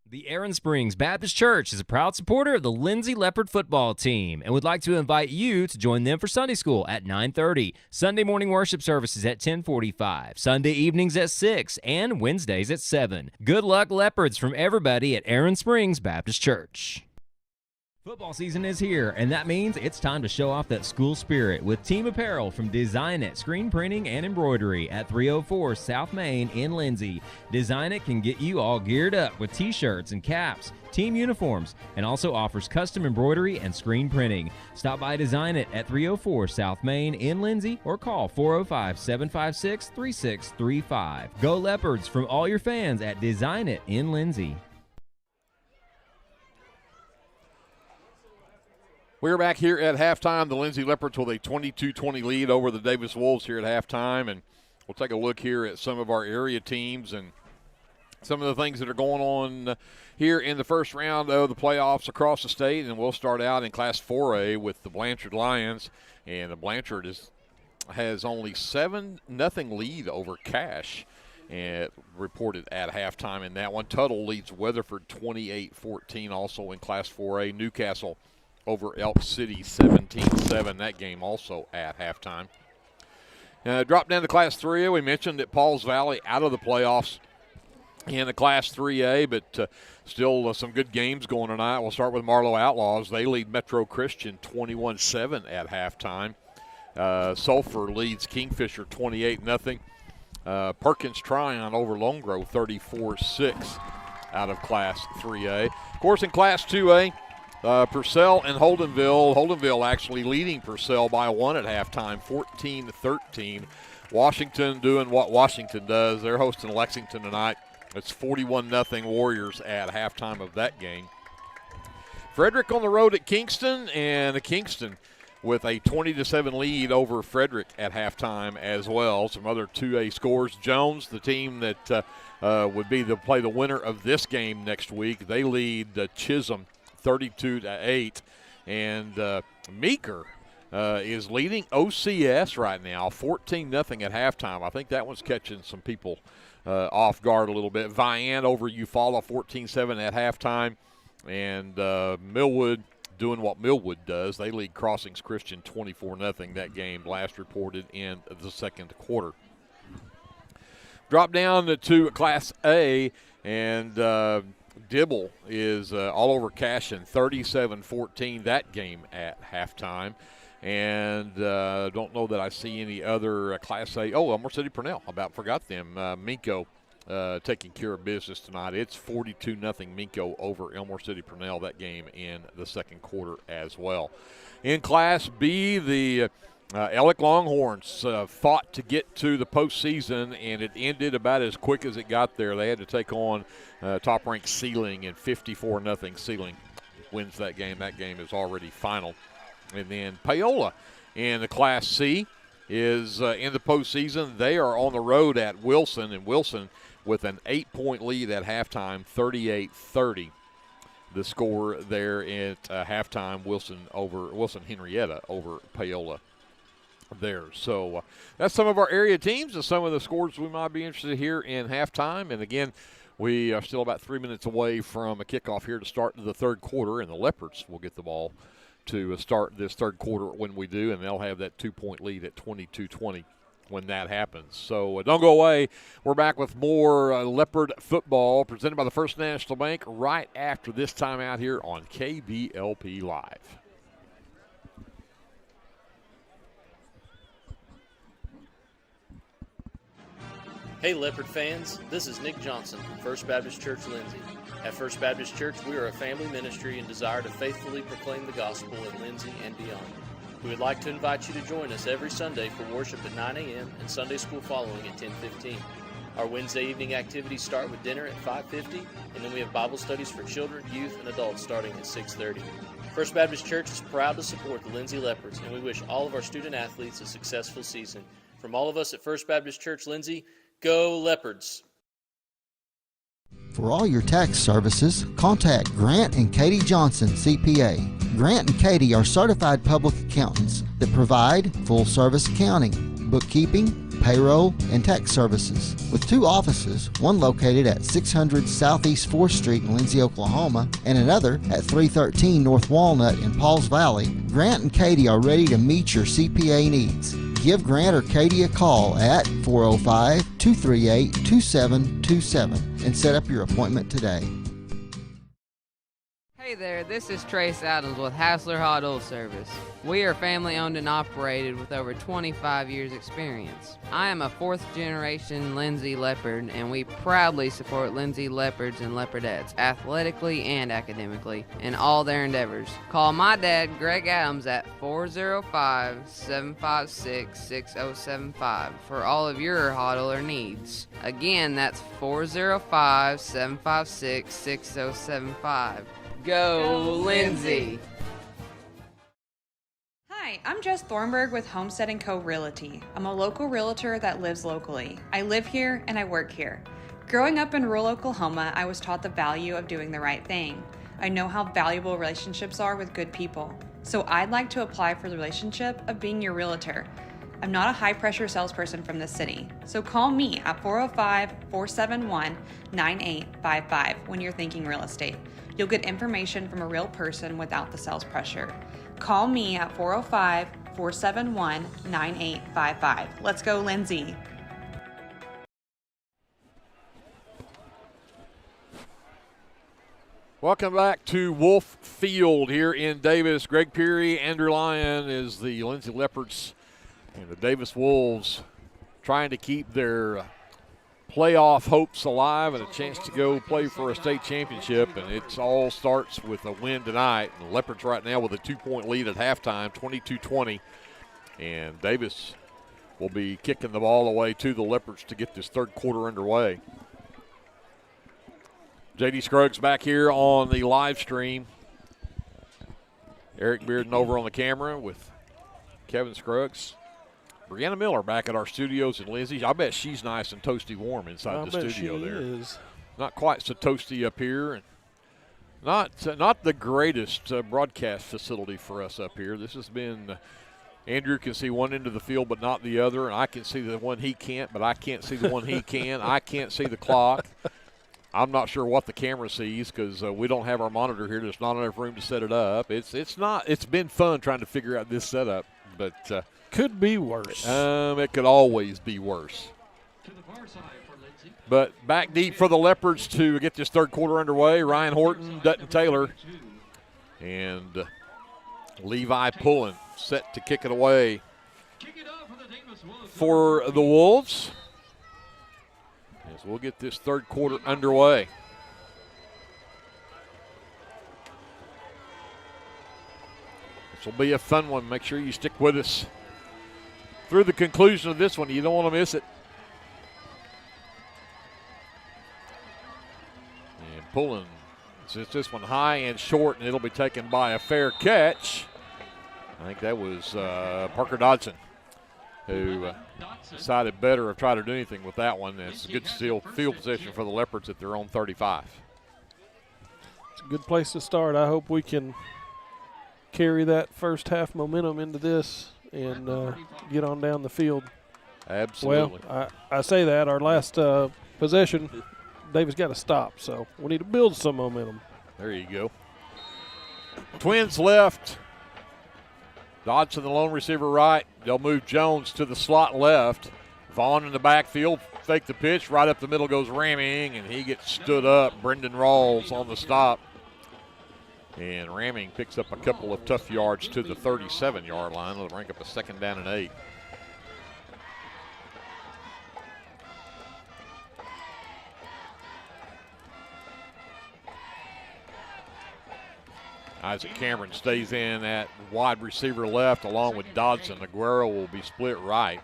The Aaron Springs Baptist Church is a proud supporter of the Lindsay Leopard football team and would like to invite you to join them for Sunday school at 9:30, Sunday morning worship services at 10:45, Sunday evenings at 6, and Wednesdays at 7. Good luck, Leopards, from everybody at Aaron Springs Baptist Church. Football season is here, and that means it's time to show off that school spirit with team apparel from Design It Screen Printing and Embroidery at 304 South Main in Lindsay. Design It can get you all geared up with t-shirts and caps, team uniforms, and also offers custom embroidery and screen printing. Stop by Design It at 304 South Main in Lindsay or call 405-756-3635. Go Leopards from all your fans at Design It in Lindsay. We're back here at halftime. The Lindsay Leopards with a 22-20 lead over the Davis Wolves here at halftime. And we'll take a look here at some of our area teams and some of the things that are going on here in the first round of the playoffs across the state. And we'll start out in Class 4A with the Blanchard Lions. And the Blanchard has only 7-0 lead over Cache, and reported at halftime in that one. Tuttle leads Weatherford 28-14 also in Class 4A. Newcastle over Elk City 17-7. That game also at halftime. Drop down to Class 3A. We mentioned that Pauls Valley out of the playoffs in the Class 3A, but still some good games going tonight. We'll start with Marlow Outlaws. They lead Metro Christian 21-7 at halftime. Sulphur leads Kingfisher 28-0. Perkins Tryon over Lone Grove 34-6 out of Class 3A. Of course, in Class 2A, Purcell and Holdenville. Holdenville actually leading Purcell by 1 at halftime, 14-13. Washington doing what Washington does. They're hosting Lexington tonight. It's 41-0 Warriors at halftime of that game. Frederick on the road at Kingston, and Kingston with a 20-7 lead over Frederick at halftime as well. Some other 2A scores. Jones, the team that would be to play the winner of this game next week, they lead Chisholm 32-8, and Meeker is leading OCS right now, 14-0 at halftime. I think that one's catching some people off guard a little bit. Vian over Eufaula 14-7 at halftime, and Millwood doing what Millwood does. They lead Crossings Christian 24-0. That game last reported in the second quarter. Drop down to Class A, and Dibble is all over Cashin, 37-14, that game at halftime. And don't know that I see any other Class A. Oh, Elmore City Purnell, about forgot them. Minko taking care of business tonight. It's 42-0 Minko over Elmore City Purnell, that game in the second quarter as well. In Class B, the Ellick Longhorns fought to get to the postseason, and it ended about as quick as it got there. They had to take on top-ranked Sealing, and 54-0 Sealing wins that game. That game is already final. And then Paola in the Class C is in the postseason. They are on the road at Wilson, and Wilson with an 8-point lead at halftime, 38-30. The score there at halftime, Wilson Henrietta over Paola there. So that's some of our area teams and some of the scores we might be interested in here in halftime. And again, we are still about 3 minutes away from a kickoff here to start the third quarter, and the Leopards will get the ball to start this third quarter when we do, and they'll have that 2-point lead at 22-20 when that happens. So don't go away. We're back with more Leopard football presented by the First National Bank right after this time out here on KBLP Live. Hey Leopard fans, this is Nick Johnson from First Baptist Church Lindsay. At First Baptist Church, we are a family ministry and desire to faithfully proclaim the gospel in Lindsay and beyond. We would like to invite you to join us every Sunday for worship at 9 a.m. and Sunday school following at 10:15. Our Wednesday evening activities start with dinner at 5:50, and then we have Bible studies for children, youth, and adults starting at 6:30. First Baptist Church is proud to support the Lindsay Leopards, and we wish all of our student athletes a successful season. From all of us at First Baptist Church Lindsay, go Leopards! For all your tax services, contact Grant and Katie Johnson, CPA. Grant and Katie are certified public accountants that provide full-service accounting, bookkeeping, payroll, and tax services. With 2 offices, one located at 600 Southeast 4th Street in Lindsay, Oklahoma, and another at 313 North Walnut in Pauls Valley, Grant and Katie are ready to meet your CPA needs. Give Grant or Katie a call at 405-238-2727 and set up your appointment today. Hey there, this is Trace Adams with Hassler Hot Oil Service. We are family owned and operated with over 25 years experience. I am a 4th generation Lindsay Leopard, and we proudly support Lindsay Leopards and Leopardettes athletically and academically in all their endeavors. Call my dad, Greg Adams, at 405-756-6075 for all of your hot oiler needs. Again, that's 405-756-6075. Go Lindsay! Hi, I'm Jess Thornburg with Homestead & Co. Realty. I'm a local realtor that lives locally. I live here and I work here. Growing up in rural Oklahoma, I was taught the value of doing the right thing. I know how valuable relationships are with good people. So I'd like to apply for the relationship of being your realtor. I'm not a high-pressure salesperson from the city, so call me at 405-471-9855 when you're thinking real estate. You'll get information from a real person without the sales pressure. Call me at 405-471-9855. Let's go, Lindsay. Welcome back to Wolf Field here in Davis. Greg Peary, Andrew Lyon is the Lindsay Leopards and the Davis Wolves trying to keep their playoff hopes alive and a chance to go play for a state championship, and it all starts with a win tonight. And the Leopards right now with a 2-point lead at halftime, 22-20, and Davis will be kicking the ball away to the Leopards to get this third quarter underway. J.D. Scruggs back here on the live stream. Eric Bearden over on the camera with Kevin Scruggs. Brianna Miller back at our studios in Lindsay. I bet she's nice and toasty warm inside the studio there. Is. Not quite so toasty up here. And not the greatest broadcast facility for us up here. This has been Andrew can see one end of the field but not the other, and I can see the one he can't, but I can't see the one he can. I can't see the clock. I'm not sure what the camera sees because we don't have our monitor here. There's not enough room to set it up. It's been fun trying to figure out this setup, but could be worse. It could always be worse. But back deep for the Leopards to get this third quarter underway. Ryan Horton, Dutton Taylor, and Levi Pullen set to kick it away for the Wolves. As we'll get this third quarter underway. This will be a fun one. Make sure you stick with us. through the conclusion of this one. You don't want to miss it. And pulling this one high and short, and it'll be taken by a fair catch. I think that was Parker Dodson, who decided better to try to do anything with that one. It's a good field position for the Leopards at their own 35. It's a good place to start. I hope we can carry that first half momentum into this and get on down the field. Absolutely. Well, I say that. Our last possession, Davis got to stop, so we need to build some momentum. There you go. Twins left. Dodson, the lone receiver, right. They'll move Jones to the slot left. Vaughn in the backfield, fake the pitch. Right up the middle goes Ramming, and he gets stood up. Brendan Rawls on the stop. And Ramming picks up a couple of tough yards to the 37-yard line. It'll rank up a 2nd down and 8. Isaac Cameron stays in at wide receiver left along with Dodson. Aguero will be split right.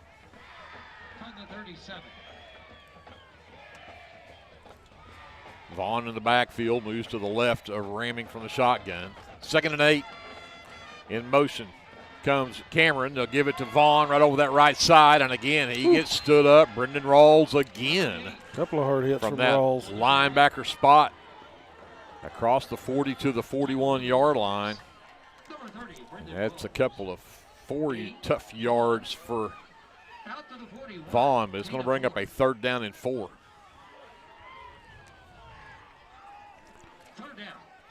Vaughn in the backfield moves to the left of Ramming from the shotgun. 2nd and 8. In motion comes Cameron. They'll give it to Vaughn right over that right side. And again, he gets stood up. Brendan Rawls again. Couple of hard hits from that Rawls. Linebacker spot. Across the 40 to the 41-yard line. And that's a couple of 40 tough yards for Vaughn, but it's going to bring up a 3rd down and 4.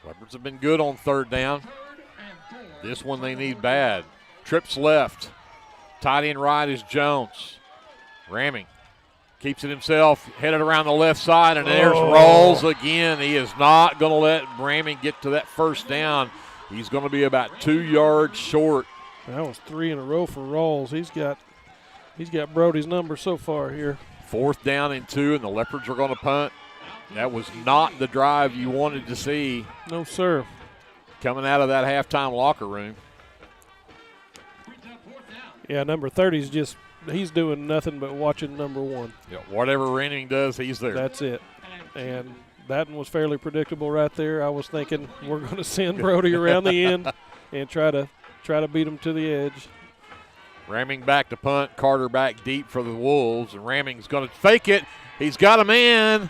Leopards have been good on 3rd down. This one they need bad. Trips left. Tight end right is Jones. Ramming. Keeps it himself, headed around the left side, and there's Rawls again. He is not going to let Ramming get to that 1st down. He's going to be about 2 yards short. That was 3 in a row for Rawls. He's got Brody's number so far here. 4th down and 2, and the Leopards are going to punt. That was not the drive you wanted to see. No, sir. Coming out of that halftime locker room. Yeah, number 30's just – he's doing nothing but watching number 1. Yeah, whatever Ramming does, he's there. That's it. And that one was fairly predictable right there. I was thinking we're going to send Brody around the end and try to beat him to the edge. Ramming back to punt. Carter back deep for the Wolves. And Ramming's going to fake it. He's got a man.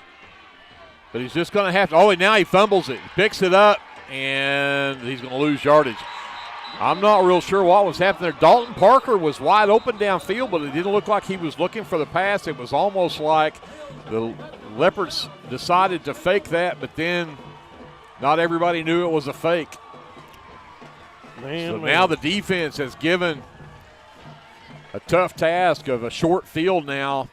But he's just going to have to. Oh, now he fumbles it. He picks it up, and he's going to lose yardage. I'm not real sure what was happening there. Dalton Parker was wide open downfield, but it didn't look like he was looking for the pass. It was almost like the Leopards decided to fake that, but then not everybody knew it was a fake. Now the defense has given a tough task of a short field now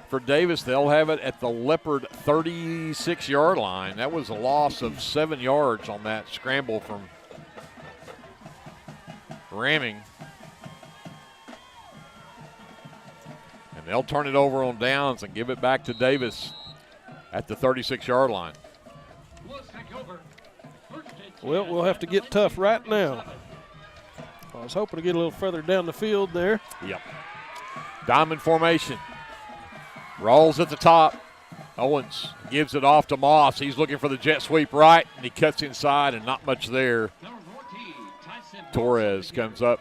for Davis. They'll have it at the Leopard 36-yard line. That was a loss of 7 yards on that scramble from Ramming. And they'll turn it over on downs and give it back to Davis at the 36-yard line. Well, we'll have to get tough right now. I was hoping to get a little further down the field there. Yep. Diamond formation. Rolls at the top. Owens gives it off to Moss. He's looking for the jet sweep right, and he cuts inside, and not much there. Torres comes up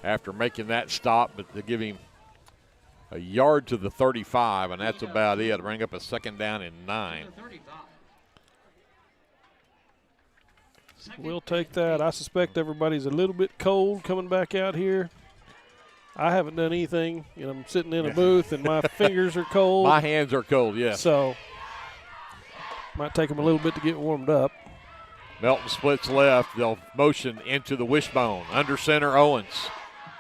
after making that stop, but they give him a yard to the 35, and that's about it. Bring up a 2nd down and 9. We'll take that. I suspect everybody's a little bit cold coming back out here. I haven't done anything. You know, I'm sitting in a booth, and my fingers are cold. My hands are cold, yeah. So might take them a little bit to get warmed up. Melton splits left. They'll motion into the wishbone. Under center, Owens.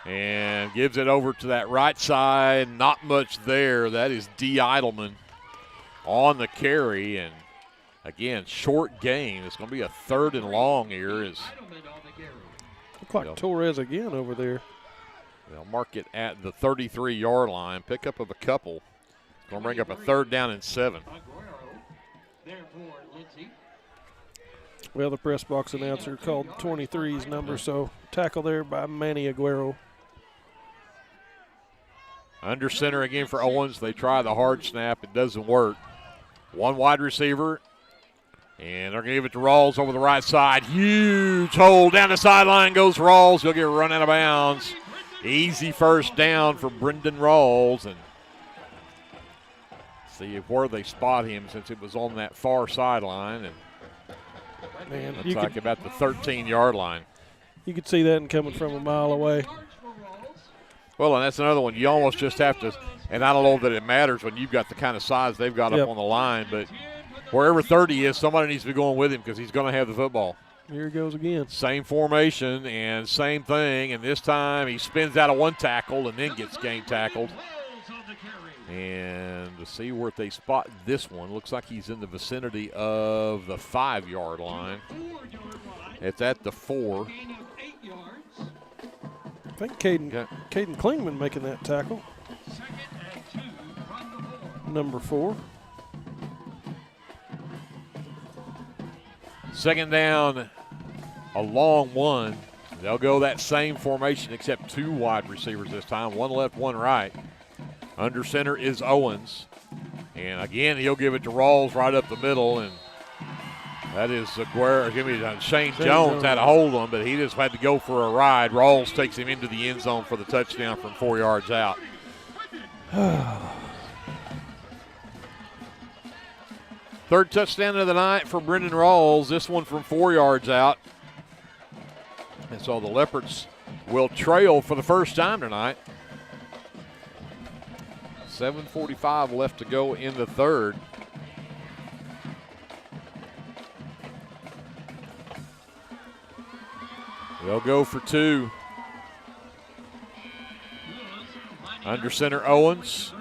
And gives it over to that right side. Not much there. That is D. Eidelman on the carry. And, again, short gain. It's going to be a 3rd and long here. Look like Torres again over there. They'll mark it at the 33-yard line. Pickup of a couple. It's going to bring up a 3rd down and 7. Well, the press box announcer called 23's number, so tackle there by Manny Aguero. Under center again for Owens. They try the hard snap. It doesn't work. One wide receiver. And they're going to give it to Rawls over the right side. Huge hole down the sideline goes Rawls. He'll get run out of bounds. Easy first down for Brendan Rawls. And see where they spot him since it was on that far sideline. And man, looks like about the 13-yard line. You could see that coming from a mile away. Well, and that's another one. You almost just have to, and I don't know that it matters when you've got the kind of size they've got up on the line, but wherever 30 is, somebody needs to be going with him because he's going to have the football. Here he goes again. Same formation and same thing, and this time he spins out of one tackle and then gets game tackled. And to see where they spot this one, looks like he's in the vicinity of the 5-yard line. It's at the 4. I think Caden Klingman making that tackle. Number 4. Second down, a long one. They'll go that same formation except 2 wide receivers this time, one left, one right. Under center is Owens. And again, he'll give it to Rawls right up the middle, and that is Shane Jones had a hold on him, but he just had to go for a ride. Rawls takes him into the end zone for the touchdown from 4 yards out. Third touchdown of the night for Brendan Rawls, this one from 4 yards out. And so the Leopards will trail for the first time tonight. 7:45 left to go in the third. They'll go for 2. Under center Owens.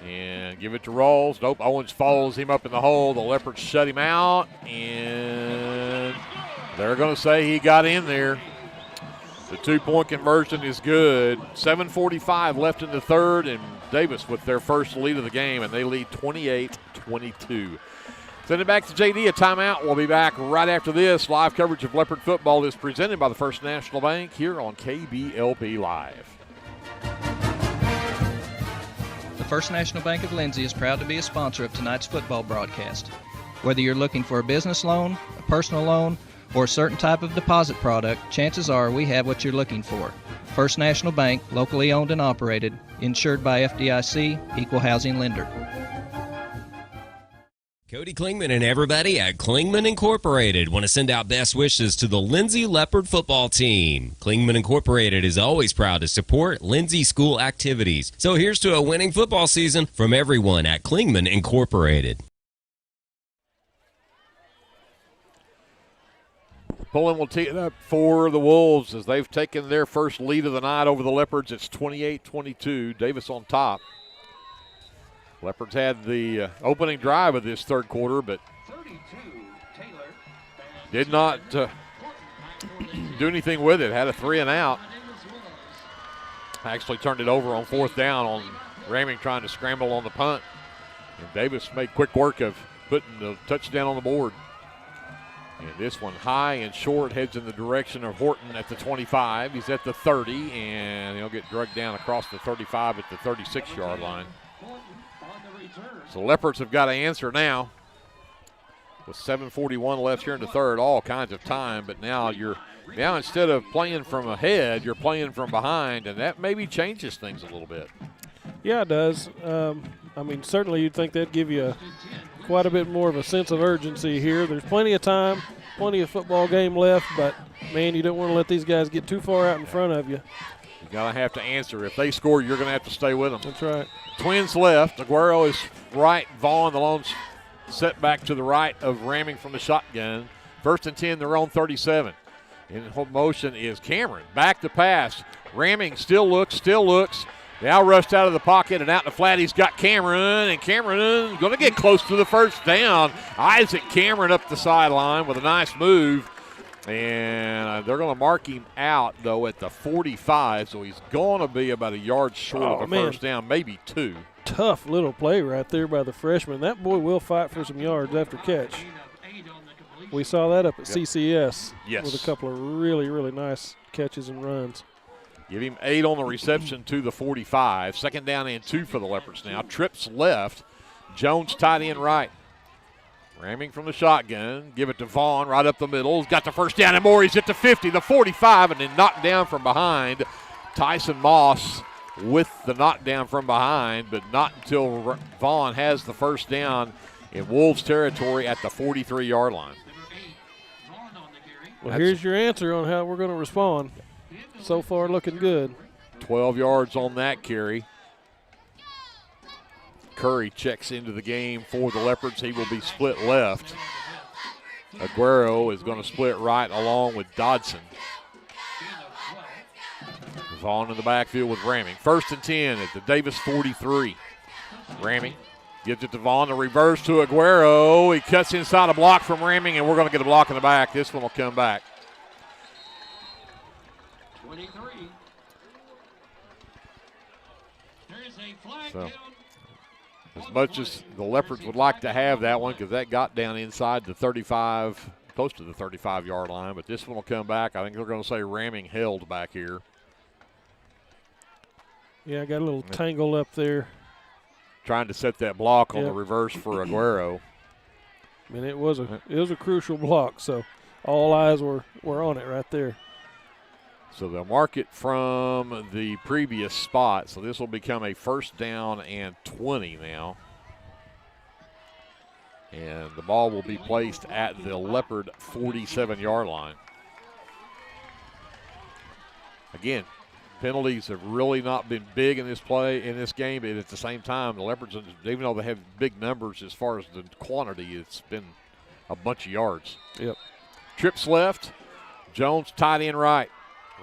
And give it to Rawls. Nope, Owens follows him up in the hole. The Leopards shut him out. And they're going to say he got in there. The 2-point conversion is good. 7:45 left in the third, and Davis with their first lead of the game, and they lead 28-22. Send it back to JD, a timeout. We'll be back right after this. Live coverage of Leopard football is presented by the First National Bank here on KBLP Live. The First National Bank of Lindsay is proud to be a sponsor of tonight's football broadcast. Whether you're looking for a business loan, a personal loan, or a certain type of deposit product, chances are we have what you're looking for. First National Bank, locally owned and operated, insured by FDIC, equal housing lender. Cody Klingman and everybody at Klingman Incorporated want to send out best wishes to the Lindsay Leopard football team. Klingman Incorporated is always proud to support Lindsay school activities. So here's to a winning football season from everyone at Klingman Incorporated. Pullen will tee it up for the Wolves as they've taken their first lead of the night over the Leopards. It's 28-22. Davis on top. Leopards had the opening drive of this third quarter, but did not do anything with it. Had a 3-and-out. Actually turned it over on 4th down on Raming trying to scramble on the punt. And Davis made quick work of putting the touchdown on the board. And this one high and short, heads in the direction of Horton at the 25. He's at the 30, and he'll get dragged down across the 35 at the 36-yard line. So Leopards have got to answer now. With 7:41 left here in the third, all kinds of time. But now instead of playing from ahead, you're playing from behind, and that maybe changes things a little bit. Yeah, it does. Certainly you'd think that'd give you quite a bit more of a sense of urgency here. There's plenty of time, plenty of football game left, but, man, you don't want to let these guys get too far out in front of you. You got to have to answer. If they score, you're going to have to stay with them. That's right. Twins left. Aguero is right. Vaughn, the lone setback to the right of Raming from the shotgun. 1st and 10, their own 37. In motion is Cameron. Back to pass. Raming still looks. Now rushed out of the pocket and out in the flat. He's got Cameron, and Cameron going to get close to the first down. Isaac Cameron up the sideline with a nice move. And they're going to mark him out, though, at the 45, so he's going to be about a yard short of a first down, maybe 2. Tough little play right there by the freshman. That boy will fight for some yards after catch. We saw that up at CCS with a couple of really, really nice catches and runs. Give him 8 on the reception to the 45. 2nd down and 2 for the Leopards now. Trips left. Jones tight end right. Ramming from the shotgun. Give it to Vaughn right up the middle. He's got the first down and more. He's at the 50, the 45, and then knocked down from behind. Tyson Moss with the knockdown from behind, but not until Vaughn has the first down in Wolves territory at the 43-yard line. Well, here's your answer on how we're going to respond. So far, looking good. 12 yards on that carry. Curry checks into the game for the Leopards. He will be split left. Aguero is going to split right along with Dodson. Vaughn in the backfield with Ramming. 1st and 10 at the Davis 43. Ramming gives it to Vaughn. The reverse to Aguero. He cuts inside a block from Ramming, and we're going to get a block in the back. This one will come back. 23. There is a flag So, down. as much as the Leopards would like to have that one, because that got down inside the 35, close to the 35-yard line, but this one will come back. I think they're going to say Ramming held back here. Yeah, I got a little tangle up there. Trying to set that block on the reverse for Aguero. I mean, it was a crucial block, so all eyes were on it right there. So they'll mark it from the previous spot. So this will become a 1st down and 20 now. And the ball will be placed at the Leopard 47-yard line. Again, penalties have really not been big in this game, but at the same time, the Leopards, even though they have big numbers as far as the quantity, it's been a bunch of yards. Yep. Trips left. Jones tight end right.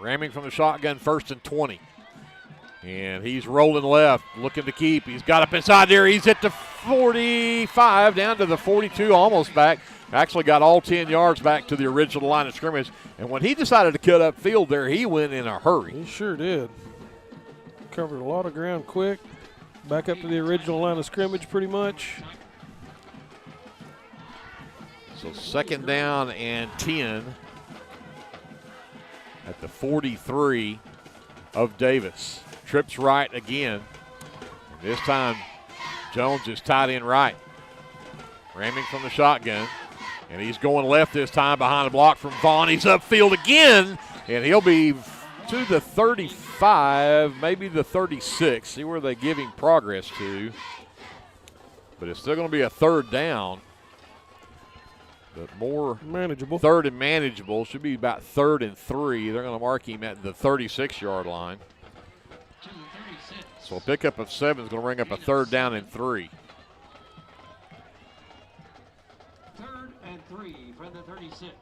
Ramming from the shotgun, 1st and 20. And he's rolling left, looking to keep. He's got up inside there. He's at the 45, down to the 42, almost back. Actually got all 10 yards back to the original line of scrimmage. And when he decided to cut up field there, he went in a hurry. He sure did. Covered a lot of ground quick. Back up to the original line of scrimmage pretty much. So 2nd down and 10 at the 43 of Davis. Trips right again. And this time, Jones is tight end right. Ramming from the shotgun. And he's going left this time behind a block from Vaughn. He's upfield again, and he'll be to the 35, maybe the 36. See where they give him progress to. But it's still going to be a 3rd down. But more manageable. 3rd and manageable. Should be about 3rd and 3. They're going to mark him at the 36-yard line. So a pickup of 7 is going to bring up a 3rd down and 3. 3rd and 3 for the 36.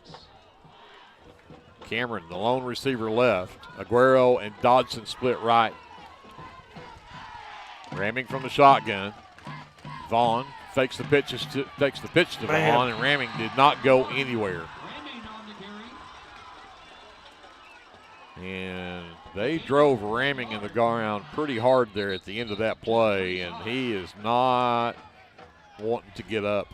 Cameron, the lone receiver left. Aguero and Dodson split right. Ramming from the shotgun. Vaughn takes the pitch to Vaughn, and Ramming did not go anywhere. And they drove Ramming in the ground pretty hard there at the end of that play, and he is not wanting to get up.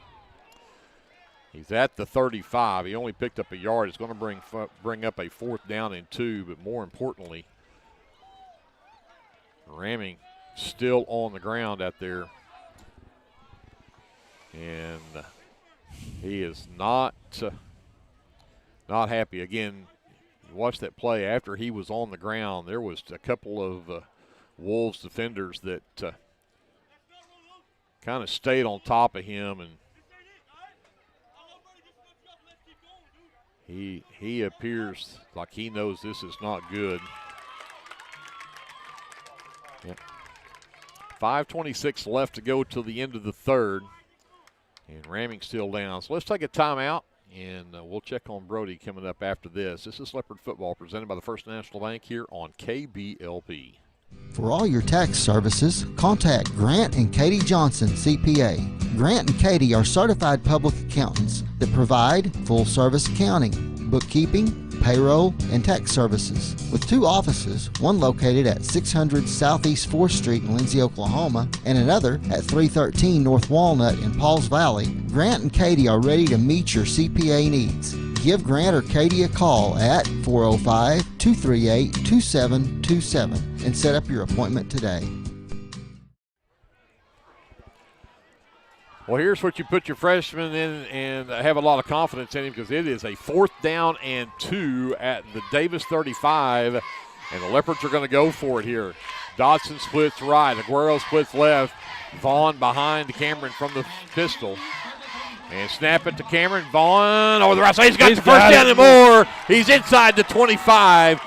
He's at the 35. He only picked up a yard. It's going to bring up a 4th down and 2, but more importantly, Ramming still on the ground out there. And he is not happy. Again, watch that play. After he was on the ground, there was a couple of Wolves defenders that kind of stayed on top of him, and he appears like he knows this is not good. Yep. 5:26 left to go till the end of the 3rd. And Ramming still down. So let's take a timeout, and we'll check on Brody coming up after this. This is Leopard Football presented by the First National Bank here on KBLP. For all your tax services, contact Grant and Katie Johnson, CPA. Grant and Katie are certified public accountants that provide full-service accounting, bookkeeping, payroll, and tax services. With 2 offices, one located at 600 Southeast 4th Street in Lindsay, Oklahoma, and another at 313 North Walnut in Pauls Valley, Grant and Katie are ready to meet your CPA needs. Give Grant or Katie a call at 405-238-2727 and set up your appointment today. Well, here's what you put your freshman in and have a lot of confidence in him, because it is a 4th down and 2 at the Davis 35, and the Leopards are going to go for it here. Dodson splits right. Aguero splits left. Vaughn behind Cameron from the pistol. And snap it to Cameron. Vaughn over the right side. He's got the first down and more. He's inside the 25.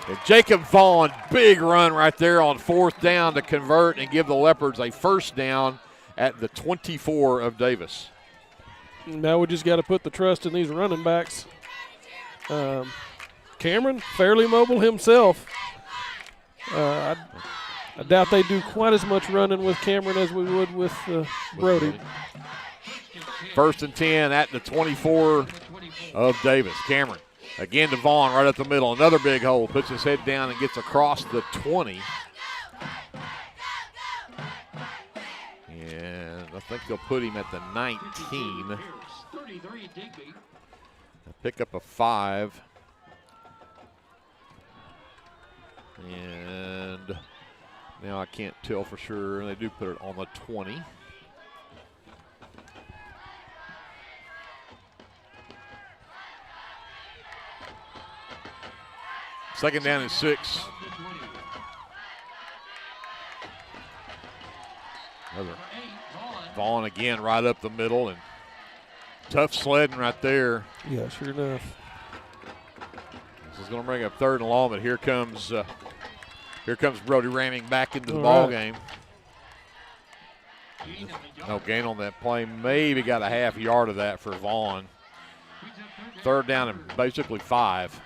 And Jacob Vaughn, big run right there on 4th down to convert and give the Leopards a first down at the 24 of Davis. Now we just got to put the trust in these running backs. Cameron, fairly mobile himself. I doubt they do quite as much running with Cameron as we would with Brody. 1st and 10 at the 24 of Davis. Cameron again to Vaughn right up the middle. Another big hole. Puts his head down and gets across the 20. And I think they'll put him at the 19. Pick up a 5. And now I can't tell for sure. They do put it on the 20. Second down and 6. Vaughn again right up the middle, and tough sledding right there. Yeah, sure enough. This is going to bring up 3rd and long, but here comes Brody ramming back into the ball game. No gain on that play. Maybe got a half yard of that for Vaughn. 3rd down and basically 5.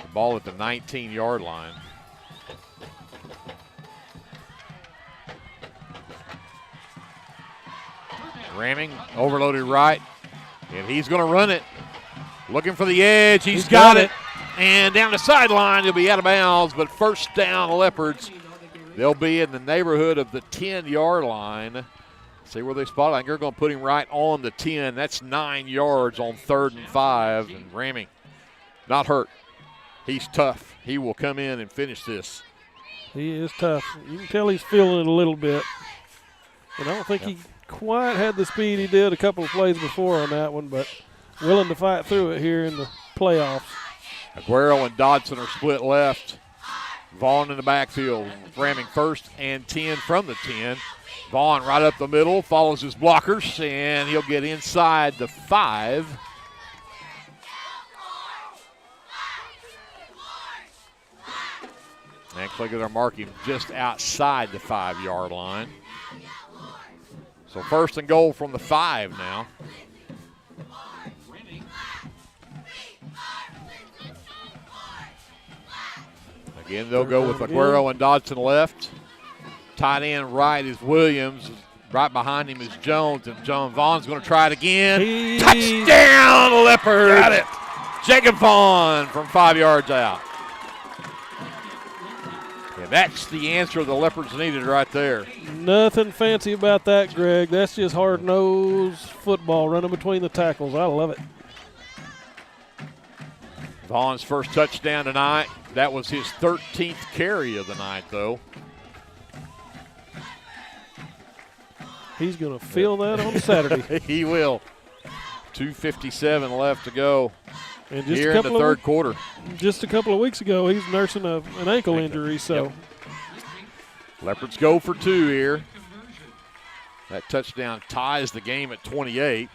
The ball at the 19-yard line. Ramming, overloaded right, and he's going to run it. Looking for the edge. He's got it. And down the sideline, he'll be out of bounds, but first down, Leopards. They'll be in the neighborhood of the 10-yard line. See where they spot it. I think they're going to put him right on the 10. That's 9 yards on 3rd and 5. And ramming, not hurt. He's tough. He will come in and finish this. He is tough. You can tell he's feeling it a little bit. And I don't think he quite had the speed he did a couple of plays before on that one, but willing to fight through it here in the playoffs. Aguero and Dodson are split left. Vaughn in the backfield, ramming 1st and 10 from the 10. Vaughn right up the middle, follows his blockers, and he'll get inside the 5. Actually, they're marking just outside the 5-yard line. So 1st and goal from the 5 now. Again, they'll go with Aguero and Dodson left. Tight end right is Williams. Right behind him is Jones, and John Vaughn's going to try it again. Touchdown, Leopards! Got it. Jacob Vaughn from 5 yards out. And that's the answer the Leopards needed right there. Nothing fancy about that, Greg. That's just hard-nosed football running between the tackles. I love it. Vaughn's first touchdown tonight. That was his 13th carry of the night, though. He's going to feel that on Saturday. He will. 2:57 left to go and just here in the 3rd quarter. Just a couple of weeks ago, he's nursing an ankle injury. So, yep. Leopards go for 2 here. That touchdown ties the game at 28.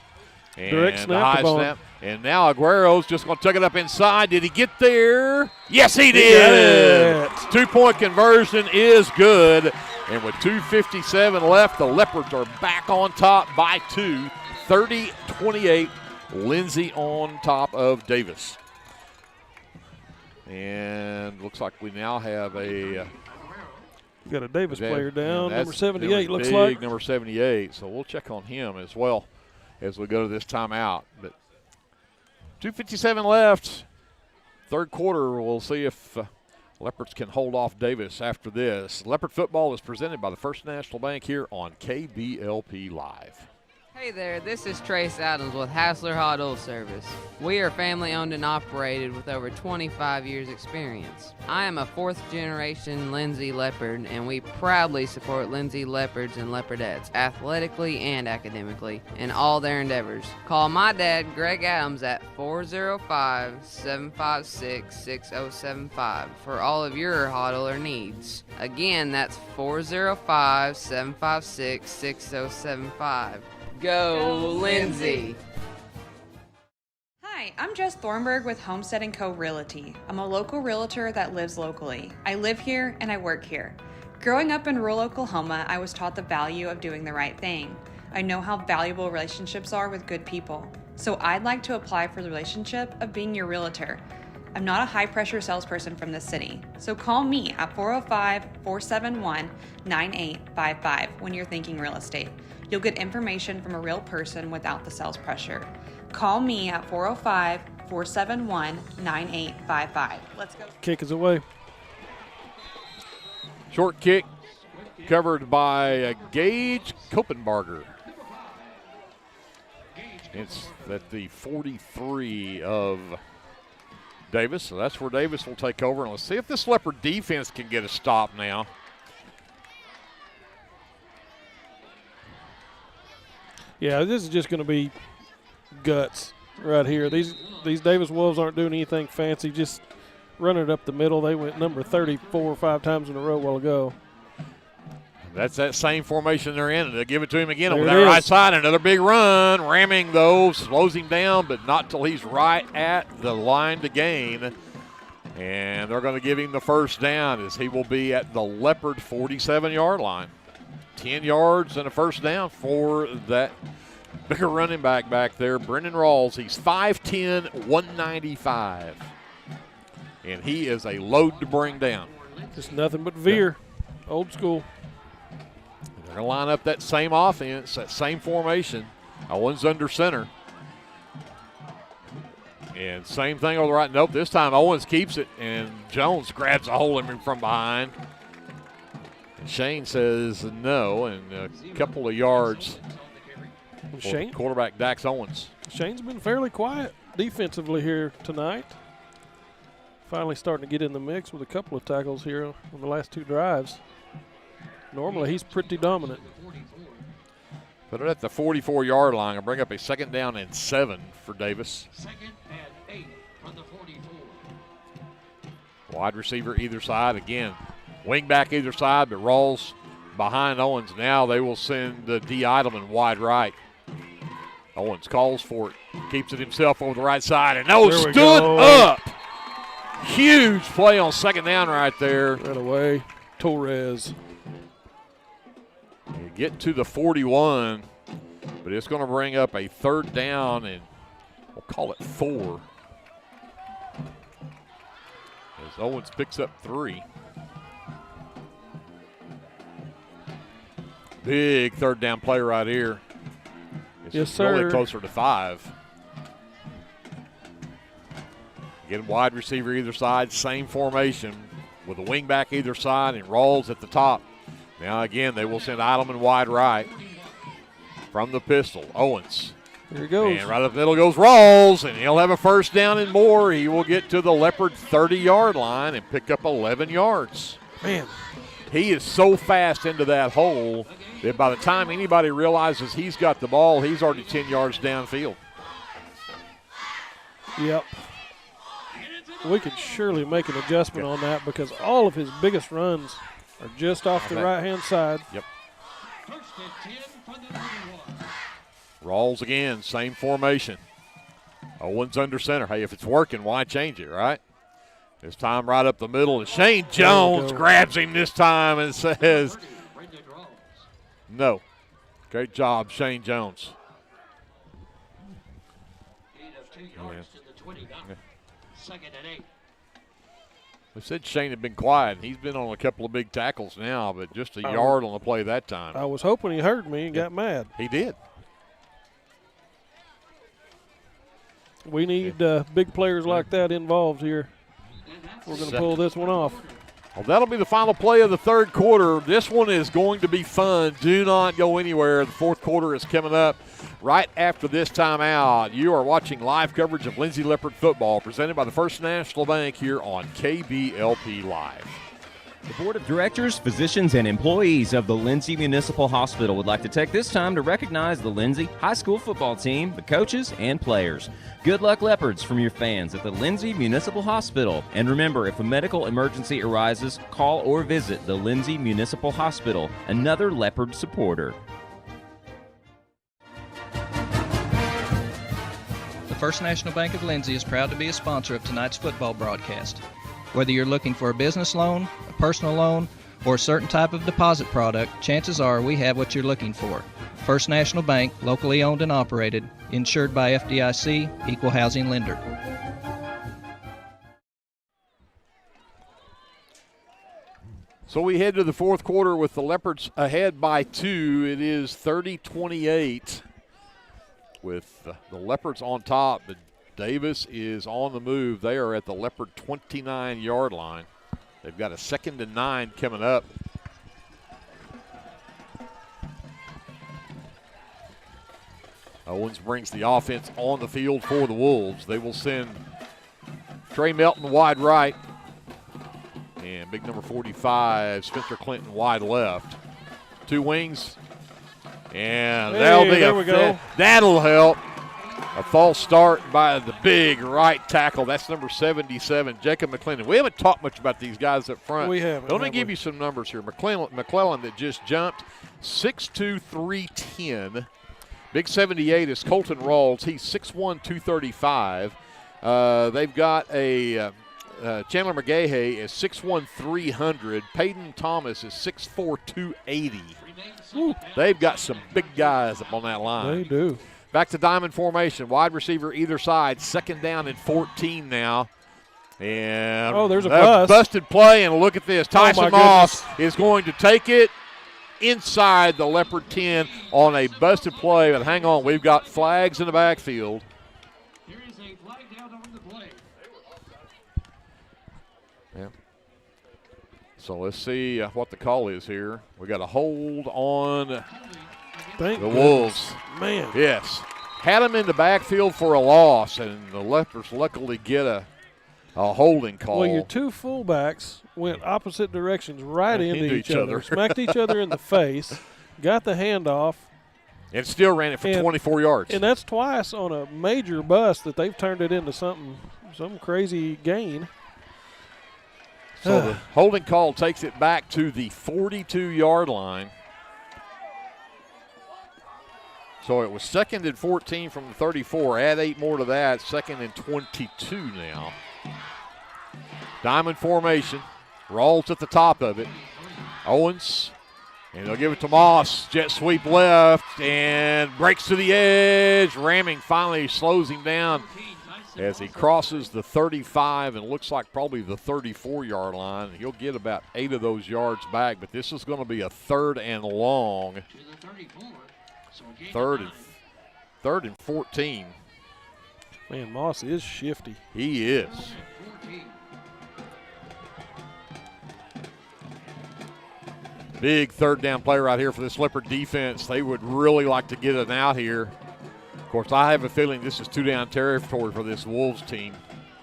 And direct snap, snap. And now Aguero's just going to tuck it up inside. Did he get there? Yes, he did. 2-point conversion is good. And with 2:57 left, the Leopards are back on top by 2. 30-28, Lindsay on top of Davis. And looks like we now have a got a Davis player down, number 78 looks like. Number 78, so we'll check on him as well as we go to this timeout. But 2:57 left, 3rd quarter. We'll see if Leopards can hold off Davis after this. Leopard football is presented by the First National Bank here on KBLP Live. Hey there, this is Trace Adams with Hassler Hot Oil Service. We are family owned and operated with over 25 years experience. I am a 4th generation Lindsay Leopard, and we proudly support Lindsay Leopards and Leopardettes athletically and academically in all their endeavors. Call my dad, Greg Adams, at 405-756-6075 for all of your hot oiler needs. Again, that's 405-756-6075. Go, Lindsay! Hi, I'm Jess Thornburg with Homestead & Co. Realty. I'm a local realtor that lives locally. I live here and I work here. Growing up in rural Oklahoma, I was taught the value of doing the right thing. I know how valuable relationships are with good people. So I'd like to apply for the relationship of being your realtor. I'm not a high-pressure salesperson from the city, so call me at 405-471-9855 when you're thinking real estate. You'll get information from a real person without the sales pressure. Call me at 405-471-9855. Let's go. Kick is away. Short kick covered by Gage Kopenbarger. It's at the 43 of Davis, so that's where Davis will take over. And let's see if this Leopard defense can get a stop now. Yeah, this is just going to be guts right here. These Davis Wolves aren't doing anything fancy, just running it up the middle. They went number 34 or 5 times in a row a while ago. That's that same formation they're in, and they'll give it to him again There over it that is. right side. Another big run, ramming though, slows him down, but not till he's right at the line to gain. And they're going to give him the first down as he will be at the Leopard 47-yard line. 10 yards and a first down for that bigger running back there, Brendan Rawls. He's 5'10", 195. And he is a load to bring down. Just nothing but veer. Old school. They're going to line up that same offense, that same formation. Owens under center. And same thing on the right. Nope, this time Owens keeps it, and Jones grabs a hold of him from behind. And Shane says no, and a couple of yards for Shane, quarterback Dax Owens. Shane's been fairly quiet defensively here tonight. Finally starting to get in the mix with a couple of tackles here on the last 2 drives. Normally he's pretty dominant. Put it at the 44-yard line and bring up a 2nd down and 7 for Davis. 2nd and 8 from the 44. Wide receiver either side. Again, wing back either side, but Rawls behind Owens. Now they will send D. Eidelman wide right. Owens calls for it, keeps it himself over the right side, and stood up. Huge play on 2nd down right there. Right away, Torres. You get to the 41, but it's going to bring up a 3rd down, and we'll call it 4. As Owens picks up 3. Big 3rd down play right here. It's really closer to 5. Again, wide receiver either side, same formation with a wing back either side and Rawls at the top. Now again, they will send Eidelman wide right from the pistol. Owens. Here he goes. And right up the middle goes Rawls, and he'll have a 1st down and more. He will get to the Leopard 30-yard line and pick up 11 yards. Man. He is so fast into that hole that by the time anybody realizes he's got the ball, he's already 10 yards downfield. Yep. We could surely make an adjustment on that because all of his biggest runs are just off the right-hand side. Yep. Rawls again, same formation. Owens under center. Hey, if it's working, why change it, right? This time right up the middle, and Shane Jones grabs him this time and says, no. Great job, Shane Jones. Second and 8. We said Shane had been quiet. He's been on a couple of big tackles now, but just a yard on the play that time. I was hoping he heard me and got mad. He did. We need big players like that involved here. We're going to pull this one off. Well, that'll be the final play of the 3rd quarter. This one is going to be fun. Do not go anywhere. The 4th quarter is coming up. right after this timeout. You are watching live coverage of Lindsay Leopard football presented by the First National Bank here on KBLP Live. The Board of Directors, physicians, and employees of the Lindsay Municipal Hospital would like to take this time to recognize the Lindsay High School football team, the coaches, and players. Good luck, Leopards, from your fans at the Lindsay Municipal Hospital. And remember, if a medical emergency arises, call or visit the Lindsay Municipal Hospital, another Leopard supporter. The First National Bank of Lindsay is proud to be a sponsor of tonight's football broadcast. Whether you're looking for a business loan, a personal loan, or a certain type of deposit product, chances are we have what you're looking for. First National Bank, locally owned and operated, insured by FDIC, equal housing lender. So we head to the fourth quarter with the Leopards ahead by 2. It is 30-28 with the Leopards on top, but Davis is on the move. They are at the Leopard 29-yard line. They've got a 2nd and 9 coming up. Owens brings the offense on the field for the Wolves. They will send Trey Melton wide right. And big number 45, Spencer Clinton wide left. 2 wings. And that'll help. A false start by the big right tackle. That's number 77, Jacob McClellan. We haven't talked much about these guys up front. We haven't. Let me give you some numbers here. McClellan that just jumped, 6'2", 310. Big 78 is Colton Rawls. He's 6'1", 235. They've got a Chandler McGahey is 6'1", 300. Peyton Thomas is 6'4", 280. They've got some big guys up on that line. They do. Back to diamond formation. Wide receiver either side. 2nd down and 14 now. And there's a bust. Busted play, and look at this. Tyson Moss goodness. is going to take it inside the Leopard 10 on a busted play. But hang on, we've got flags in the backfield. There is a flag down on the play. Yeah. So let's see what the call is here. We got a hold on the Wolves. Man. Yes. Had them in the backfield for a loss, and the Leopards luckily get a holding call. Well, your 2 fullbacks went opposite directions right into each other. Smacked each other in the face, got the handoff. And still ran it for 24 yards. And that's twice on a major bust that they've turned it into some crazy gain. So the holding call takes it back to the 42-yard line. So it was 2nd and 14 from the 34. Add 8 more to that. 2nd and 22 now. Diamond formation. Rawls at the top of it. Owens. And they'll give it to Moss. Jet sweep left and breaks to the edge. Ramming finally slows him down as he crosses the 35 and looks like probably the 34-yard line. He'll get about 8 of those yards back, but this is going to be a 3rd and long. 3rd and 14. Man, Moss is shifty. He is. Big 3rd down play right here for this Leopard defense. They would really like to get it out here. Of course, I have a feeling this is 2-down territory for this Wolves team.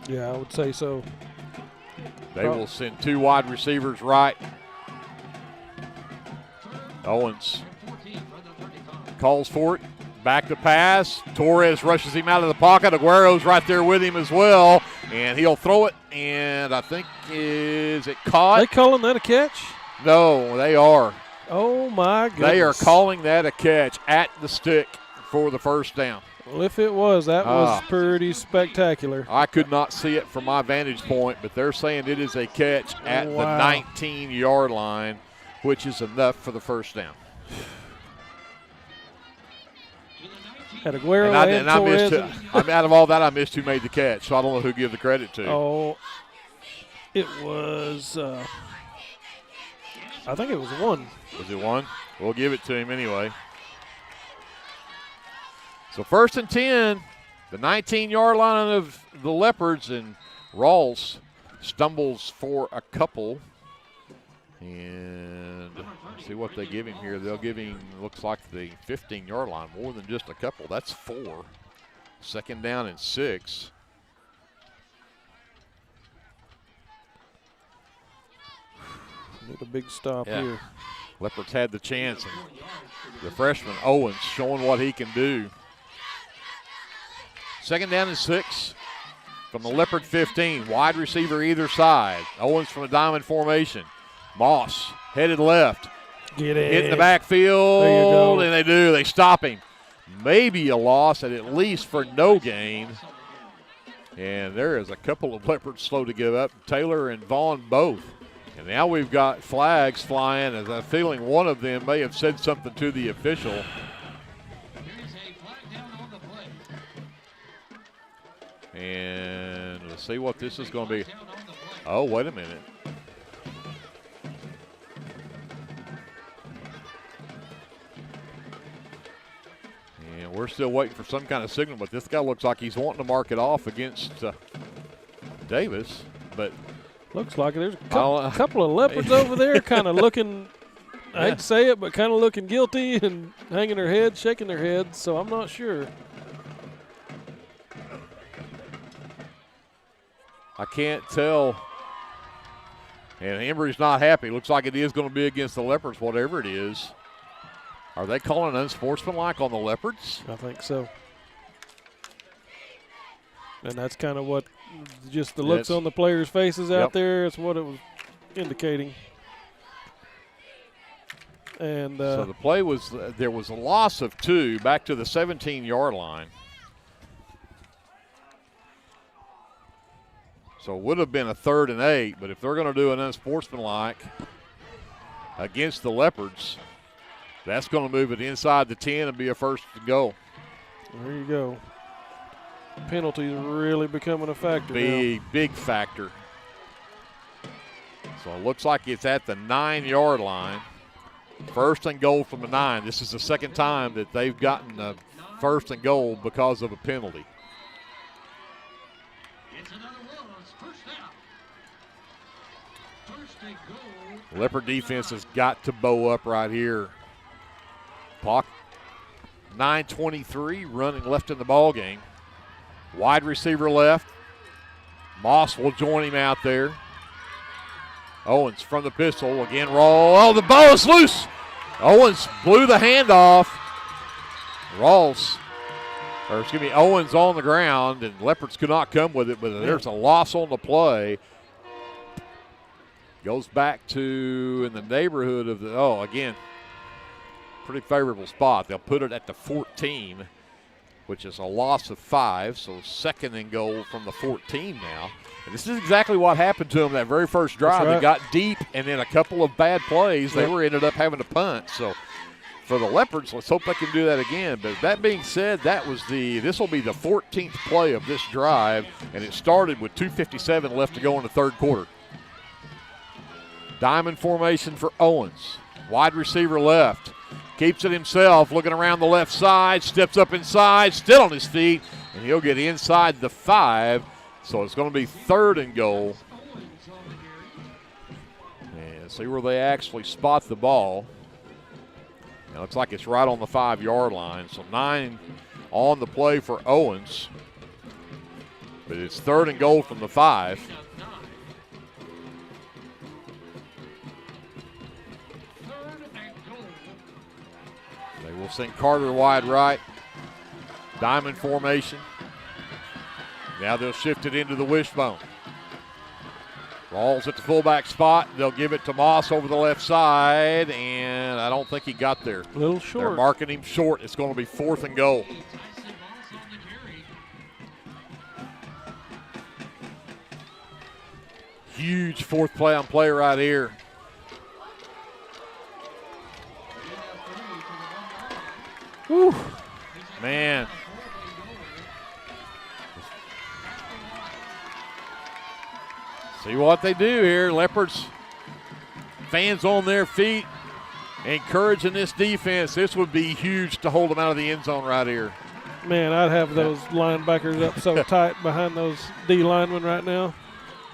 Yeah, I would say so. They will send 2 wide receivers right. Owens calls for it. Back to pass. Torres rushes him out of the pocket. Aguero's right there with him as well. And he'll throw it. And I think, is it caught? They calling that a catch? No, they are. Oh, my goodness. They are calling that a catch at the stick for the 1st down. Well, if it was, that was pretty spectacular. I could not see it from my vantage point, but they're saying it is a catch at the 19-yard line, which is enough for the 1st down. Had Aguero and I missed out of all that, I missed who made the catch, so I don't know who to give the credit to. Oh, it was, I think it was 1. Was it 1? We'll give it to him anyway. So 1st and 10, the 19-yard line of the Leopards, and Rawls stumbles for a couple. And see what they give him here. They'll give him, looks like the 15-yard line, more than just a couple. That's 4. Second down and 6. Need a big stop here. Leopards had the chance. And the freshman, Owens, showing what he can do. Second down and 6 from the Leopard 15. Wide receiver either side. Owens from a diamond formation. Moss headed left. Get it. Hit in the backfield. There you go. And they do. They stop him. Maybe a loss at least for no gain. And there is a couple of Leopards slow to give up. Taylor and Vaughn both. And now we've got flags flying, as I'm feeling one of them may have said something to the official. And let's see what this is going to be. Oh, wait a minute. And we're still waiting for some kind of signal, but this guy looks like he's wanting to mark it off against Davis. But looks like there's a couple of Leopards over there kind of looking, I hate to say it, but kind of looking guilty and hanging their heads, shaking their heads, so I'm not sure. I can't tell. And Embry's not happy. Looks like it is going to be against the Leopards, whatever it is. Are they calling unsportsmanlike on the Leopards? I think so. And that's kind of what, just the looks on the players' faces out there, it's what it was indicating. And so the play was, there was a loss of 2 back to the 17-yard line. So it would have been a 3rd and 8, but if they're going to do an unsportsmanlike against the Leopards, that's going to move it inside the 10 and be a 1st and goal. There you go. Penalties really becoming a factor now. Big factor. So it looks like it's at the 9-yard line. 1st and goal from the 9. This is the second time that they've gotten a 1st and goal because of a penalty. Leopard defense has got to bow up right here. Clock 9:23 running left in the ball game. Wide receiver left. Moss will join him out there. Owens from the pistol again. Roll. Oh, the ball is loose. Owens blew the handoff. Owens on the ground, and Leopards could not come with it, but there's a loss on the play. Goes back to in the neighborhood of the, again, pretty favorable spot. They'll put it at the 14, which is a loss of 5, so 2nd and goal from the 14 now. And this is exactly what happened to them that very first drive. They got deep, and then a couple of bad plays, they ended up having to punt. So for the Leopards, let's hope they can do that again. But that being said, this will be the 14th play of this drive, and it started with 2:57 left to go in the 3rd quarter. Diamond formation for Owens. Wide receiver left. Keeps it himself, looking around the left side, steps up inside, still on his feet, and he'll get inside the 5. So it's going to be 3rd and goal. And see where they actually spot the ball. Now it looks like it's right on the 5-yard line. So 9 on the play for Owens. But it's 3rd and goal from the 5. They will send Carter wide right. Diamond formation. Now they'll shift it into the wishbone. Rawls at the fullback spot. They'll give it to Moss over the left side, and I don't think he got there. A little short. They're marking him short. It's going to be 4th and goal. Huge 4th play on play right here. Whew. Man. See what they do here. Leopards fans on their feet, encouraging this defense. This would be huge to hold them out of the end zone right here. Man, I'd have those linebackers up so tight behind those D linemen right now.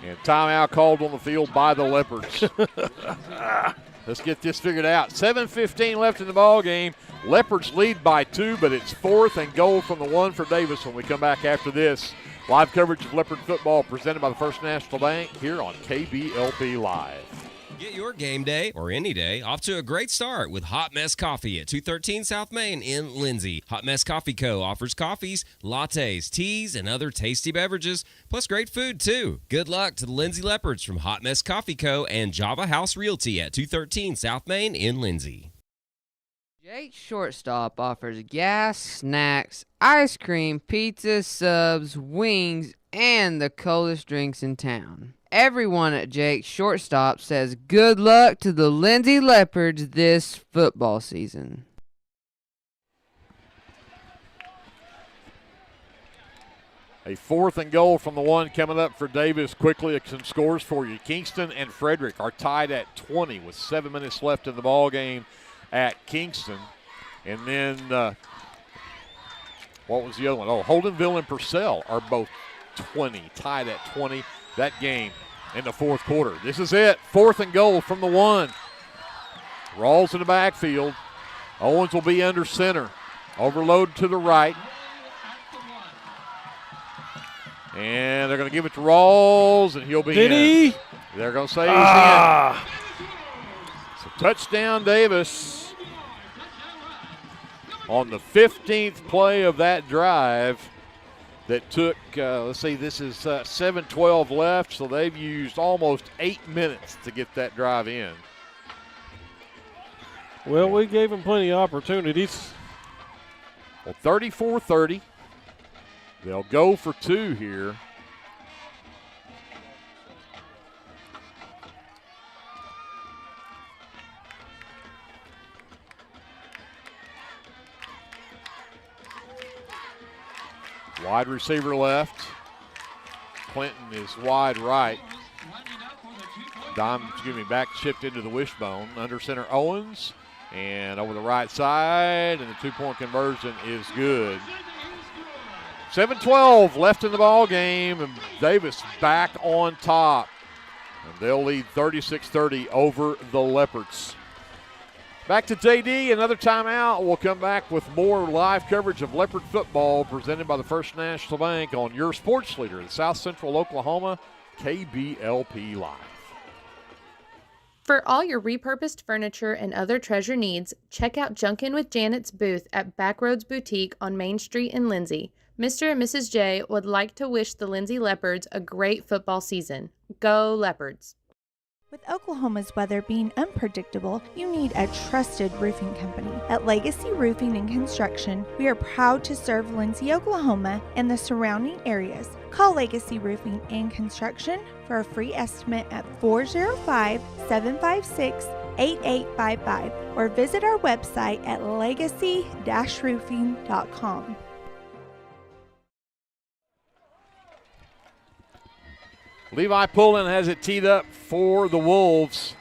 And timeout called on the field by the Leopards. Let's get this figured out. 7:15 left in the ball game. Leopards lead by 2, but it's 4th and goal from the 1 for Davis when we come back after this. Live coverage of Leopard football presented by the First National Bank here on KBLP Live. Get your game day, or any day, off to a great start with Hot Mess Coffee at 213 South Main in Lindsay. Hot Mess Coffee Co. offers coffees, lattes, teas, and other tasty beverages, plus great food, too. Good luck to the Lindsay Leopards from Hot Mess Coffee Co. and Java House Realty at 213 South Main in Lindsay. Jake's Shortstop offers gas, snacks, ice cream, pizza, subs, wings, and the coldest drinks in town. Everyone at Jake's Shortstop says good luck to the Lindsay Leopards this football season. A 4th and goal from the 1 coming up for Davis. Quickly, some scores for you. Kingston and Frederick are tied at 20 with 7 minutes left in the ball game at Kingston. And then, what was the other one? Oh, Holdenville and Purcell are both 20, tied at 20. That game in the 4th quarter. This is it. 4th and goal from the 1. Rawls in the backfield. Owens will be under center. Overload to the right. And they're going to give it to Rawls, and he'll be in. They're going to say he's in. So touchdown Davis on the 15th play of that drive. That took, let's see, this is 7:12 left, so they've used almost 8 minutes to get that drive in. Well, we gave them plenty of opportunities. Well, 34-30. They'll go for 2 here. Wide receiver left. Clinton is wide right. Back chipped into the wishbone. Under center Owens. And over the right side. And the 2-point conversion is good. 7:12 left in the ball game. And Davis back on top. And they'll lead 36-30 over the Leopards. Back to JD, another timeout. We'll come back with more live coverage of Leopard football presented by the First National Bank on your sports leader in South Central Oklahoma, KBLP Live. For all your repurposed furniture and other treasure needs, check out Junkin' with Janet's booth at Backroads Boutique on Main Street in Lindsay. Mr. and Mrs. J would like to wish the Lindsay Leopards a great football season. Go Leopards! With Oklahoma's weather being unpredictable, you need a trusted roofing company. At Legacy Roofing and Construction, we are proud to serve Lindsay, Oklahoma, and the surrounding areas. Call Legacy Roofing and Construction for a free estimate at 405-756-8855 or visit our website at legacy-roofing.com. Levi Pullen has it teed up for the Wolves.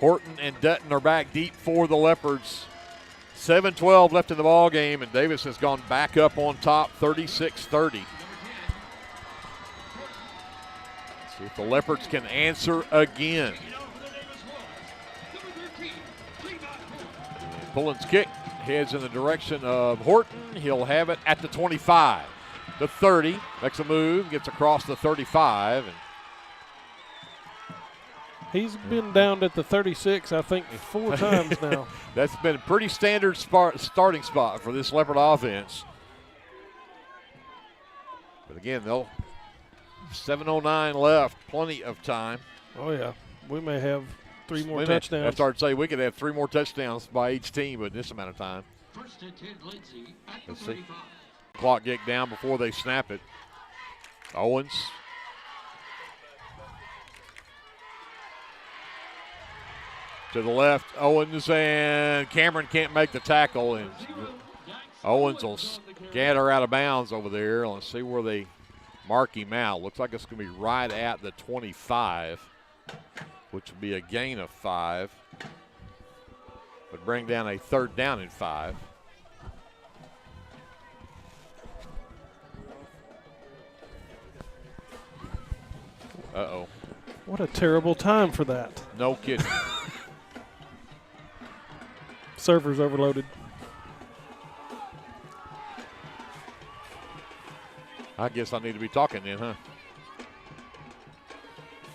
Horton and Dutton are back deep for the Leopards. 7:12 left in the ball game, and Davis has gone back up on top, 36-30. See if the Leopards can answer again. And Pullen's kick heads in the direction of Horton. He'll have it at the 25. The 30, makes a move, gets across the 35. And he's been down at the 36, I think, 4 times now. That's been a pretty standard starting spot for this Leopard offense. But again, 7:09 left, plenty of time. Oh, yeah. We may have 3 more touchdowns. That's hard to say. We could have 3 more touchdowns by each team with this amount of time. First and 10, Lindsay at the Let's 35. see. Clock get down before they snap it. Owens. To the left, Owens, and Cameron can't make the tackle, and Owens will scatter out of bounds over there. Let's see where they mark him out. Looks like it's going to be right at the 25, which would be a gain of 5. Would bring down a 3rd down and 5. Uh-oh. What a terrible time for that. No kidding. Server's overloaded. I guess I need to be talking then, huh?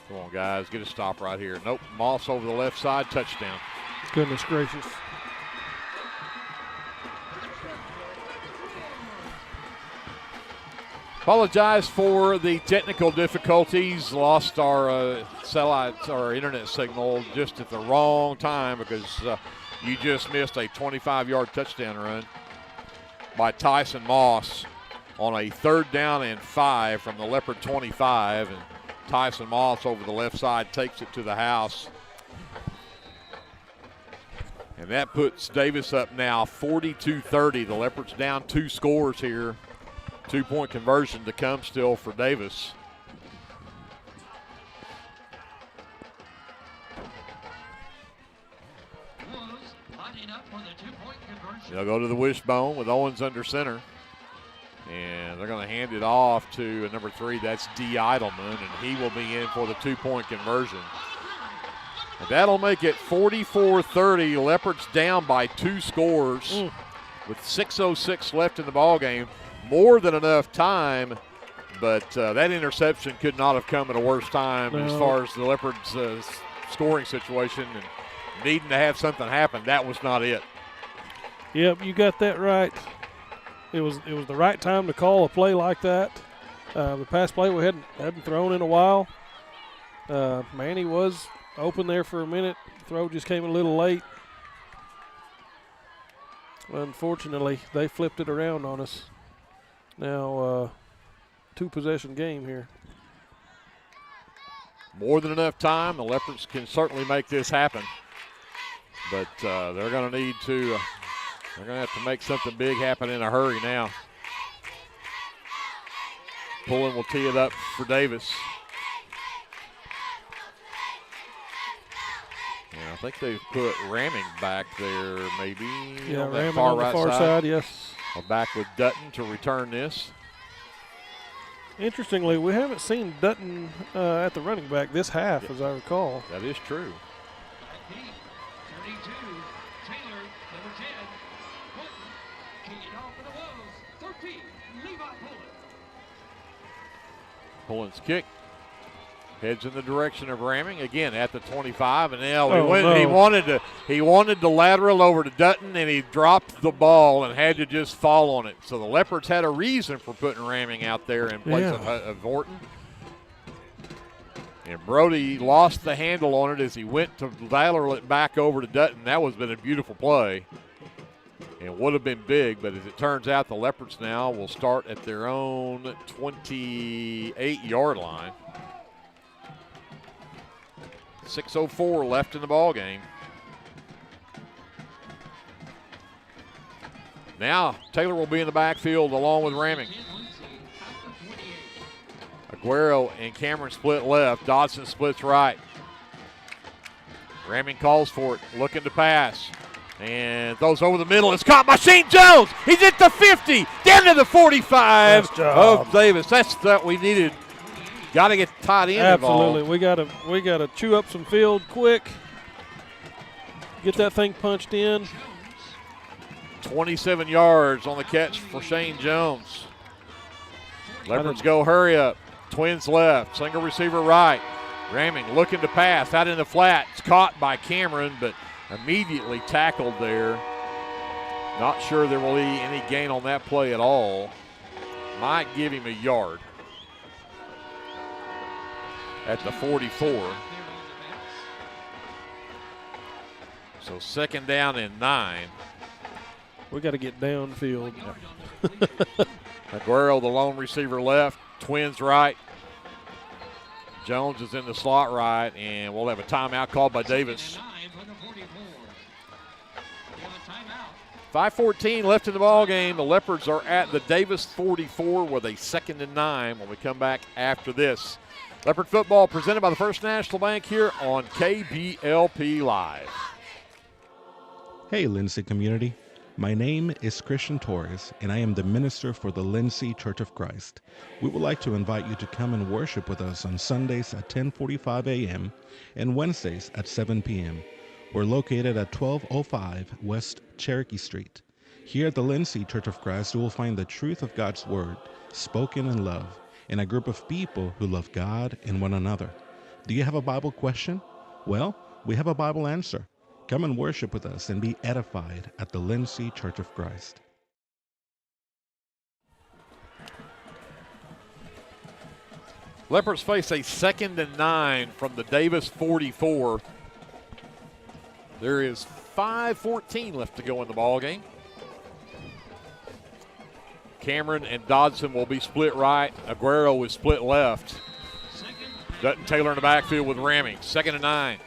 Come on, guys. Get a stop right here. Nope. Moss over the left side. Touchdown. Goodness gracious. Apologize for the technical difficulties. Lost our satellite, our internet signal just at the wrong time because you just missed a 25-yard touchdown run by Tyson Moss on a 3rd down and 5 from the Leopard 25. And Tyson Moss over the left side takes it to the house. And that puts Davis up now 42-30. The Leopards down 2 scores here. 2-point conversion to come still for Davis. They'll go to the wishbone with Owens under center. And they're going to hand it off to number 3. That's D. Eidelman, and he will be in for the 2-point conversion. And that'll make it 44-30. Leopards down by 2 scores with 6:06 left in the ballgame. More than enough time, but that interception could not have come at a worse time as far as the Leopards' scoring situation and needing to have something happen. That was not it. Yep, you got that right. It was the right time to call a play like that. The pass play we hadn't thrown in a while. Manny was open there for a minute. Throw just came a little late. Unfortunately, they flipped it around on us. Now, 2-possession game here. More than enough time. The Leopards can certainly make this happen. But they're going to need to, they're going to have to make something big happen in a hurry now. Pullen will tee it up for Davis. And I think they've put Ramming back there maybe. Yeah, on that Ramming on the far side, yes. Back with Dutton to return this. Interestingly, we haven't seen Dutton at the running back this half, as I recall. That is true. Pullen's kick heads in the direction of Ramming again at the 25, and now he wanted to lateral over to Dutton, and he dropped the ball and had to just fall on it. So the Leopards had a reason for putting Ramming out there in place of Horton. And Brody lost the handle on it as he went to lateral it back over to Dutton. That was been a beautiful play. And would have been big, but as it turns out, the Leopards now will start at their own 28-yard line. 6:04 left in the ball game. Now Taylor will be in the backfield along with Ramming. Aguero and Cameron split left. Dodson splits right. Ramming calls for it, looking to pass. And throws over the middle. It's caught by Shane Jones. He's at the 50, down to the 45 of Davis. That's what we needed. Got to get tight end Absolutely. involved. We gotta chew up some field quick. Get that thing punched in. 27 yards on the catch for Shane Jones. Leopards go hurry up. Twins left. Single receiver right. Ramming looking to pass out in the flat. It's caught by Cameron, but immediately tackled there. Not sure there will be any gain on that play at all. Might give him a yard at the 44. So 2nd down and 9. We got to get downfield. Aguero, the lone receiver left. Twins right. Jones is in the slot right, and we'll have a timeout called by Davis. 5:14 left in the ball game. The Leopards are at the Davis 44 with a 2nd and 9 when we come back after this. Leopard football presented by the First National Bank here on KBLP Live. Hey, Lindsay community. My name is Christian Torres, and I am the minister for the Lindsay Church of Christ. We would like to invite you to come and worship with us on Sundays at 10:45 a.m. and Wednesdays at 7 p.m. We're located at 1205 West Cherokee Street. Here at the Lindsay Church of Christ, you will find the truth of God's Word, spoken in love, and a group of people who love God and one another. Do you have a Bible question? Well, we have a Bible answer. Come and worship with us and be edified at the Lindsay Church of Christ. Leopards face a 2nd and 9 from the Davis 44. There is 5:14 left to go in the ball game. Cameron and Dodson will be split right. Aguero is split left. Dutton Taylor in the backfield with Ramming. 2nd and 9.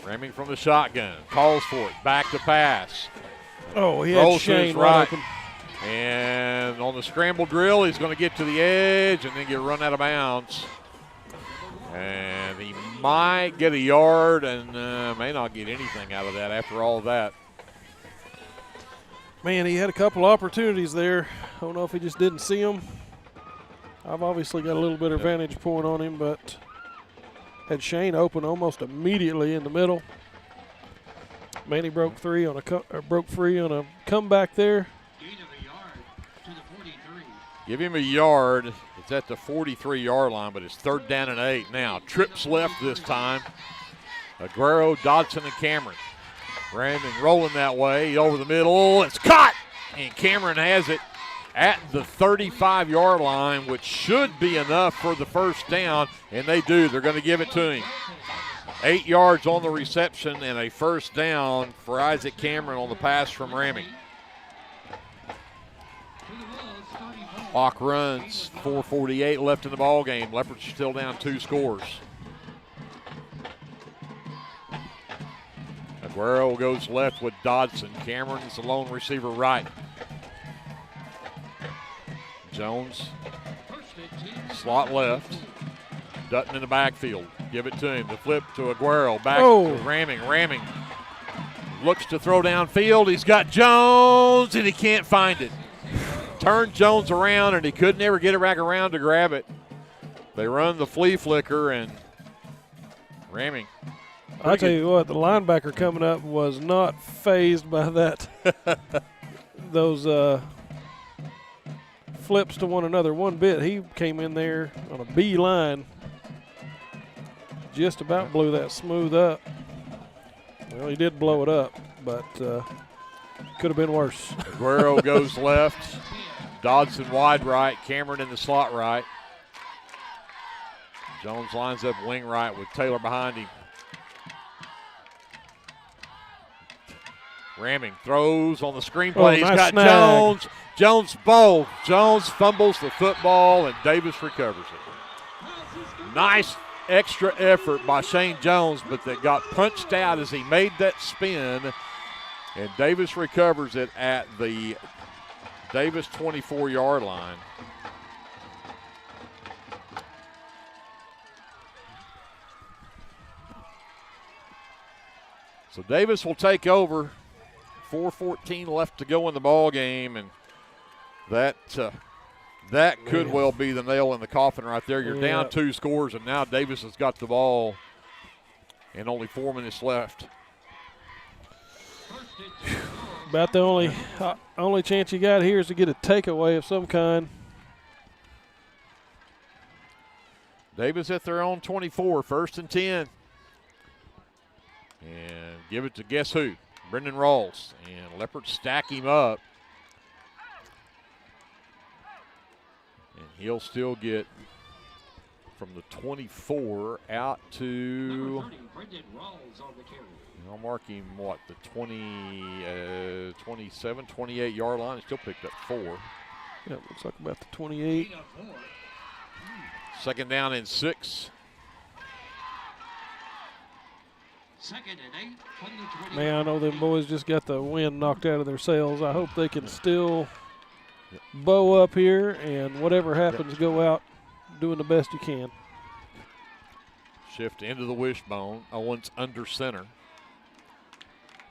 Ramming from the shotgun. Calls for it. Back to pass. Oh, he had Shane right open. And on the scramble drill, he's going to get to the edge and then get run out of bounds. And he might get a yard and may not get anything out of that after all of that. Man, he had a couple opportunities there. I don't know if he just didn't see them. I've obviously got a little bit of vantage point on him, but had Shane open almost immediately in the middle. Manny broke free on a comeback there. Give him a yard. It's at the 43-yard line, but it's 3rd down and 8 now. Trips left this time. Aguero, Dodson, and Cameron. Brandon rolling that way over the middle. It's caught, and Cameron has it at the 35-yard line, which should be enough for the first down, and they do. They're going to give it to him. 8 yards on the reception and a first down for Isaac Cameron on the pass from Ramming. Clock runs, 4:48 left in the ball game. Leopards still down 2 scores. Aguero goes left with Dodson. Cameron's the lone receiver right. Jones, slot left. Dutton in the backfield. Give it to him. The flip to Aguero. Back to Ramming. Ramming looks to throw downfield. He's got Jones, and he can't find it. Turned Jones around, and he could never get it back around to grab it. They run the flea flicker, and Ramming. I'll tell you what, the linebacker coming up was not fazed by that. Those flips to one another one bit. He came in there on a B line. Just about blew that smooth up. Well, he did blow it up, but could have been worse. Aguero goes left. Dodson wide right. Cameron in the slot right. Jones lines up wing right with Taylor behind him. Ramming throws on the screenplay. He's got snag. Jones. Jones fumbles the football, and Davis recovers it. Nice extra effort by Shane Jones, but that got punched out as he made that spin, and Davis recovers it at the Davis 24-yard line. So Davis will take over. 4:14 left to go in the ball game, and that could well be the nail in the coffin right there. You're down 2 scores, and now Davis has got the ball, and only 4 minutes left. About the only chance you got here is to get a takeaway of some kind. Davis at their own 24, 1st and 10. And give it to guess who? Brendan Rawls. And Leopards stack him up. And he'll still get from the 24 out to, I'll mark him, what, the 27, 28-yard line. He still picked up 4. Yeah, looks like about the 28. 2nd down and 6. 2nd and 8 from the 20. Man, I know them boys just got the wind knocked out of their sails. I hope they can still bow up here and whatever happens, go out doing the best you can. Shift into the wishbone. Owens under center.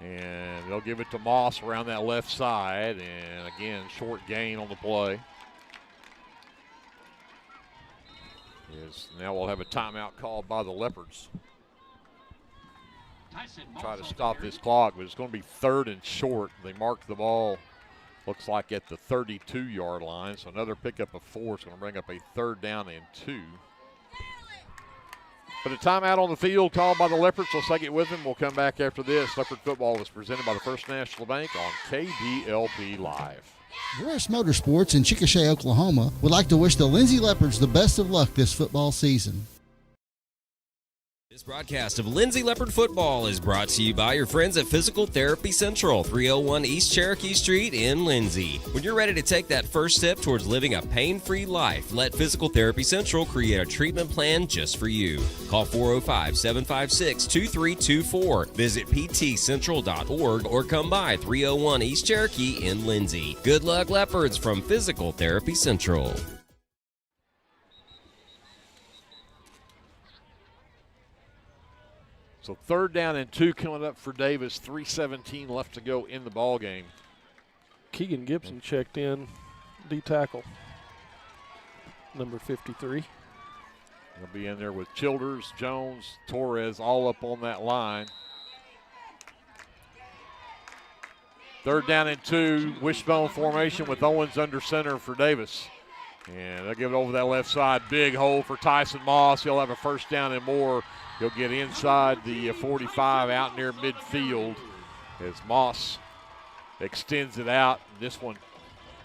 And they'll give it to Moss around that left side. And again, short gain on the play. Now we'll have a timeout called by the Leopards. Try to stop this clock, but it's going to be 3rd and short. They marked the ball, looks like at the 32-yard line. So another pickup of 4 is going to bring up a 3rd down and 2. But a timeout on the field called by the Leopards. Let's take it with them. We'll come back after this. Leopard football is presented by the First National Bank on KBLP Live. Harris Motorsports in Chickasha, Oklahoma would like to wish the Lindsay Leopards the best of luck this football season. This broadcast of Lindsay Leopard Football is brought to you by your friends at Physical Therapy Central, 301 East Cherokee Street in Lindsay. When you're ready to take that first step towards living a pain-free life, let Physical Therapy Central create a treatment plan just for you. Call 405-756-2324. Visit ptcentral.org or come by 301 East Cherokee in Lindsay. Good luck, Leopards, from Physical Therapy Central. So 3rd down and 2 coming up for Davis. 3:17 left to go in the ball game. Keegan Gibson checked in, D-tackle, number 53. He'll be in there with Childers, Jones, Torres, all up on that line. 3rd down and 2, wishbone formation with Owens under center for Davis. And they'll give it over that left side. Big hole for Tyson Moss. He'll have a 1st down and more. He'll get inside the 45 out near midfield as Moss extends it out. This one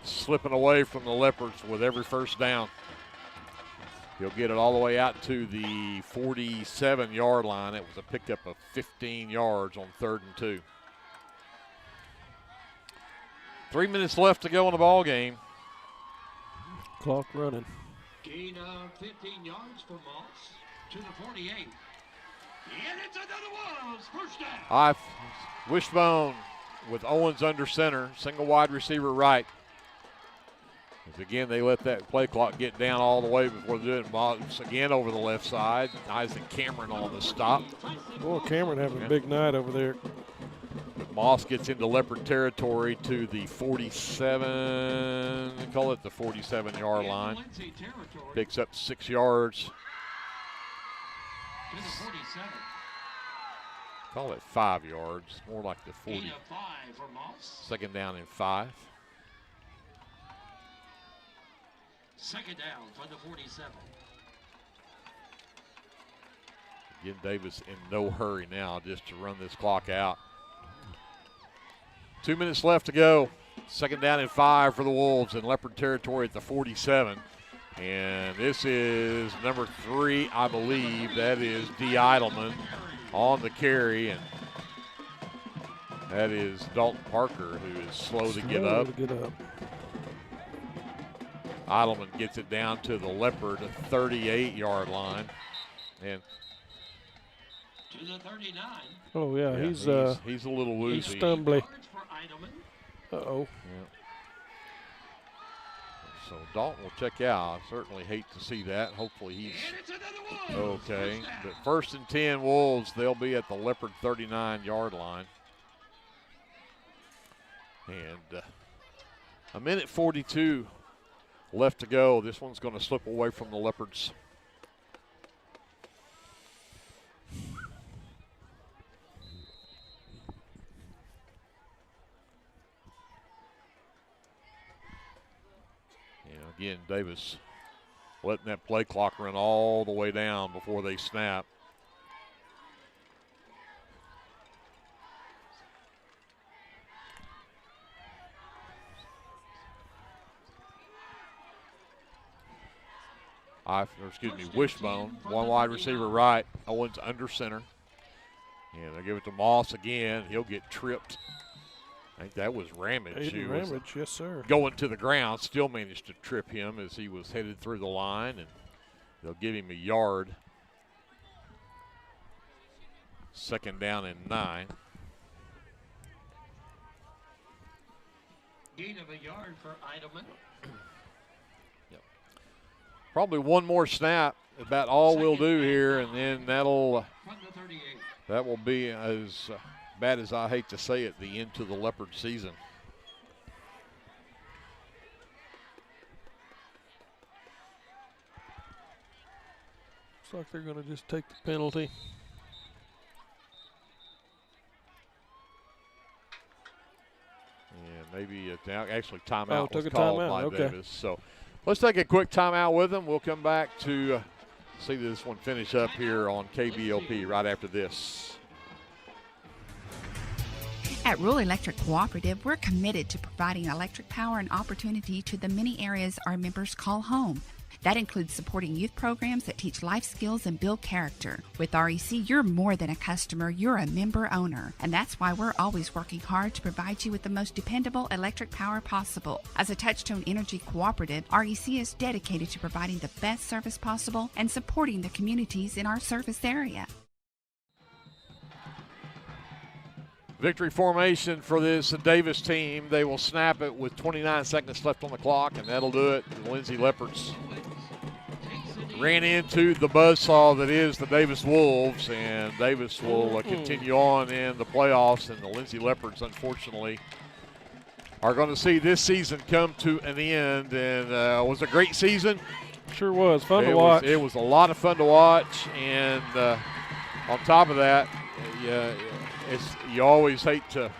slipping away from the Leopards with every 1st down. He'll get it all the way out to the 47-yard line. It was a pickup of 15 yards on 3rd and 2. 3 minutes left to go in the ball game. Clock running. Gain of 15 yards for Moss to the 48. And it's another Wolves. 1st down. Wishbone with Owens under center. Single wide receiver right. As again, they let that play clock get down all the way before they do it. Moss again over the left side. Isaac Cameron on the stop. Boy, Cameron having a big night over there. But Moss gets into Leopard territory to the 47, call it the 47-yard line. Picks up 6 yards. To the 47. Call it 5 yards, more like the 40. Gain of 5 for Moss. 2nd down and 5. 2nd down for the 47. Again, Davis in no hurry now just to run this clock out. 2 minutes left to go. 2nd down and 5 for the Wolves in Leopard territory at the 47. And this is number 3, I believe. That is D. Eidelman on the carry. And that is Dalton Parker, who is slow to get up. Eidelman gets it down to the Leopard 38-yard line. And to the 39. Oh, yeah, he's a little woozy. He's stumbly. Uh-oh. Yeah. So Dalton will check out. I certainly hate to see that. Hopefully he's okay. But 1st and 10 Wolves, they'll be at the Leopard 39-yard line. And a minute 42 left to go. This one's going to slip away from the Leopards. Again, Davis letting that play clock run all the way down before they snap. Wishbone, 1 wide receiver right, Owens under center. And they'll give it to Moss again. He'll get tripped. I think that was Ramage. Ramage, yes, sir. Going to the ground, still managed to trip him as he was headed through the line, and they'll give him a yard. 2nd down and 9. Gain of a yard for Eidelman. Yep. Probably one more snap, about all we'll do here, and then that will be as bad as I hate to say it, the end to the Leopard season. Looks like they're going to just take the penalty. And maybe actually timeout was took a called timeout. by Okay. Davis. So let's take a quick timeout with them. We'll come back to see this one finish up here on KBLP right after this. At Rural Electric Cooperative, we're committed to providing electric power and opportunity to the many areas our members call home. That includes supporting youth programs that teach life skills and build character. With REC, you're more than a customer, you're a member owner. And that's why we're always working hard to provide you with the most dependable electric power possible. As a Touchstone Energy cooperative, REC is dedicated to providing the best service possible and supporting the communities in our service area. Victory formation for this Davis team. They will snap it with 29 seconds left on the clock, and that'll do it. The Lindsay Leopards ran into the buzzsaw that is the Davis Wolves, and Davis will continue on in the playoffs, and the Lindsay Leopards, unfortunately, are going to see this season come to an end. And it was a great season. Sure was. Fun to watch. It was a lot of fun to watch, and on top of that, you always hate it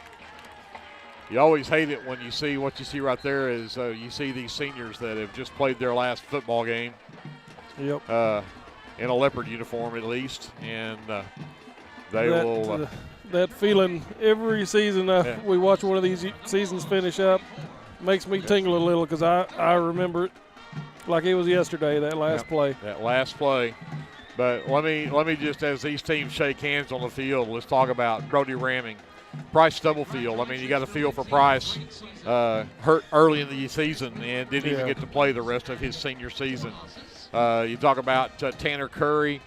when you see what you see right there is you see these seniors that have just played their last football game. Yep. In a Leopard uniform at least, and that feeling every season we watch one of these seasons finish up makes me tingle a little because I remember it like it was yesterday, that last play. That last play. But let me just, as these teams shake hands on the field, let's talk about Brody Ramming, Price Stubblefield. I mean, you got a feel for Price. Hurt early in the season and didn't even get to play the rest of his senior season. You talk about Tanner Curry,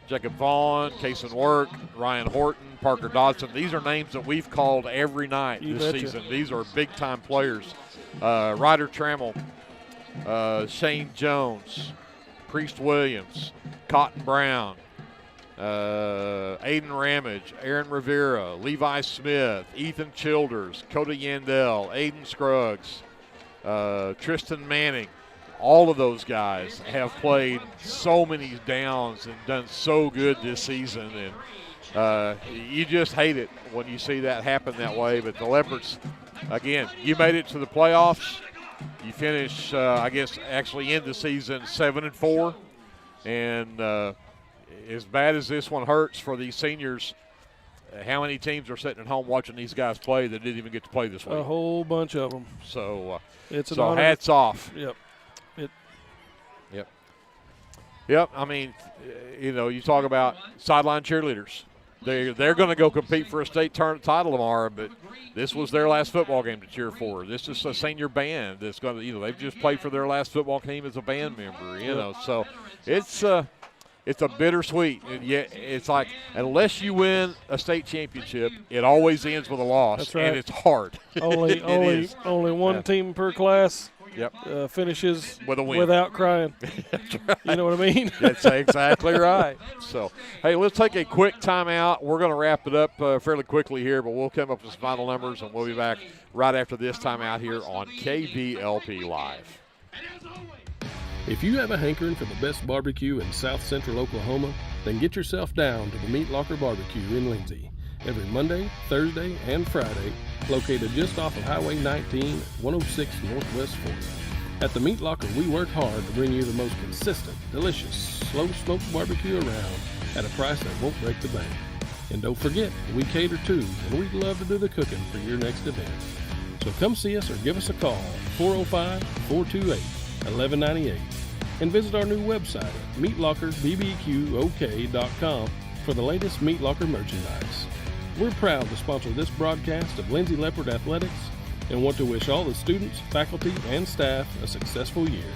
Jacob Vaughn, Kason Work, Ryan Horton, Parker Dodson. These are names that we've called every night this season. These are big-time players. Ryder Trammell, Shane Jones, Priest Williams, Cotton Brown, Aiden Ramage, Aaron Rivera, Levi Smith, Ethan Childers, Coda Yandell, Aiden Scruggs, Tristan Manning. All of those guys have played so many downs and done so good this season. And you just hate it when you see that happen that way. But the Leopards, again, you made it to the playoffs. You finish, I guess, actually end the season 7-4. And as bad as this one hurts for these seniors, how many teams are sitting at home watching these guys play that didn't even get to play this week? A whole bunch of them. So, it's an honor. Hats off. Yep. Yep. I mean, you talk about sideline cheerleaders. They're going to go compete for a state title tomorrow, but this was their last football game to cheer for. This is a senior band that's going to, they've just played for their last football team as a band member, So it's a bittersweet. And yet it's like, unless you win a state championship, it always ends with a loss. That's right. And it's hard. Only one team per class. Yep. Finishes with a win without crying. That's right. You know what I mean? That's exactly right. So, hey, let's take a quick timeout. We're going to wrap it up fairly quickly here, but we'll come up with some final numbers, and we'll be back right after this timeout here on KBLP Live. If you have a hankering for the best barbecue in South Central Oklahoma, then get yourself down to the Meat Locker Barbecue in Lindsay. Every Monday, Thursday, and Friday, located just off of Highway 19, 106 Northwest 4th. At the Meat Locker, we work hard to bring you the most consistent, delicious, slow-smoked barbecue around at a price that won't break the bank. And don't forget, we cater too, and we'd love to do the cooking for your next event. So come see us or give us a call at 405-428-1198 and visit our new website at meatlockerbbqok.com for the latest Meat Locker merchandise. We're proud to sponsor this broadcast of Lindsay Leopard Athletics and want to wish all the students, faculty, and staff a successful year.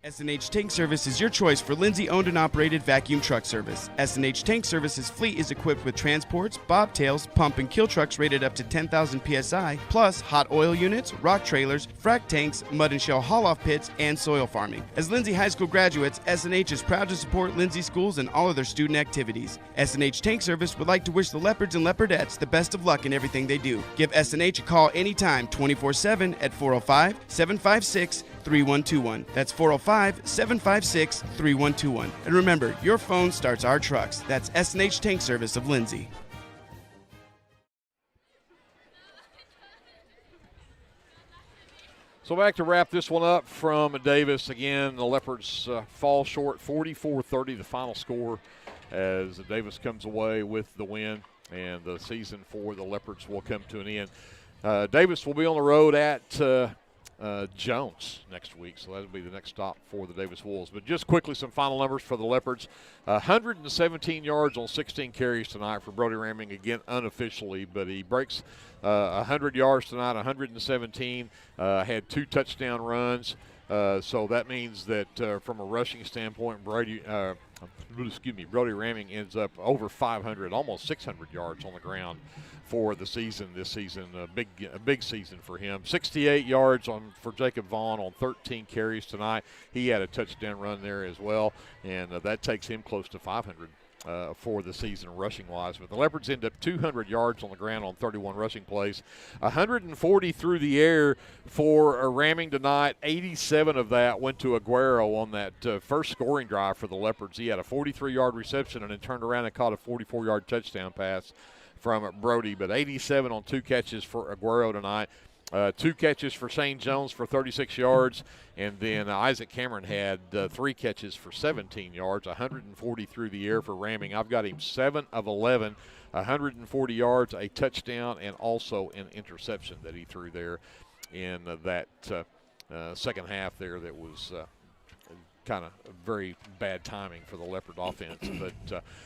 S&H Tank Service is your choice for Lindsay owned and operated vacuum truck service. S&H Tank Service's fleet is equipped with transports, bobtails, pump and kill trucks rated up to 10,000 psi, plus hot oil units, rock trailers, frac tanks, mud and shell haul-off pits, and soil farming. As Lindsay High School graduates, S&H is proud to support Lindsay schools and all of their student activities. S&H Tank Service would like to wish the Leopards and Leopardettes the best of luck in everything they do. Give S&H a call anytime, 24/7 at 405-756-3121. That's 405-756-3121. And remember, your phone starts our trucks. That's S&H Tank Service of Lindsay. So back to wrap this one up from Davis. Again, the Leopards fall short, 44-30, the final score, as Davis comes away with the win, and the season for the Leopards will come to an end. Davis will be on the road at Jones next week, so that'll be the next stop for the Davis Wolves. But just quickly, some final numbers for the Leopards. 117 yards on 16 carries tonight for Brody Ramming, again unofficially, but he breaks 100 yards tonight, 117, had 2 touchdown runs. So that means that from a rushing standpoint, Brody Ramming ends up over 500, almost 600 yards on the ground for the season this season. A big season for him. 68 yards for Jacob Vaughn on 13 carries tonight. He had a touchdown run there as well, and that takes him close to 500 for the season rushing-wise. But the Leopards end up 200 yards on the ground on 31 rushing plays. 140 through the air for Ramming tonight. 87 of that went to Aguero on that first scoring drive for the Leopards. He had a 43-yard reception and then turned around and caught a 44-yard touchdown pass from Brody. But 87 on 2 catches for Aguero tonight. 2 catches for Shane Jones for 36 yards, and then Isaac Cameron had 3 catches for 17 yards, 140 through the air for Ramming. I've got him 7 of 11, 140 yards, a touchdown, and also an interception that he threw there in that second half there that was kind of very bad timing for the Leopard offense.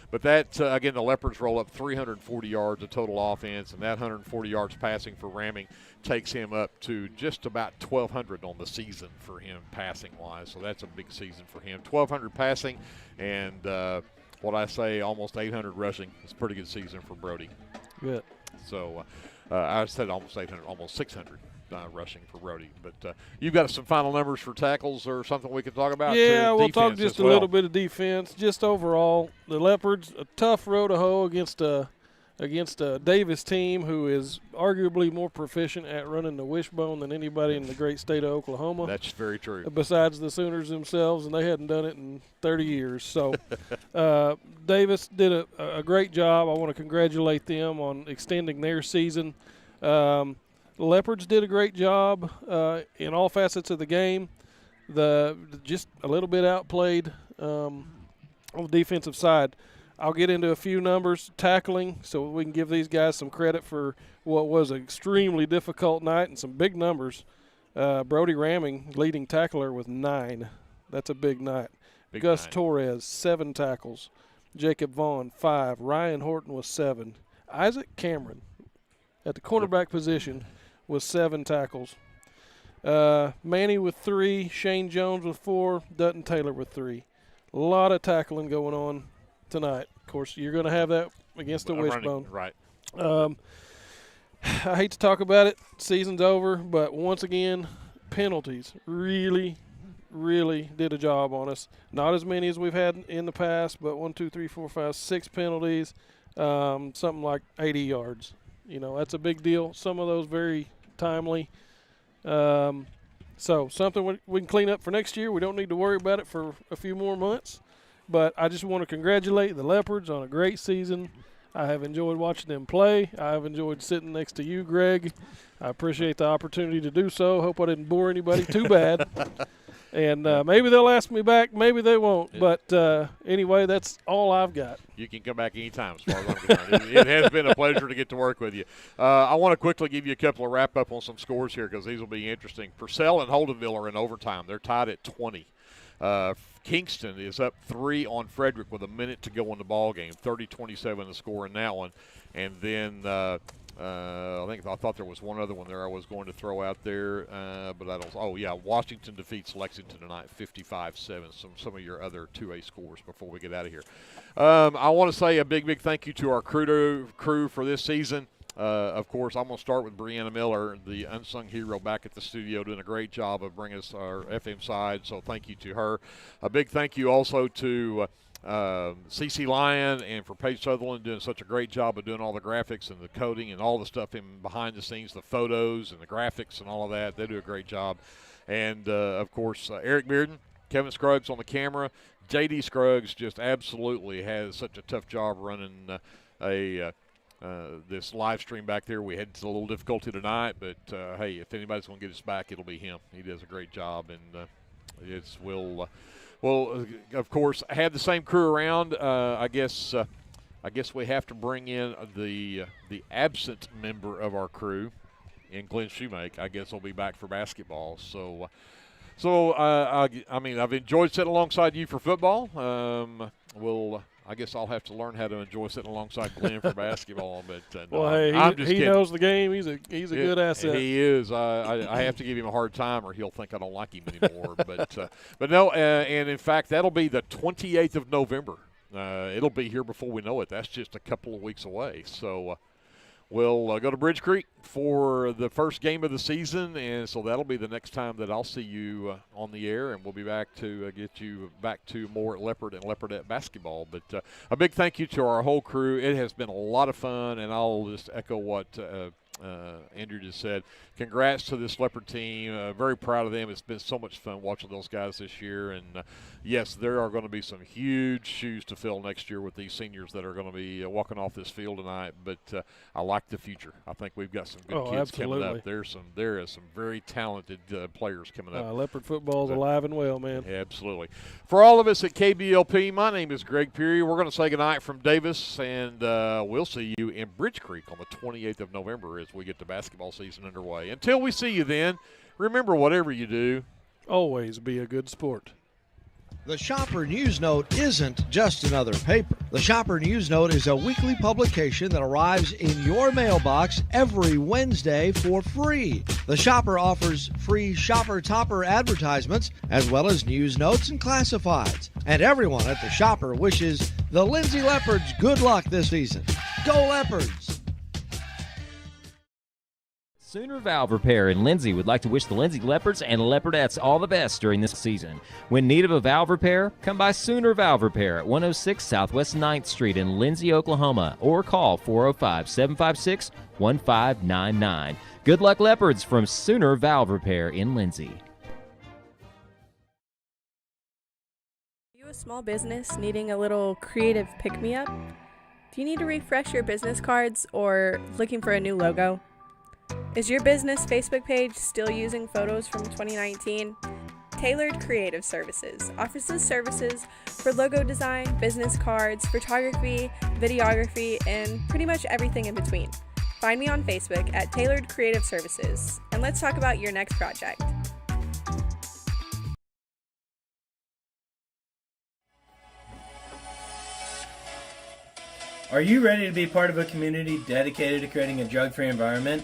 But that, again, the Leopards roll up 340 yards of total offense, and that 140 yards passing for Ramming takes him up to just about 1,200 on the season for him passing-wise. So that's a big season for him. 1,200 passing and what I say, almost 800 rushing. It's a pretty good season for Brody. Good. So I said almost 800, almost 600. Rushing for Brody. But you've got some final numbers for tackles or something we can talk about? Yeah, we'll talk just a little bit of defense. Just overall, the Leopards, a tough row to hoe against a Davis team who is arguably more proficient at running the wishbone than anybody in the great state of Oklahoma. That's very true. Besides the Sooners themselves, and they hadn't done it in 30 years. So Davis did a great job. I want to congratulate them on extending their season. The Leopards did a great job in all facets of the game. Just a little bit outplayed on the defensive side. I'll get into a few numbers, tackling, so we can give these guys some credit for what was an extremely difficult night and some big numbers. Brody Ramming, leading tackler with 9. That's a big night. Gus Torres, 7 tackles. Jacob Vaughn, 5. Ryan Horton was 7. Isaac Cameron at the cornerback position with 7 tackles. Manny with 3, Shane Jones with 4, Dutton Taylor with 3. A lot of tackling going on tonight. Of course, you're going to have that against the wishbone. Right. I hate to talk about it. Season's over, but once again, penalties really did a job on us. Not as many as we've had in the past, but 1, 2, 3, 4, 5, 6 penalties, something like 80 yards. You know, that's a big deal. Some of those very timely. So something we can clean up for next year. We don't need to worry about it for a few more months. But I just want to congratulate the Leopards on a great season. I have enjoyed watching them play. I have enjoyed sitting next to you, Greg. I appreciate the opportunity to do so. Hope I didn't bore anybody too bad. And maybe they'll ask me back. Maybe they won't. But anyway, that's all I've got. You can come back anytime as far as I'm concerned. It has been a pleasure to get to work with you. I want to quickly give you a couple of wrap-up on some scores here because these will be interesting. Purcell and Holdenville are in overtime. They're tied at 20. Kingston is up 3 on Frederick with a minute to go in the ball game. 30-27 the score in that one. And then I thought there was one other one there I was going to throw out there, but I don't. Oh yeah, Washington defeats Lexington tonight, 55-7. Some of your other 2A scores before we get out of here. I want to say a big thank you to our crew for this season. Of course, I'm going to start with Brianna Miller, the unsung hero back at the studio, doing a great job of bringing us our FM side. So thank you to her. A big thank you also to CeCe Lyon and for Paige Sutherland doing such a great job of doing all the graphics and the coding and all the stuff in behind the scenes, the photos and the graphics and all of that. They do a great job. And, of course, Eric Bearden, Kevin Scruggs on the camera. J.D. Scruggs just absolutely has such a tough job running this live stream back there. We had a little difficulty tonight, but, hey, if anybody's going to get us back, it'll be him. He does a great job, and we'll, of course, have the same crew around. I guess we have to bring in the absent member of our crew, in Glenn Shoemake. I guess he'll be back for basketball. I mean, I've enjoyed sitting alongside you for football. I guess I'll have to learn how to enjoy sitting alongside Glenn for basketball. But well, hey, he knows the game. He's a good asset. He is. I have to give him a hard time, or he'll think I don't like him anymore. but no. And in fact, that'll be the 28th of November. It'll be here before we know it. That's just a couple of weeks away. So we'll go to Bridge Creek for the first game of the season, and so that'll be the next time that I'll see you on the air, and we'll be back to get you back to more Leopard and Leopardette basketball. But a big thank you to our whole crew. It has been a lot of fun, and I'll just echo what Andrew just said. Congrats to this Leopard team. Very proud of them. It's been so much fun watching those guys this year. And, yes, there are going to be some huge shoes to fill next year with these seniors that are going to be walking off this field tonight. But I like the future. I think we've got some good kids coming up. There is some very talented players coming up. Leopard football's alive and well, man. Yeah, absolutely. For all of us at KBLP, my name is Greg Peary. We're going to say goodnight from Davis, and we'll see you in Bridge Creek on the 28th of November as we get the basketball season underway. Until we see you then, remember, whatever you do, always be a good sport. The Shopper News Note isn't just another paper. The Shopper News Note is a weekly publication that arrives in your mailbox every Wednesday for free. The Shopper offers free Shopper Topper advertisements as well as news notes and classifieds. And everyone at the Shopper wishes the Lindsay Leopards good luck this season. Go Leopards! Sooner Valve Repair in Lindsay would like to wish the Lindsay Leopards and Leopardettes all the best during this season. When in need of a valve repair, come by Sooner Valve Repair at 106 Southwest 9th Street in Lindsay, Oklahoma, or call 405-756-1599. Good luck, Leopards, from Sooner Valve Repair in Lindsay. Are you a small business needing a little creative pick-me-up? Do you need to refresh your business cards or looking for a new logo? Is your business Facebook page still using photos from 2019? Tailored Creative Services offers services for logo design, business cards, photography, videography, and pretty much everything in between. Find me on Facebook at Tailored Creative Services, and let's talk about your next project. Are you ready to be part of a community dedicated to creating a drug-free environment?